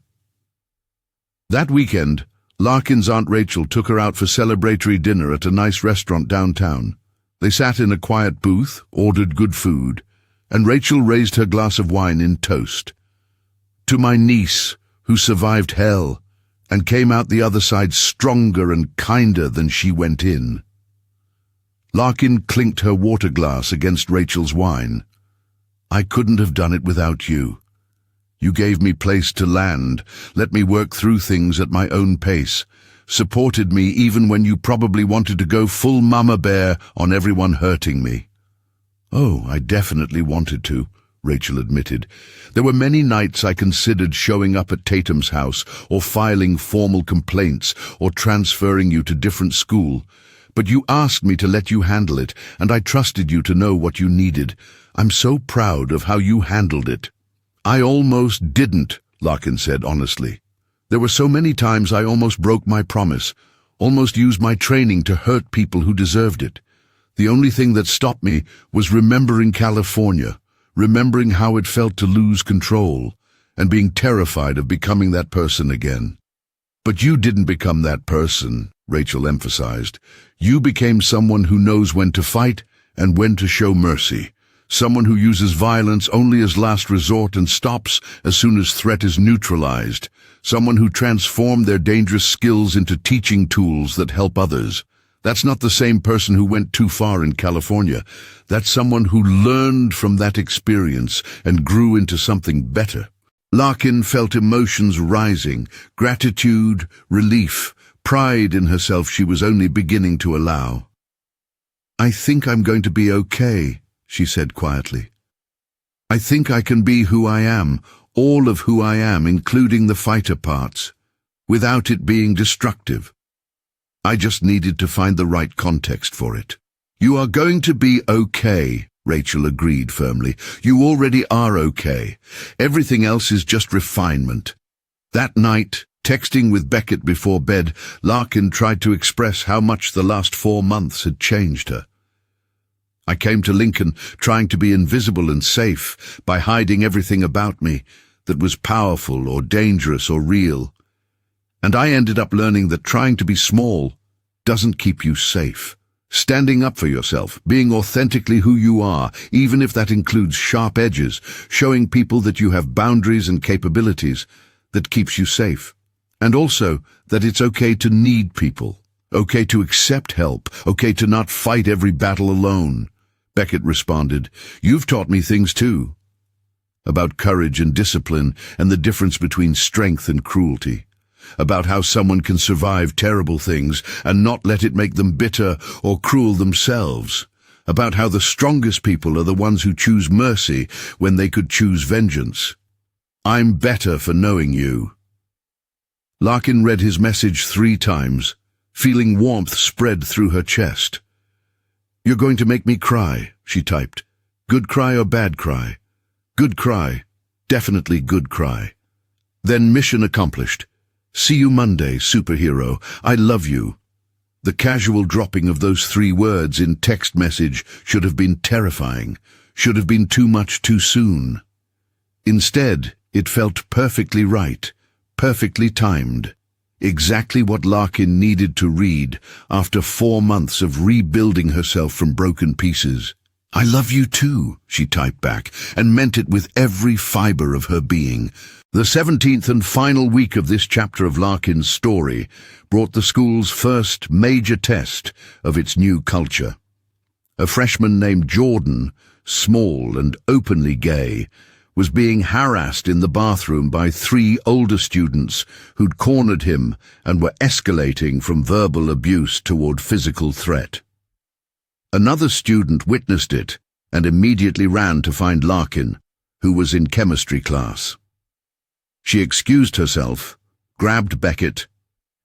That weekend, Larkin's Aunt Rachel took her out for celebratory dinner at a nice restaurant downtown. They sat in a quiet booth, ordered good food, and Rachel raised her glass of wine in toast. "To my niece, who survived hell, and came out the other side stronger and kinder than she went in." Larkin clinked her water glass against Rachel's wine. "I couldn't have done it without you. You gave me place to land, let me work through things at my own pace, supported me even when you probably wanted to go full mama bear on everyone hurting me." "Oh, I definitely wanted to," Rachel admitted. "There were many nights I considered showing up at Tatum's house or filing formal complaints or transferring you to different school. But you asked me to let you handle it, and I trusted you to know what you needed. I'm so proud of how you handled it." "I almost didn't," Larkin said honestly. "There were so many times I almost broke my promise, almost used my training to hurt people who deserved it. The only thing that stopped me was remembering California, remembering how it felt to lose control, and being terrified of becoming that person again." "But you didn't become that person," Rachel emphasized. "You became someone who knows when to fight and when to show mercy. Someone who uses violence only as last resort and stops as soon as threat is neutralized. Someone who transformed their dangerous skills into teaching tools that help others. That's not the same person who went too far in California. That's someone who learned from that experience and grew into something better." Larkin felt emotions rising, gratitude, relief, pride in herself she was only beginning to allow. "I think I'm going to be okay," she said quietly. "I think I can be who I am, all of who I am, including the fighter parts, without it being destructive. I just needed to find the right context for it." "You are going to be okay," Rachel agreed firmly. "You already are okay. Everything else is just refinement." That night, texting with Beckett before bed, Larkin tried to express how much the last 4 months had changed her. "I came to Lincoln trying to be invisible and safe, by hiding everything about me that was powerful or dangerous or real. And I ended up learning that trying to be small doesn't keep you safe. Standing up for yourself, being authentically who you are, even if that includes sharp edges, showing people that you have boundaries and capabilities, that keeps you safe. And also that it's okay to need people, okay to accept help, okay to not fight every battle alone." Beckett responded, "You've taught me things too. About courage and discipline and the difference between strength and cruelty. About how someone can survive terrible things and not let it make them bitter or cruel themselves. About how the strongest people are the ones who choose mercy when they could choose vengeance. I'm better for knowing you." Larkin read his message 3 times, feeling warmth spread through her chest. "You're going to make me cry," she typed. "Good cry or bad cry?" "Good cry. Definitely good cry." Then mission accomplished. "See you Monday, superhero. I love you." The casual dropping of those 3 words in text message should have been terrifying, should have been too much too soon. Instead, it felt perfectly right, perfectly timed. Exactly what Larkin needed to read after 4 months of rebuilding herself from broken pieces. "I love you too," she typed back, and meant it with every fiber of her being. The 17th and final week of this chapter of Larkin's story brought the school's first major test of its new culture. A freshman named Jordan, small and openly gay, was being harassed in the bathroom by 3 older students who'd cornered him and were escalating from verbal abuse toward physical threat. Another student witnessed it and immediately ran to find Larkin, who was in chemistry class. She excused herself, grabbed Beckett,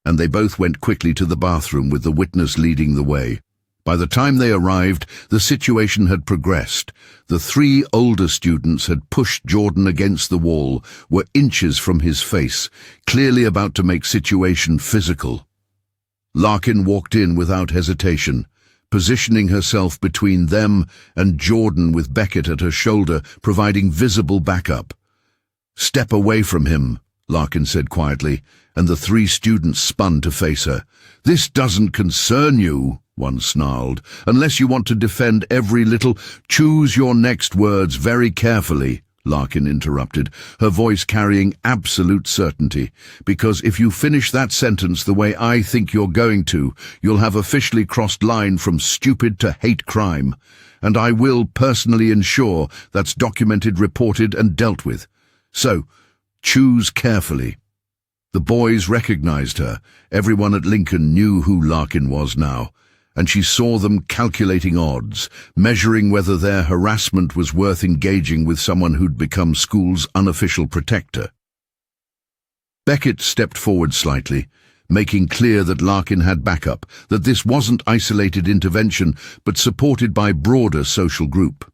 and they both went quickly to the bathroom with the witness leading the way. By the time they arrived, the situation had progressed. The 3 older students had pushed Jordan against the wall, were inches from his face, clearly about to make situation physical. Larkin walked in without hesitation, positioning herself between them and Jordan with Beckett at her shoulder, providing visible backup. "Step away from him," Larkin said quietly, and the 3 students spun to face her. "This doesn't concern you," one snarled, "unless you want to defend every little—" "Choose your next words very carefully," Larkin interrupted, her voice carrying absolute certainty, "because if you finish that sentence the way I think you're going to, you'll have officially crossed line from stupid to hate crime, and I will personally ensure that's documented, reported, and dealt with. So, choose carefully." The boys recognized her. Everyone at Lincoln knew who Larkin was now, and she saw them calculating odds, measuring whether their harassment was worth engaging with someone who'd become school's unofficial protector. Beckett stepped forward slightly, making clear that Larkin had backup, that this wasn't isolated intervention, but supported by broader social group.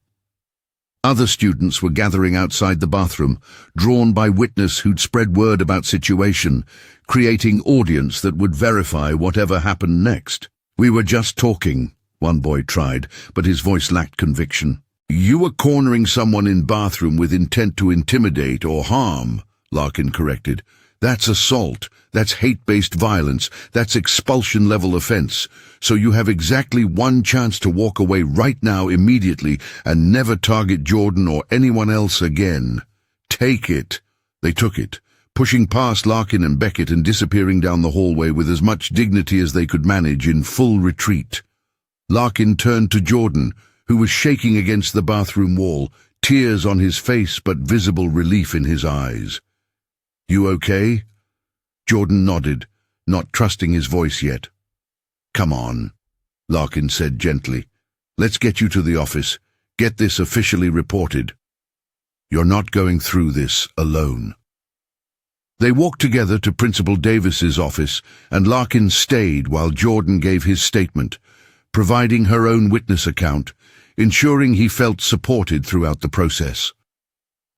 Other students were gathering outside the bathroom, drawn by witness who'd spread word about situation, creating audience that would verify whatever happened next. "We were just talking," one boy tried, but his voice lacked conviction. "You were cornering someone in bathroom with intent to intimidate or harm," Larkin corrected. "That's assault, that's hate-based violence, that's expulsion-level offense. So you have exactly 1 chance to walk away right now immediately and never target Jordan or anyone else again. Take it." They took it, pushing past Larkin and Beckett and disappearing down the hallway with as much dignity as they could manage in full retreat. Larkin turned to Jordan, who was shaking against the bathroom wall, tears on his face but visible relief in his eyes. "You okay?" Jordan nodded, not trusting his voice yet. "Come on," Larkin said gently. "Let's get you to the office. Get this officially reported. You're not going through this alone." They walked together to Principal Davis's office, and Larkin stayed while Jordan gave his statement, providing her own witness account, ensuring he felt supported throughout the process.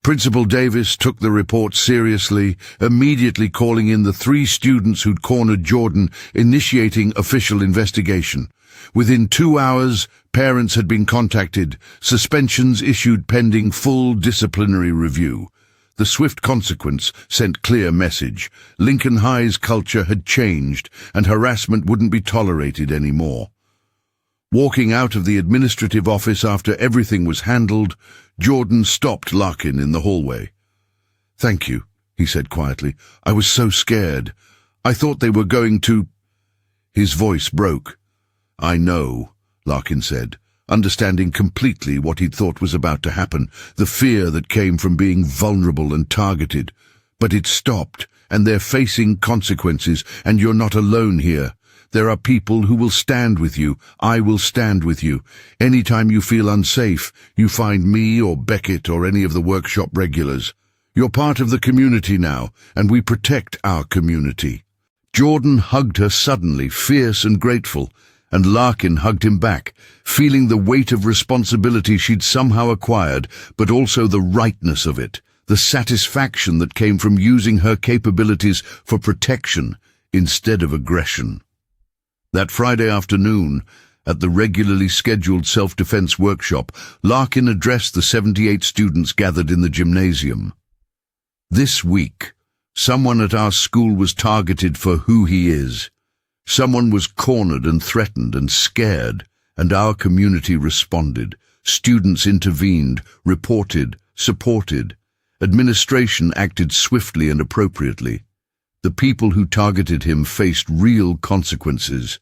Principal Davis took the report seriously, immediately calling in the 3 students who'd cornered Jordan, initiating official investigation. Within 2 hours, parents had been contacted, suspensions issued pending full disciplinary review. The swift consequence sent clear message. Lincoln High's culture had changed, and harassment wouldn't be tolerated anymore. Walking out of the administrative office after everything was handled, Jordan stopped Larkin in the hallway. "Thank you," he said quietly. "I was so scared. I thought they were going to—" His voice broke. "I know," Larkin said, understanding completely what he'd thought was about to happen, the fear that came from being vulnerable and targeted. "But it stopped, and they're facing consequences, and you're not alone here. There are people who will stand with you. I will stand with you. Anytime you feel unsafe, you find me or Beckett or any of the workshop regulars. You're part of the community now, and we protect our community." Jordan hugged her suddenly, fierce and grateful, and Larkin hugged him back, feeling the weight of responsibility she'd somehow acquired, but also the rightness of it, the satisfaction that came from using her capabilities for protection instead of aggression. That Friday afternoon, at the regularly scheduled self-defense workshop, Larkin addressed the 78 students gathered in the gymnasium. This week, someone at our school was targeted for who he is. Someone was cornered and threatened and scared, and our community responded. Students intervened, reported, supported. Administration acted swiftly and appropriately. The people who targeted him faced real consequences.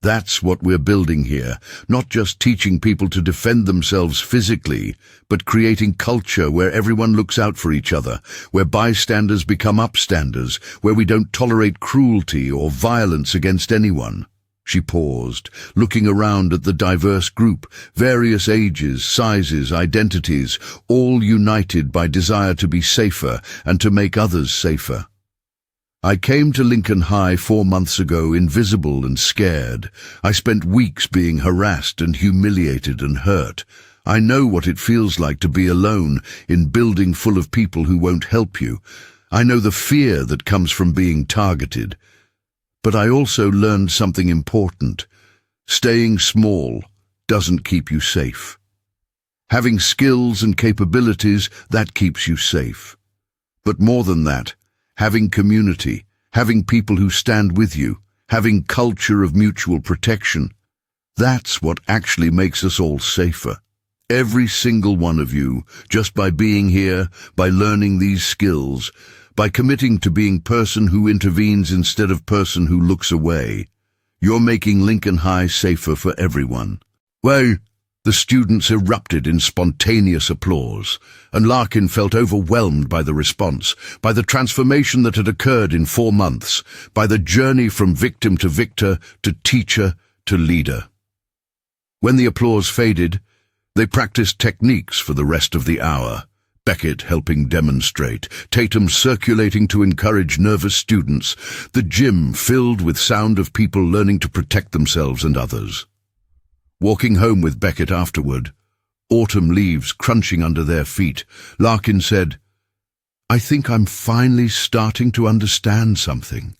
That's what we're building here, not just teaching people to defend themselves physically, but creating culture where everyone looks out for each other, where bystanders become upstanders, where we don't tolerate cruelty or violence against anyone. She paused, looking around at the diverse group, various ages, sizes, identities, all united by desire to be safer and to make others safer. I came to Lincoln High 4 months ago, invisible and scared. I spent weeks being harassed and humiliated and hurt. I know what it feels like to be alone in a building full of people who won't help you. I know the fear that comes from being targeted. But I also learned something important. Staying small doesn't keep you safe. Having skills and capabilities, that keeps you safe. But more than that, having community, having people who stand with you, having culture of mutual protection, that's what actually makes us all safer. Every single one of you, just by being here, by learning these skills, by committing to being person who intervenes instead of person who looks away, you're making Lincoln High safer for everyone. Well, the students erupted in spontaneous applause, and Larkin felt overwhelmed by the response, by the transformation that had occurred in 4 months, by the journey from victim to victor, to teacher, to leader. When the applause faded, they practiced techniques for the rest of the hour. Beckett helping demonstrate, Tatum circulating to encourage nervous students, the gym filled with sound of people learning to protect themselves and others. Walking home with Beckett afterward, autumn leaves crunching under their feet, Larkin said, "I think I'm finally starting to understand something.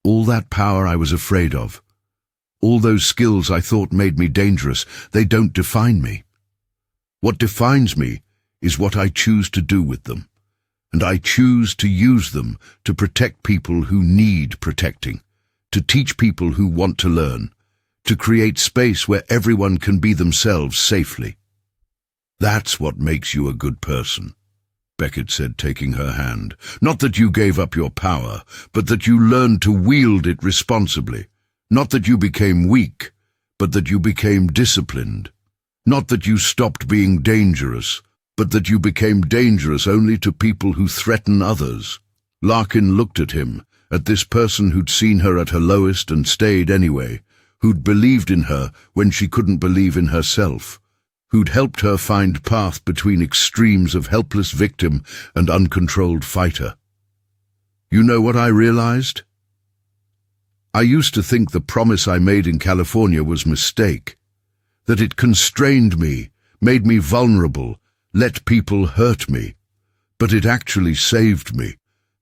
All that power I was afraid of, all those skills I thought made me dangerous, they don't define me. What defines me is what I choose to do with them, and I choose to use them to protect people who need protecting, to teach people who want to learn, to create space where everyone can be themselves safely. That's what makes you a good person," Beckett said, taking her hand. "Not that you gave up your power, but that you learned to wield it responsibly. Not that you became weak, but that you became disciplined. Not that you stopped being dangerous, but that you became dangerous only to people who threaten others." Larkin looked at him, at this person who'd seen her at her lowest and stayed anyway, who'd believed in her when she couldn't believe in herself, who'd helped her find path between extremes of helpless victim and uncontrolled fighter. "You know what I realized? I used to think the promise I made in California was mistake, that it constrained me, made me vulnerable, let people hurt me. But it actually saved me,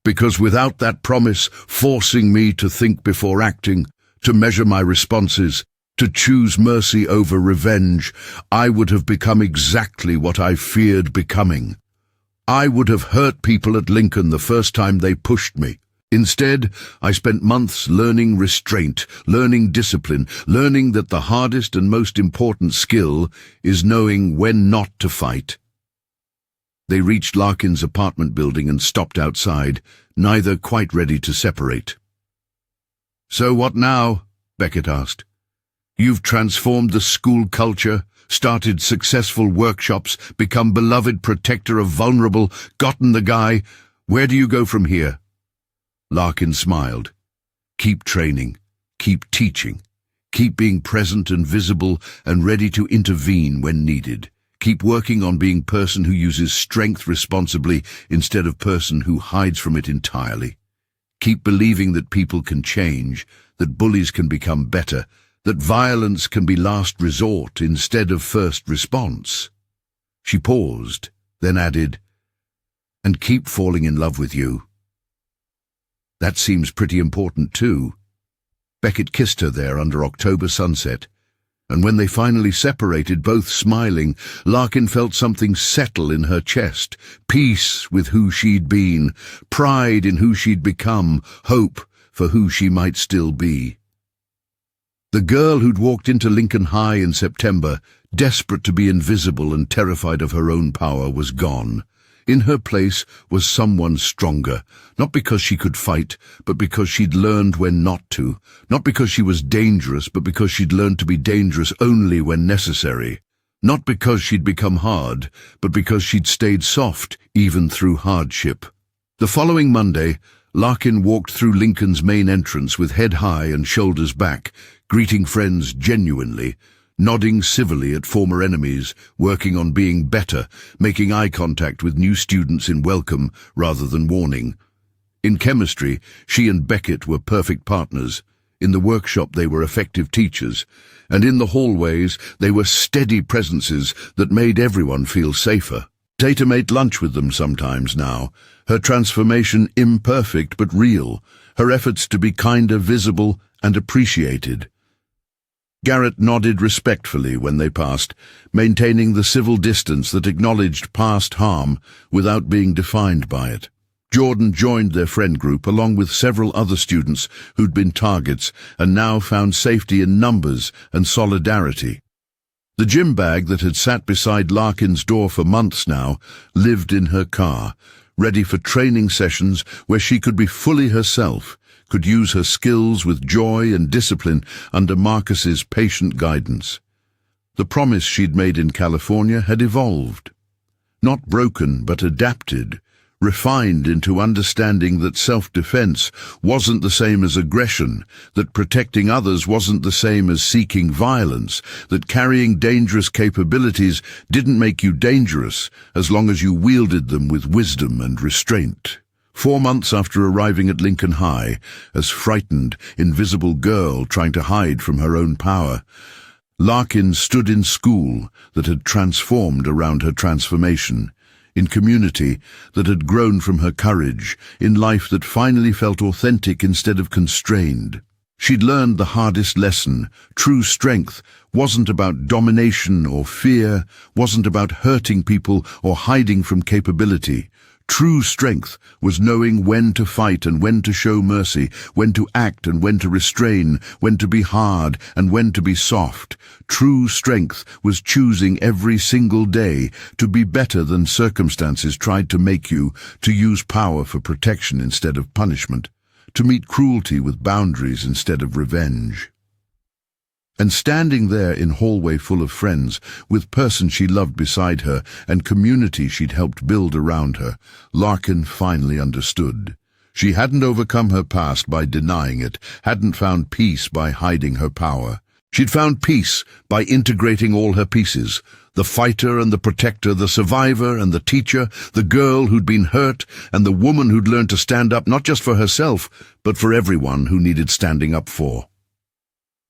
because without that promise forcing me to think before acting, to measure my responses, to choose mercy over revenge, I would have become exactly what I feared becoming. I would have hurt people at Lincoln the first time they pushed me. Instead, I spent months learning restraint, learning discipline, learning that the hardest and most important skill is knowing when not to fight." They reached Larkin's apartment building and stopped outside, neither quite ready to separate. "So what now?" Beckett asked. "You've transformed the school culture, started successful workshops, become beloved protector of vulnerable, gotten the guy. Where do you go from here?" Larkin smiled. "Keep training, keep teaching, keep being present and visible and ready to intervene when needed. Keep working on being person who uses strength responsibly instead of person who hides from it entirely. Keep believing that people can change, that bullies can become better, that violence can be last resort instead of first response." She paused, then added, "And keep falling in love with you. That seems pretty important too." Beckett kissed her there under October sunset, and when they finally separated, both smiling, Larkin felt something settle in her chest. Peace with who she'd been, pride in who she'd become, hope for who she might still be. The girl who'd walked into Lincoln High in September, desperate to be invisible and terrified of her own power, was gone. In her place was someone stronger, not because she could fight, but because she'd learned when not to, not because she was dangerous, but because she'd learned to be dangerous only when necessary, not because she'd become hard, but because she'd stayed soft even through hardship. The following Monday, Larkin walked through Lincoln's main entrance with head high and shoulders back, greeting friends genuinely, nodding civilly at former enemies, working on being better, making eye contact with new students in welcome rather than warning. In chemistry, she and Beckett were perfect partners. In the workshop they were effective teachers, and in the hallways they were steady presences that made everyone feel safer. Tatum ate lunch with them sometimes now, her transformation imperfect but real, her efforts to be kinder visible and appreciated. Garrett nodded respectfully when they passed, maintaining the civil distance that acknowledged past harm without being defined by it. Jordan joined their friend group along with several other students who'd been targets and now found safety in numbers and solidarity. The gym bag that had sat beside Larkin's door for months now lived in her car, ready for training sessions where she could be fully herself, could use her skills with joy and discipline under Marcus's patient guidance. The promise she'd made in California had evolved. Not broken, but adapted, refined into understanding that self-defense wasn't the same as aggression, that protecting others wasn't the same as seeking violence, that carrying dangerous capabilities didn't make you dangerous as long as you wielded them with wisdom and restraint. 4 months after arriving at Lincoln High, as frightened, invisible girl trying to hide from her own power, Larkin stood in school that had transformed around her transformation, in community that had grown from her courage, in life that finally felt authentic instead of constrained. She'd learned the hardest lesson. True strength wasn't about domination or fear, wasn't about hurting people or hiding from capability. True strength was knowing when to fight and when to show mercy, when to act and when to restrain, when to be hard and when to be soft. True strength was choosing every single day to be better than circumstances tried to make you, to use power for protection instead of punishment, to meet cruelty with boundaries instead of revenge. And standing there in hallway full of friends, with person she loved beside her and community she'd helped build around her, Larkin finally understood. She hadn't overcome her past by denying it, hadn't found peace by hiding her power. She'd found peace by integrating all her pieces, the fighter and the protector, the survivor and the teacher, the girl who'd been hurt and the woman who'd learned to stand up not just for herself, but for everyone who needed standing up for.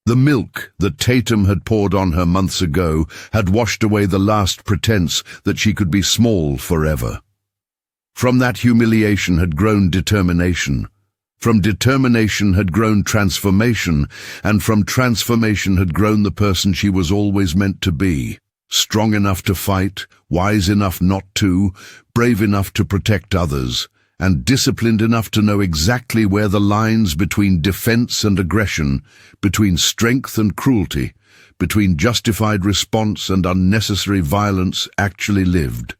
The milk that Tatum had poured on her months ago had washed away the last pretense that she could be small forever. From that humiliation had grown determination. From determination had grown transformation, and from transformation had grown the person she was always meant to be. Strong enough to fight, wise enough not to, brave enough to protect others, and disciplined enough to know exactly where the lines between defense and aggression, between strength and cruelty, between justified response and unnecessary violence actually lived.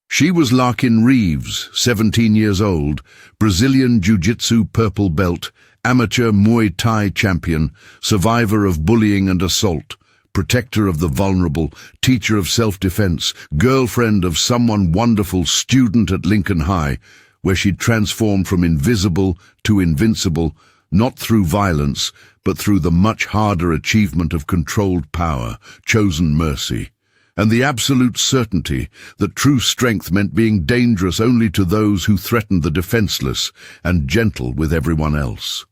She was Larkin Reeves, 17 years old, Brazilian Jiu-Jitsu purple belt, amateur Muay Thai champion, survivor of bullying and assault, protector of the vulnerable, teacher of self-defense, girlfriend of someone wonderful, student at Lincoln High, where she'd transformed from invisible to invincible, not through violence, but through the much harder achievement of controlled power, chosen mercy, and the absolute certainty that true strength meant being dangerous only to those who threatened the defenseless and gentle with everyone else.